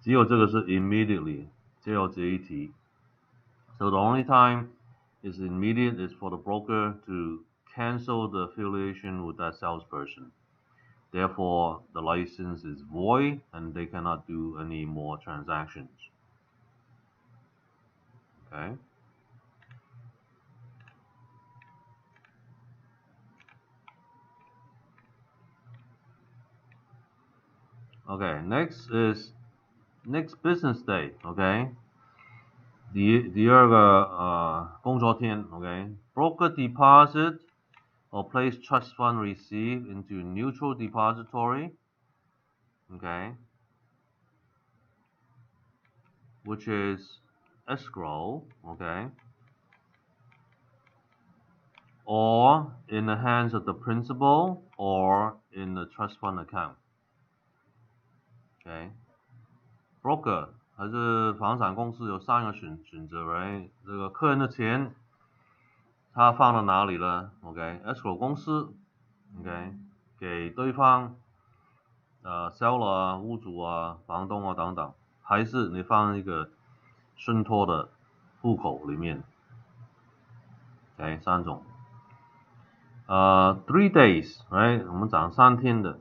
只有这个是 immediately， 只有这一题。So the only time is immediate is for the broker to cancel the affiliation with that salesperson. Therefore, the license is void and they cannot do any more transactions. Okay. Okay, next is next business day. Okay. 第二个工作天 ，OK， broker deposit or place trust fund received into neutral depository, okay, which is escrow, okay, or in the hands of the principal or in the trust fund account, okay, broker 还是房产公司有3个选择 ，right？ 这个客人的钱他放到哪里了 ？OK，escrow 公司 ，OK， 给对方seller 啊、屋主啊、房东啊等等，还是你放一个信托的户口里面 ，OK， 3种。3 days，right？ 我们讲3天的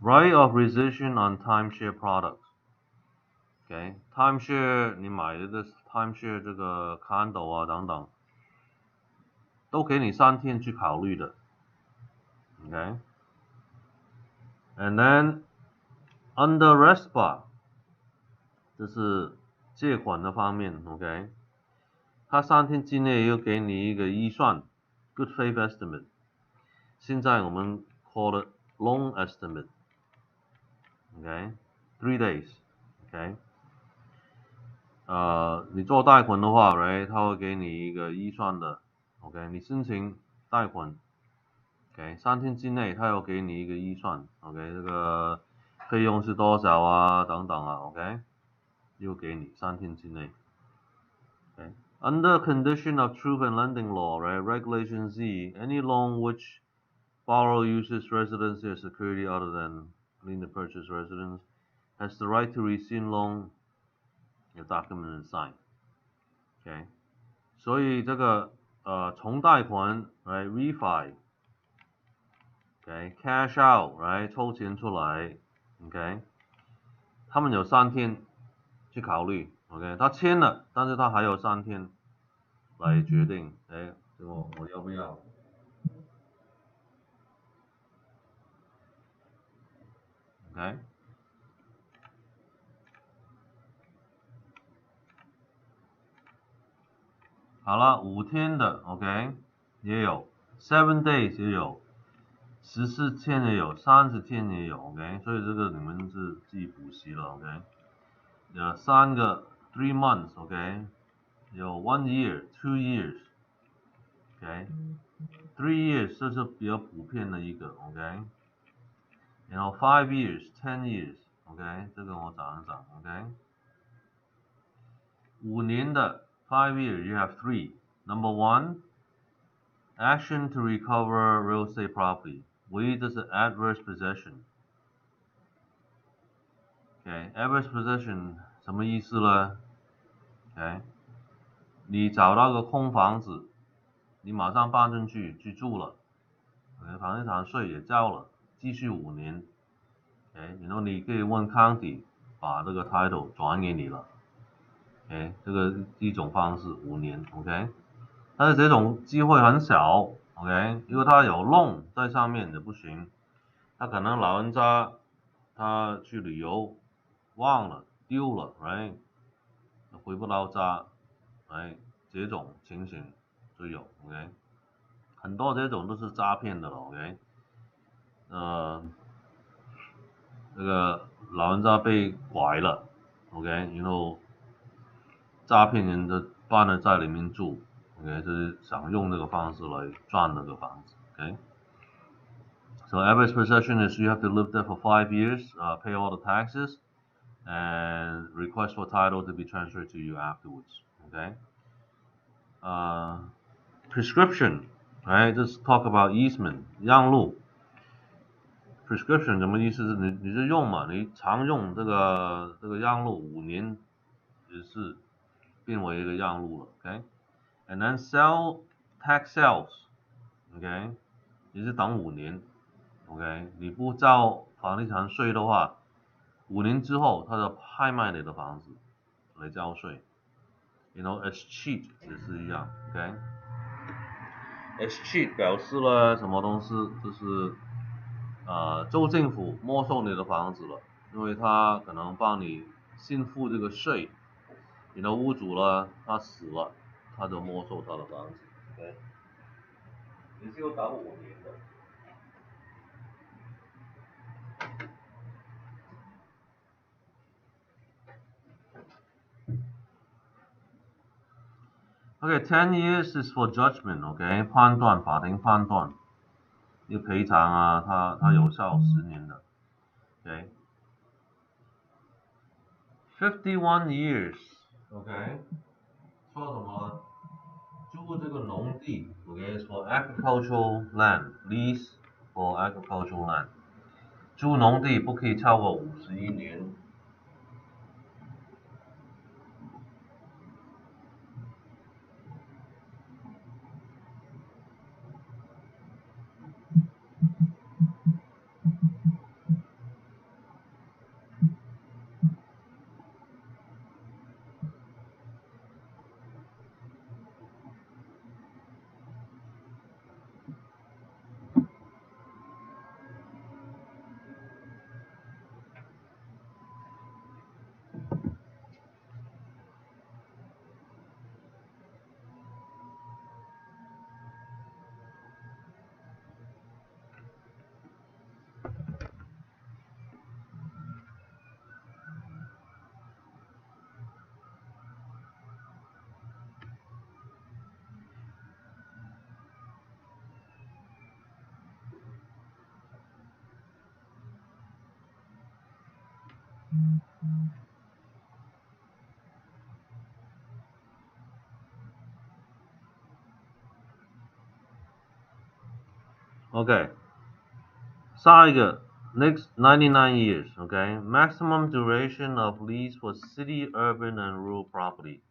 ，right of rescission on timeshare products。OK，timeshare 你买的 timeshare 这个 condo 啊等等，都给你3天去考虑的。OK，and then under RESPA， 这是借款的方面 ，OK， 它3天之内又给你一个预算 ，good faith estimate， 现在我们 call it loan estimate，OK， 3 days，OK， 你做贷款的话 ，right， 它会给你一个预算的 ，OK， 你申请贷款 ，OK， 3天之内它要给你一个预算 ，OK， 这个费用是多少啊，等等啊 ，OK， 又给你3天之内 ，OK。Under condition of truth and lending law, right? Regulation Z, any loan which borrower uses residency as security other than lien to purchase residence has the right to rescind loan, the document is signed. OK， 所以这个重贷款 ，right? Refi， OK， cash out， right？ 抽钱出来 ，OK， 他们有3天去考虑 ，OK， 他签了，但是他还有3天来决定，这个我要不要 ，OK。好了，5天的 ，OK， 也有 ，7 days 也有，14天也有，30天也有 ，OK， 所以这个你们是自己补习了 ，OK。3个 3 months，OK， 有 1 year、2 years，OK，3 years 这是比较普遍的一个 ，OK， 然后5 years、10 years，OK， 这个我讲一讲 ，OK。5年的 5 years you have 3. Number 1, action to recover real estate property. 唯一就是 adverse possession. Okay, adverse possession 什么意思呢 ？Okay， 你找到个空房子，你马上搬进去住了，房地产税也交了，继续5年。然后你可以问 county 把这个 title 转给你了。这个一种方式5年 ，OK， 但是这种机会很小 ，OK， 因为它有 loan 在上面也不行，他可能老人家他去旅游忘了丢了 ，right， 回不到家，这种情形就有 ，OK， 很多这种都是诈骗的了 ，OK， 这个老人家被拐了 ，OK， 然后诈骗人的搬了在里面住 ，OK， 就是想用这个方式来赚那个房子 ，OK。So average possession is you have to live there for 5 years, pay all the taxes, and request for title to be transferred to you afterwards. Okay. Prescription, right? Just talk about easement, 让路。Prescription 什么意思？是你是用嘛？你常用这个让路5年，也是变为一个让路了。OK. And then sell tax sales, OK， 也是等5年。OK， 你不交房地产税的话，5年之后他就拍卖你的房子来交税。You know, escheat 也是一样 ，OK。escheat 表示了什么东西？就是州政府没收你的房子了，因为他可能帮你先付这个税，你的屋主了他死了，他就没收他的房子 ，OK。也是要等5年的。Okay, 10 years is for judgment, OK， 判断，法庭判断，要赔偿啊，它有效10年的 ，OK。51 years, OK， 说什么？租这个农地 ，OK， is for agricultural land, lease for agricultural land。租农地不可以超过51年。OK， 下一个 next 99 years, OK, maximum duration of lease for city, urban and rural property.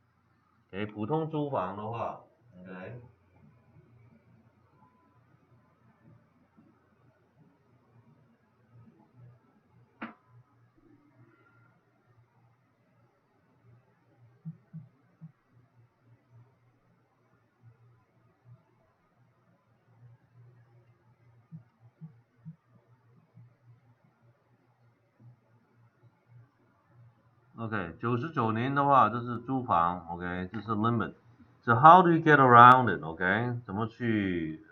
OK， 普通租房的话 ，OK。OK， 99年的话，这是租房 ，OK， 这是 limit。So how do you get around it? OK， 怎么去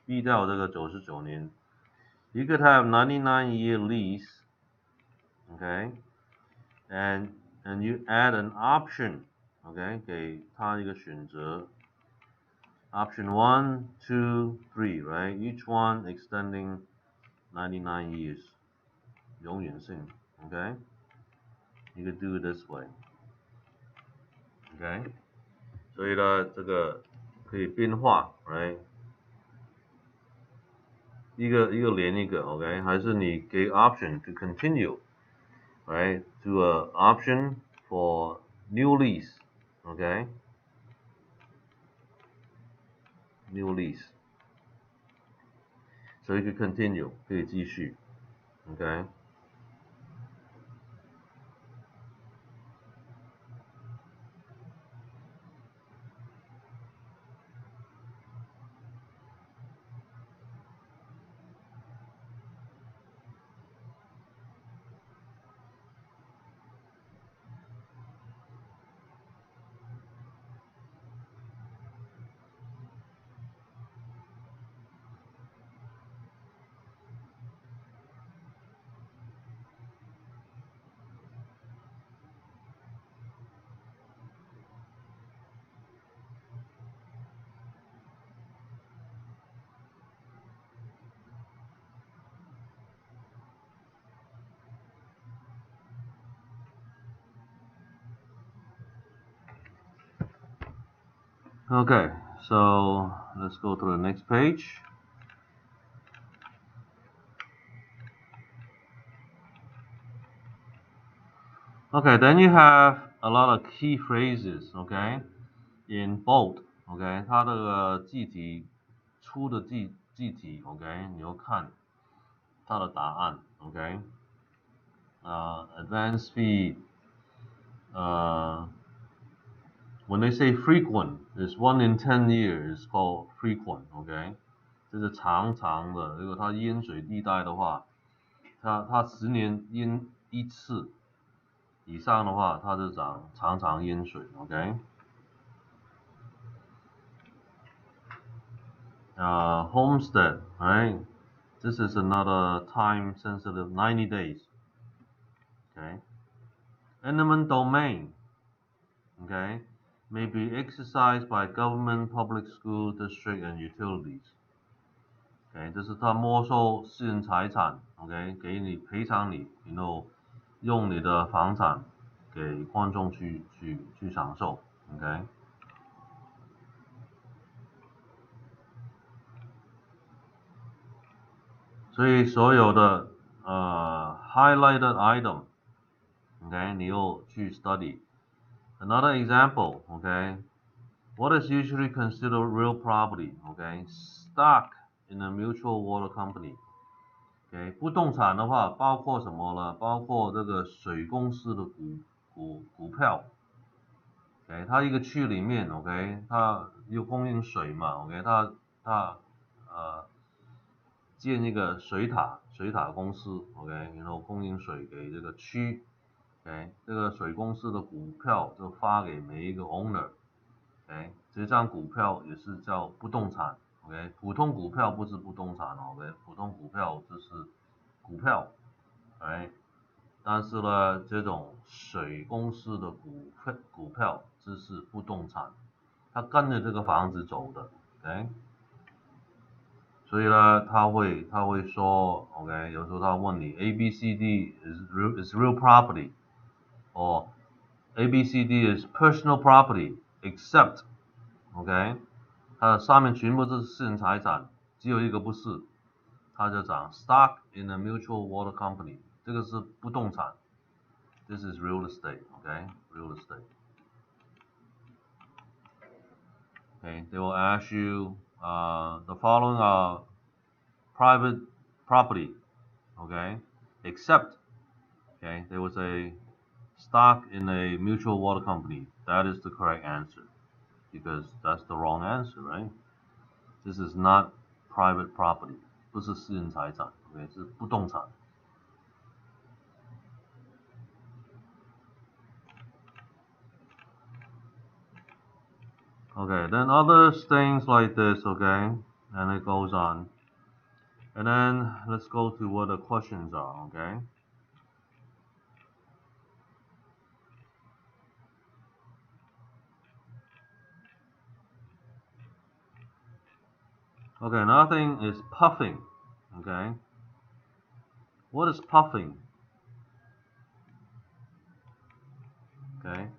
避掉这个99年 ？You could have 99-year lease, OK, and you add an option, OK， 给他一个选择。Option 1, 2, 3, right? Each one extending 99 years， 永远性 ，OK。You could do it this way, OK。所以呢，这个可以变化 ，right？ 一个连一个 ，OK？ 还是你给 option to continue，right？ To a option for new lease，OK？New lease， 所以可以 continue， 可以继续 ，OK？ Okay, so let's go to the next page. Okay, then you have a lot of key phrases, okay, in bold, okay, 它这个记题出的记题 ，OK， 你要看它的答案 ，OK， advanced speed， when they say frequent, is 1 in 10 years is called frequent, OK， 这是常常的，如果它淹水地带的话，它10年淹一次以上的话，它就常常淹水 ，OK。Homestead, right? This is another time-sensitive 90 days. Okay. Eminent domain, okay, may be exercised by government, public school, district, and utilities. Okay, 这是他没收私人财产 ，OK， 给你赔偿你，用你的房产给观众去享受 ，OK。所以所有的highlighted item, okay, 你要去 study. Another example, okay, what is usually considered real property, okay, stock in a mutual water company. Okay, 不动产的话包括什么呢？包括这个水公司的股票。Okay, 它一个区里面 ，OK， 它有供应水嘛 ，OK， 它建一个水塔公司 ，OK， 然后供应水给这个区 ，OK， 这个水公司的股票就发给每一个 owner，OK， 这张股票也是叫不动产 ，OK， 普通股票不是不动产 ，OK， 普通股票就是股票 ，OK， 但是呢，这种水公司的股票就是不动产，它跟着这个房子走的 ，OK。所以呢，他会说 ，OK， 有时候他问你 A B C D is real property， or A B C D is personal property except， OK， 它上面全部都是私人财产，只有一个不是，他就讲 stock in a mutual water company， 这个是不动产 ，this is real estate，OK，real estate。Okay, they will ask you the following are private property, okay, except, okay, they will say stock in a mutual water company. That is the correct answer because that's the wrong answer, right? This is not private property, 不是私人财产 ，okay, 是不动产。Okay, then other things like this, okay, and it goes on. And then let's go to what the questions are, okay? Okay, another thing is puffing, okay? What is puffing? Okay.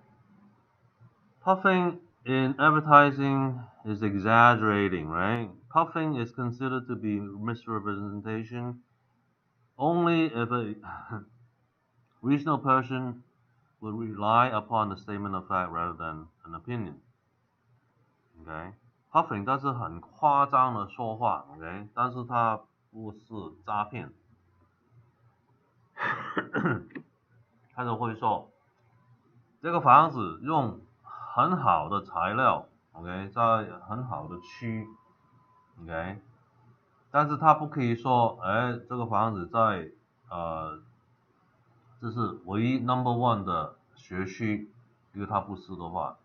Puffing in advertising is exaggerating, right? Puffing is considered to be misrepresentation only if a reasonable person would rely upon the statement of fact rather than an opinion. Okay, puffing 它是很夸张的说话 ，OK， 但是它不是诈骗，他就会说这个房子用很好的材料 ，OK， 在很好的区 ，OK， 但是他不可以说，哎，这个房子在这是唯一 number one 的学区，因为它不是的话，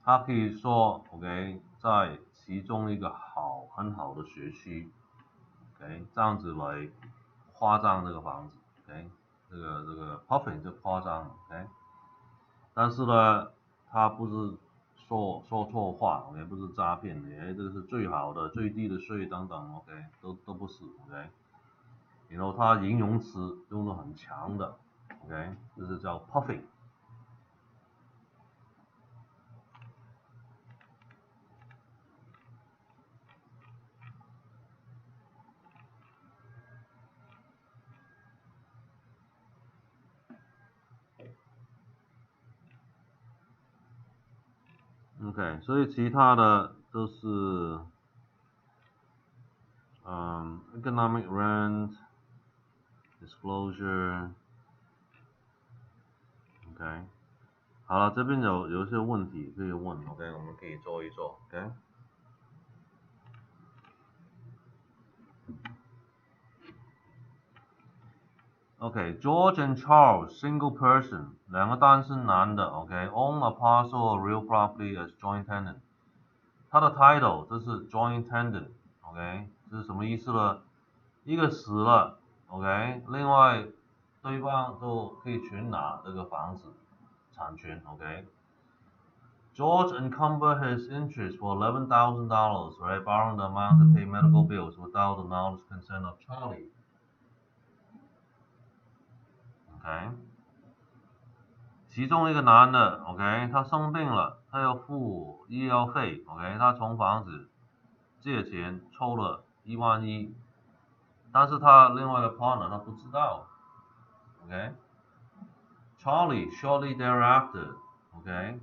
他可以说 ，OK， 在其中一个很好的学区 ，OK， 这样子来夸张这个房子 ，OK， 这个 puffing 就夸张 ，OK。但是呢，他不是说错话 ，OK， 不是诈骗的，这个是最好的、最低的税等等 ，OK， 都不是 ，OK。然后他形容词用的很强的 ，OK， 这是叫 puffing。OK， 所以其他的都是economic rent disclosure。OK， 好了，这边有一些问题可以问 ，OK， 我们可以做一做 ，OK。OK, George and Charles, single person, 两个单身男的 ，OK, own a parcel of real property as joint tenant。他的 title 这是 joint tenant，OK， 这是什么意思呢？一个死了 ，OK， 另外对方都可以全拿这个房子产权 ，OK。George encumbered his interest for $11,000, right, borrowing the amount to pay medical bills without the knowledge consent of Charlie。OK， 其中一个男的 ，OK， 他生病了，他要付医疗费 ，OK， 他从房子借钱抽了11000，但是他另外的 partner 他不知道 ，OK。Charlie shortly thereafter, OK，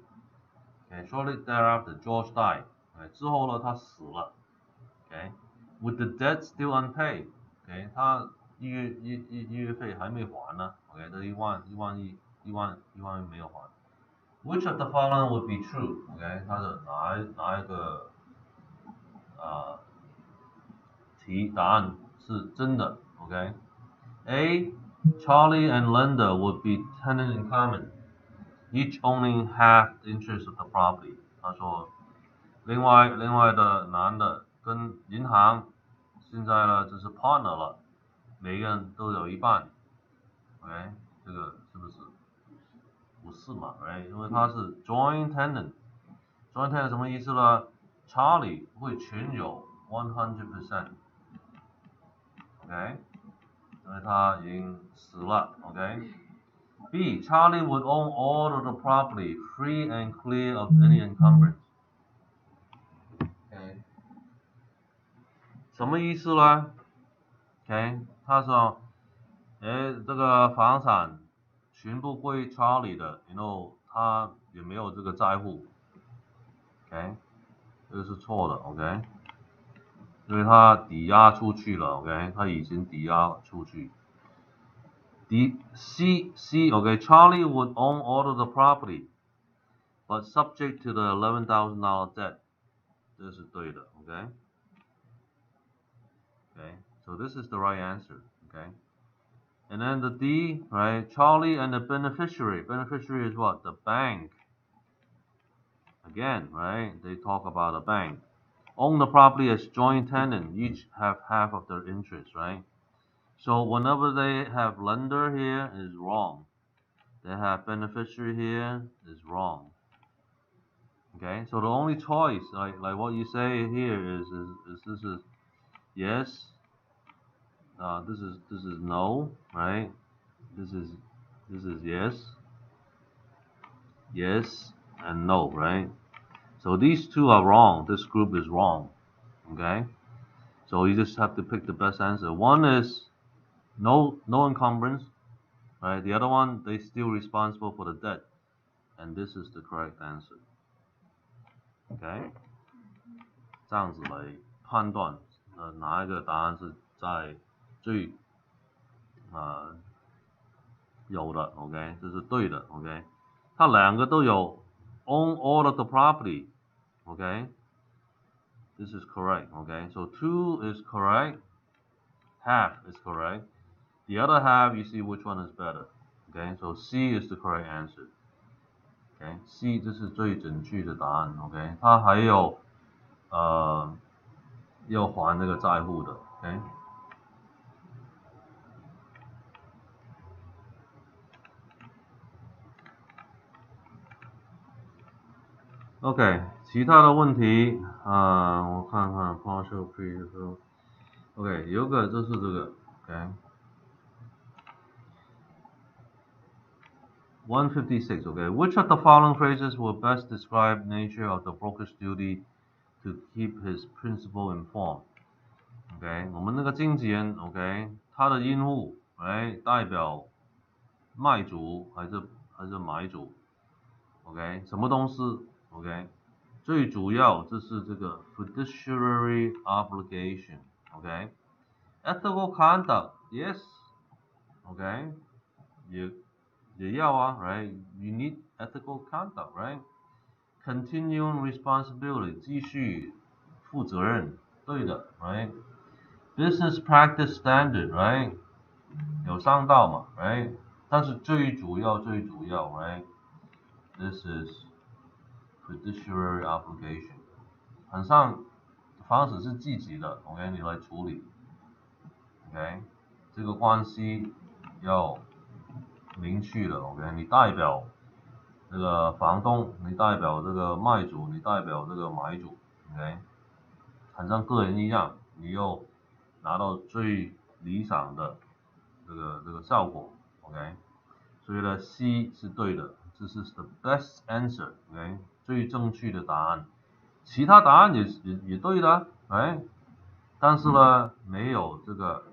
shortly thereafter George died， 之后呢他死了 ，OK，with the debt still unpaid， OK， 他医院费还没还呢 ，OK， 这1万没有还。Which of the following would be true？ OK， 他的哪一个答案是真的 ？OK，A Charlie and Linda would be tenant in common, each owning half the interest of the property。他说，另外的男的跟银行现在呢就是 partner 了，每个人都有一半 ，OK， 这个是不是？不是嘛 ，right？ 因为他是 joint tenant。joint tenant 什么意思呢 ？Charlie 会全有100%， OK， 因为他已经死了 ，OK。B Charlie would own all of the property, free and clear of any encumbrance。OK， 什么意思呢 ？OK， 他说，这个房产全部归 Charlie 的，然后他也没有这个债务 ，OK， 这个是错的 ，OK， 因为他抵押出去了 ，OK， 他已经抵押出去。C OK Charlie would own all of the property, but subject to the $11,000 debt， 这是对的 ，OK， so this is the right answer, OK。And then the D, right? Charlie and the beneficiary. Beneficiary is what? The bank. Again, right? They talk about a bank. Own the property as joint tenant. Each have half of their interest, right? So whenever they have lender here is wrong. They have beneficiary here is wrong. Okay, so the only choice, like what you say here is this is yes. This is no, right? This is yes, and no, right? So these two are wrong. This group is wrong, okay? So you just have to pick the best answer. One is no encumbrance, right? The other one, they still responsible for the debt, and this is the correct answer, okay? 这样子来判断，哪一个答案是在最有的 ，OK， 这是对的 ，OK， 它两个都有 own all of the property， OK， this is correct, OK， so 2 is correct, half is correct, the other half you see which one is better, OK， so C is the correct answer, OK， C 这是最准确的答案 ，OK， 它还有要还那个债务的 ，OK。OK， 其他的问题我看看 partial pre OK， 有个就是这个 OK。156 OK， Which of the following phrases will best describe nature of the broker's duty to keep his principal informed？ OK， 我们那个经纪人 OK， 他的义务代表卖主还是买主 OK， 什么东西 OK，最主要这是这个 fiduciary obligation，OK？Ethical conduct, yes, OK？也要啊 ，right？You need ethical conduct, right？Continuing responsibility， 继续负责任，对的 ，right？Business practice standard, right？有上道嘛 ，right？但是最主要 ，right？This is fiduciary obligation， 很上方式是积极的 ，OK？ 你来处理 ，OK？ 这个关系要明确的 ，OK？ 你代表这个房东，你代表这个卖主，你代表这个买主 ，OK？ 很像个人一样，你要拿到最理想的这个效果 ，OK？ 所以呢 ，C 是对的，这是 the best answer，OK？ 最正确的答案。其他答案也对的，right？ 但是呢，没有这个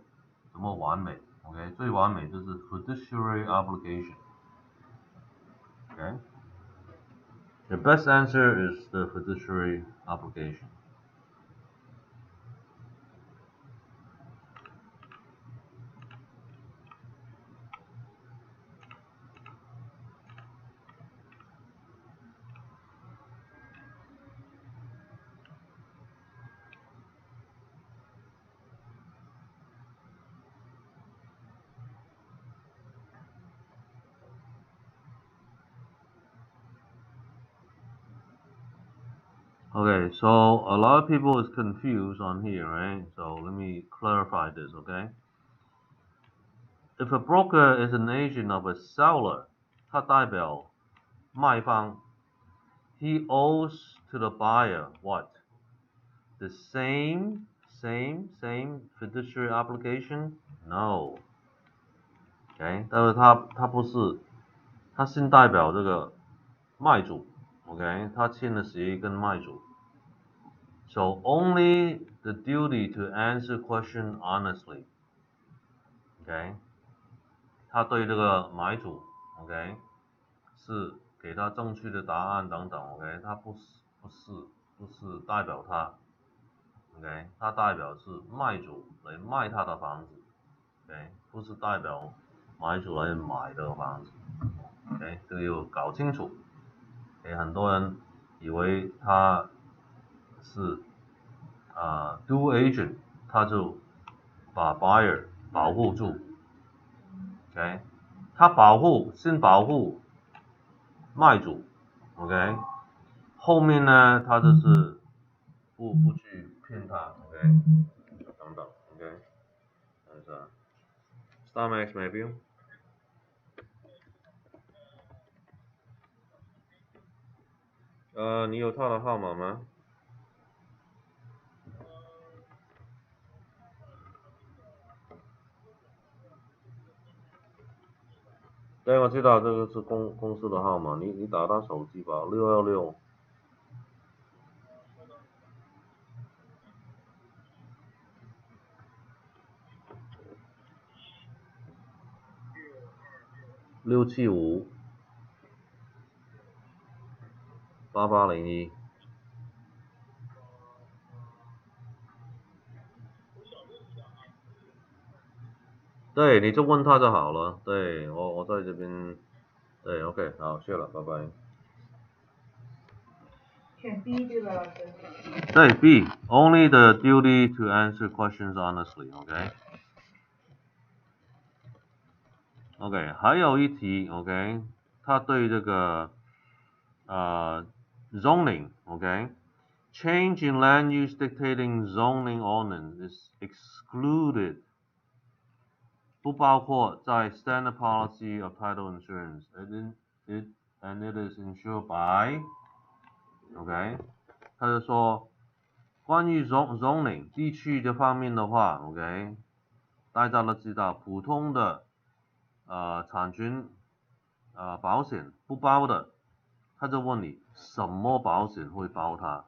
怎么完美 ，OK？ 最完美就是 fiduciary obligation，OK？The best answer is the fiduciary obligation. Okay, so a lot of people is confused on here, right? So let me clarify this, okay? If a broker is an agent of a seller, 他代表卖方 he owes to the buyer what? The same fiduciary obligation? No. OK， 但是他不是，他先代表这个卖主 ，OK， 他签了协议跟卖主。So only the duty to answer question honestly. OK， 他对这个买主 ，OK， 是给他正确的答案等等 ，OK， 他不是代表他 ，OK， 他代表是卖主来卖他的房子 ，OK， 不是代表买主来买这个房子 ，OK， 这个要搞清楚。OK， 很多人以为他是dual agent， 他就把 buyer 保护住 ，OK， 他先保护卖主 ，OK， 后面呢他就是不去骗他 ，OK， 等等 ，OK， 看一下 ，StarMax maybe。你有他的号码吗？对，我知道这个是公司的号码，你打他手机吧，616。6758801。对，你就问他就好了。对，我在这边。对 ，OK， 好，谢了，拜拜。选 B 这个老师。对 ，B，only the duty to answer questions honestly， OK。OK， 还有一题 ，OK， 他对这个zoning，OK，change in land use dictating zoning ordinance is excluded， 不包括在 standard policy of title insurance， and it is insured by， OK， 他就说关于 zoning 地区这方面的话 ，OK， 大家都知道普通的产权保险不包的，他就问你什么保险会包它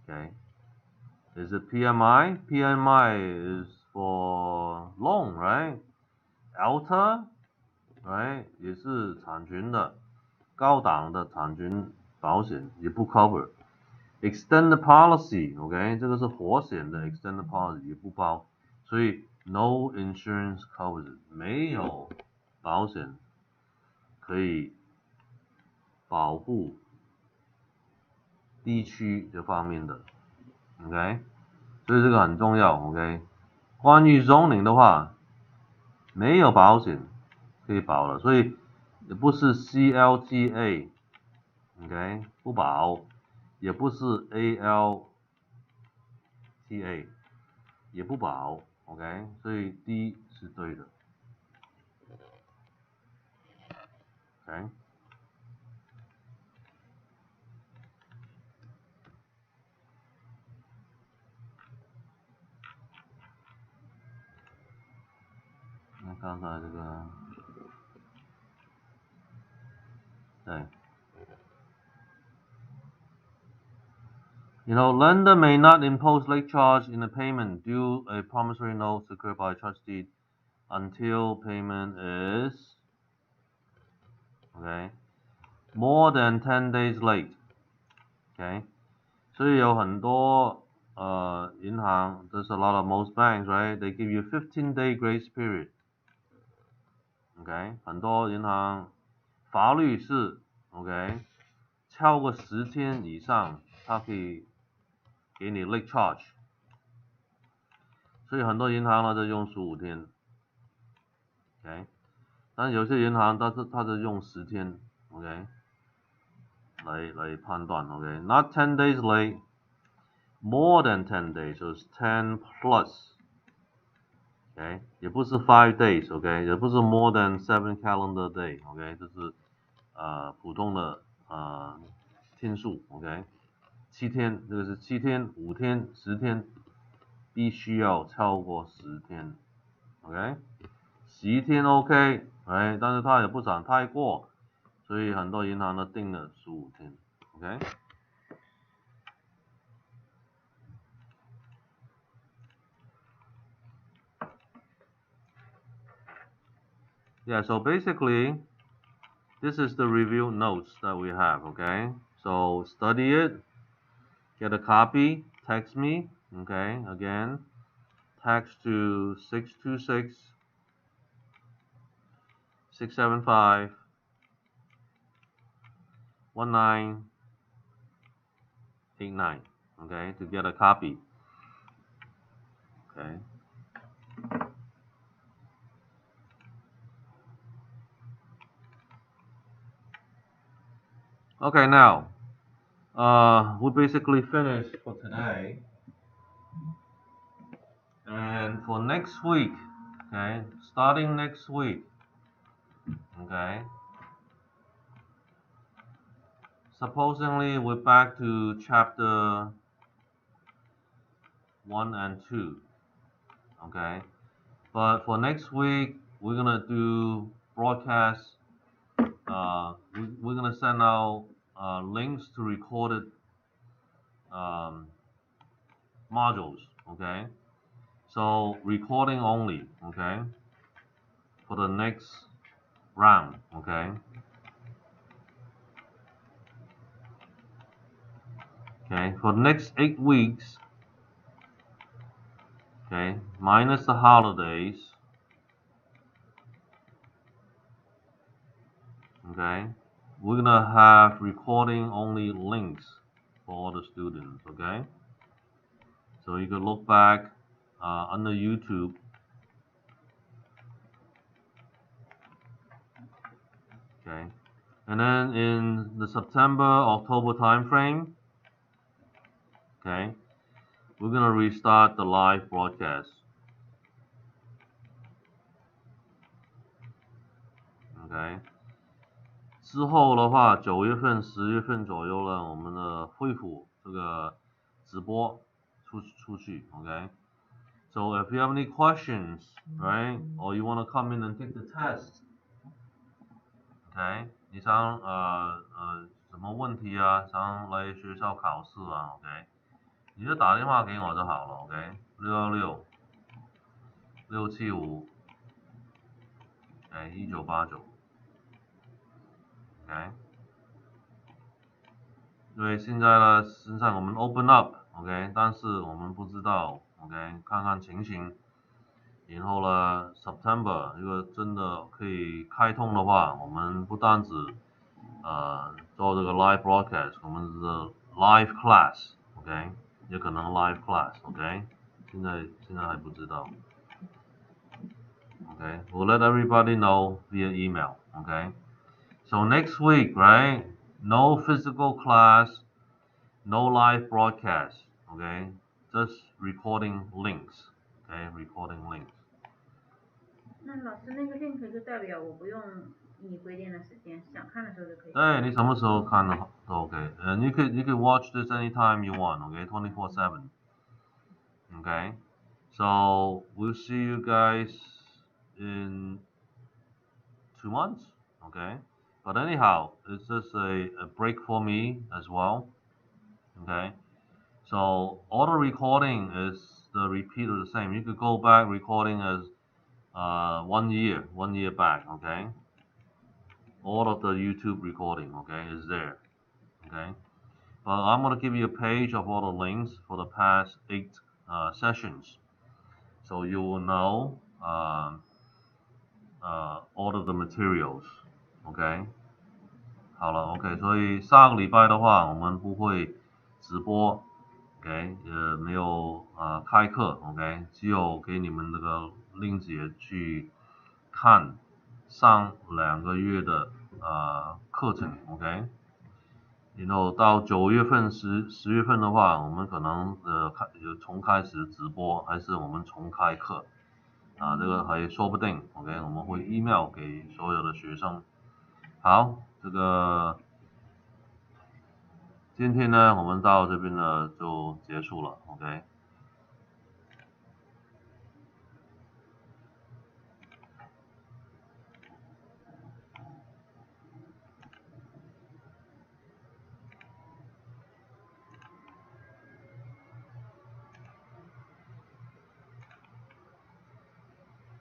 ？OK，Is it PMI? PMI is for loan, right? Alta, right? 也是产权的，高档的产权保险也不 cover。Extended policy，OK， 这个是活险的 extended policy 也不包，所以 no insurance covers， 没有保险可以保护地区这方面的 ，OK， 所以这个很重要 ，OK。关于 zoning 的话，没有保险可以保了，所以也不是 CLTA，OK， 不保，也不是 ALTA， 也不保 ，OK， 所以 D 是对的 ，OK。那刚才这个，对。You know, lender may not impose late charge in a payment due a promissory note secured by a trustee until payment is okay more than 10 days late. Okay, 所以有很多银行 there's a lot of most banks, right? They give you 15-day grace period. Okay, 很多银行法律是 OK 超过10天以上，它可以给你 late charge， 所以很多银行呢就用15天 ，OK， 但有些银行它就用10天 ，OK， 来判断 ，OK，not 10 days late， more than 10 days， 就是 10 plus，OK， 也不是5 days，OK， 也不是 more than 7 calendar day，OK， 就是普通的天数 ，OK。7天，这个是7天、5天、10天，必须要超过10天 ，OK， 11天 OK， 哎，但是它也不想太过，所以很多银行都定了15天 ，OK。Yeah, so basically, this is the review notes that we have, okay? So study it, get a copy, text me, okay? Again, text to 626-675-1989, okay? To get a copy, okay? Okay, now, we basically finished for today. And for next week, okay, starting next week, okay, supposedly we're back to chapter 1 and 2, okay, but for next week, we're gonna do broadcast, we're gonna send out links to recorded modules, okay, so recording only, okay, for the next round, okay. Okay, for the next 8 weeks, okay, minus the holidays, okay, we're gonna have recording only links for all the students, okay. So you can look back under YouTube. Okay, and then in the September-October time frame, okay, we're gonna restart the live broadcast. Okay, 之后的话，9月份、10月份左右呢，我们的恢复这个直播出去 ，OK。So if you have any questions, right, or you want to come in and take the test, OK， 你想什么问题啊？想来学校考试啊 ，OK， 你就打电话给我就好了 ，OK，616-675-1989，OK。因为现在我们 open up，OK， 但是我们不知道 ，OK， 看看情形。然后呢 ，September 如果真的可以开通的话，我们不单止做这个 live broadcast， 我们是 live class，OK， 也可能 live class，OK， 现在还不知道。Okay, we'll let everybody know via email. Okay, so next week, right? No physical class, no live broadcast. Okay, just recording links. Okay, recording links. 那老师那个 link 就代表我不用你规定的时间，想看的时候就可以。对，你什么时候看都 OK. And you could watch this anytime you want. Okay, 24/7. Okay, so we'll see you guys in 2 months. Okay, but anyhow, it's just a break for me as well. Okay, so all the recording is the repeat of the same. You could go back recording as 1 year back. Okay, all of the YouTube recording, okay, is there. Okay, but I'm gonna give you a page of all the links for the past 8 sessions, so you will know all of the materials. Okay. 好了 ，OK， 所以上个礼拜的话，我们不会直播 ，OK， 也没有开课 ，OK， 只有给你们这个令姐去看上2个月的课程 ，OK， 然后到9月份、10月份的话，我们可能重开始直播，还是我们重开课这个还说不定 ，OK， 我们会 email 给所有的学生。好。这个今天呢，我们到这边呢就结束了 ，OK。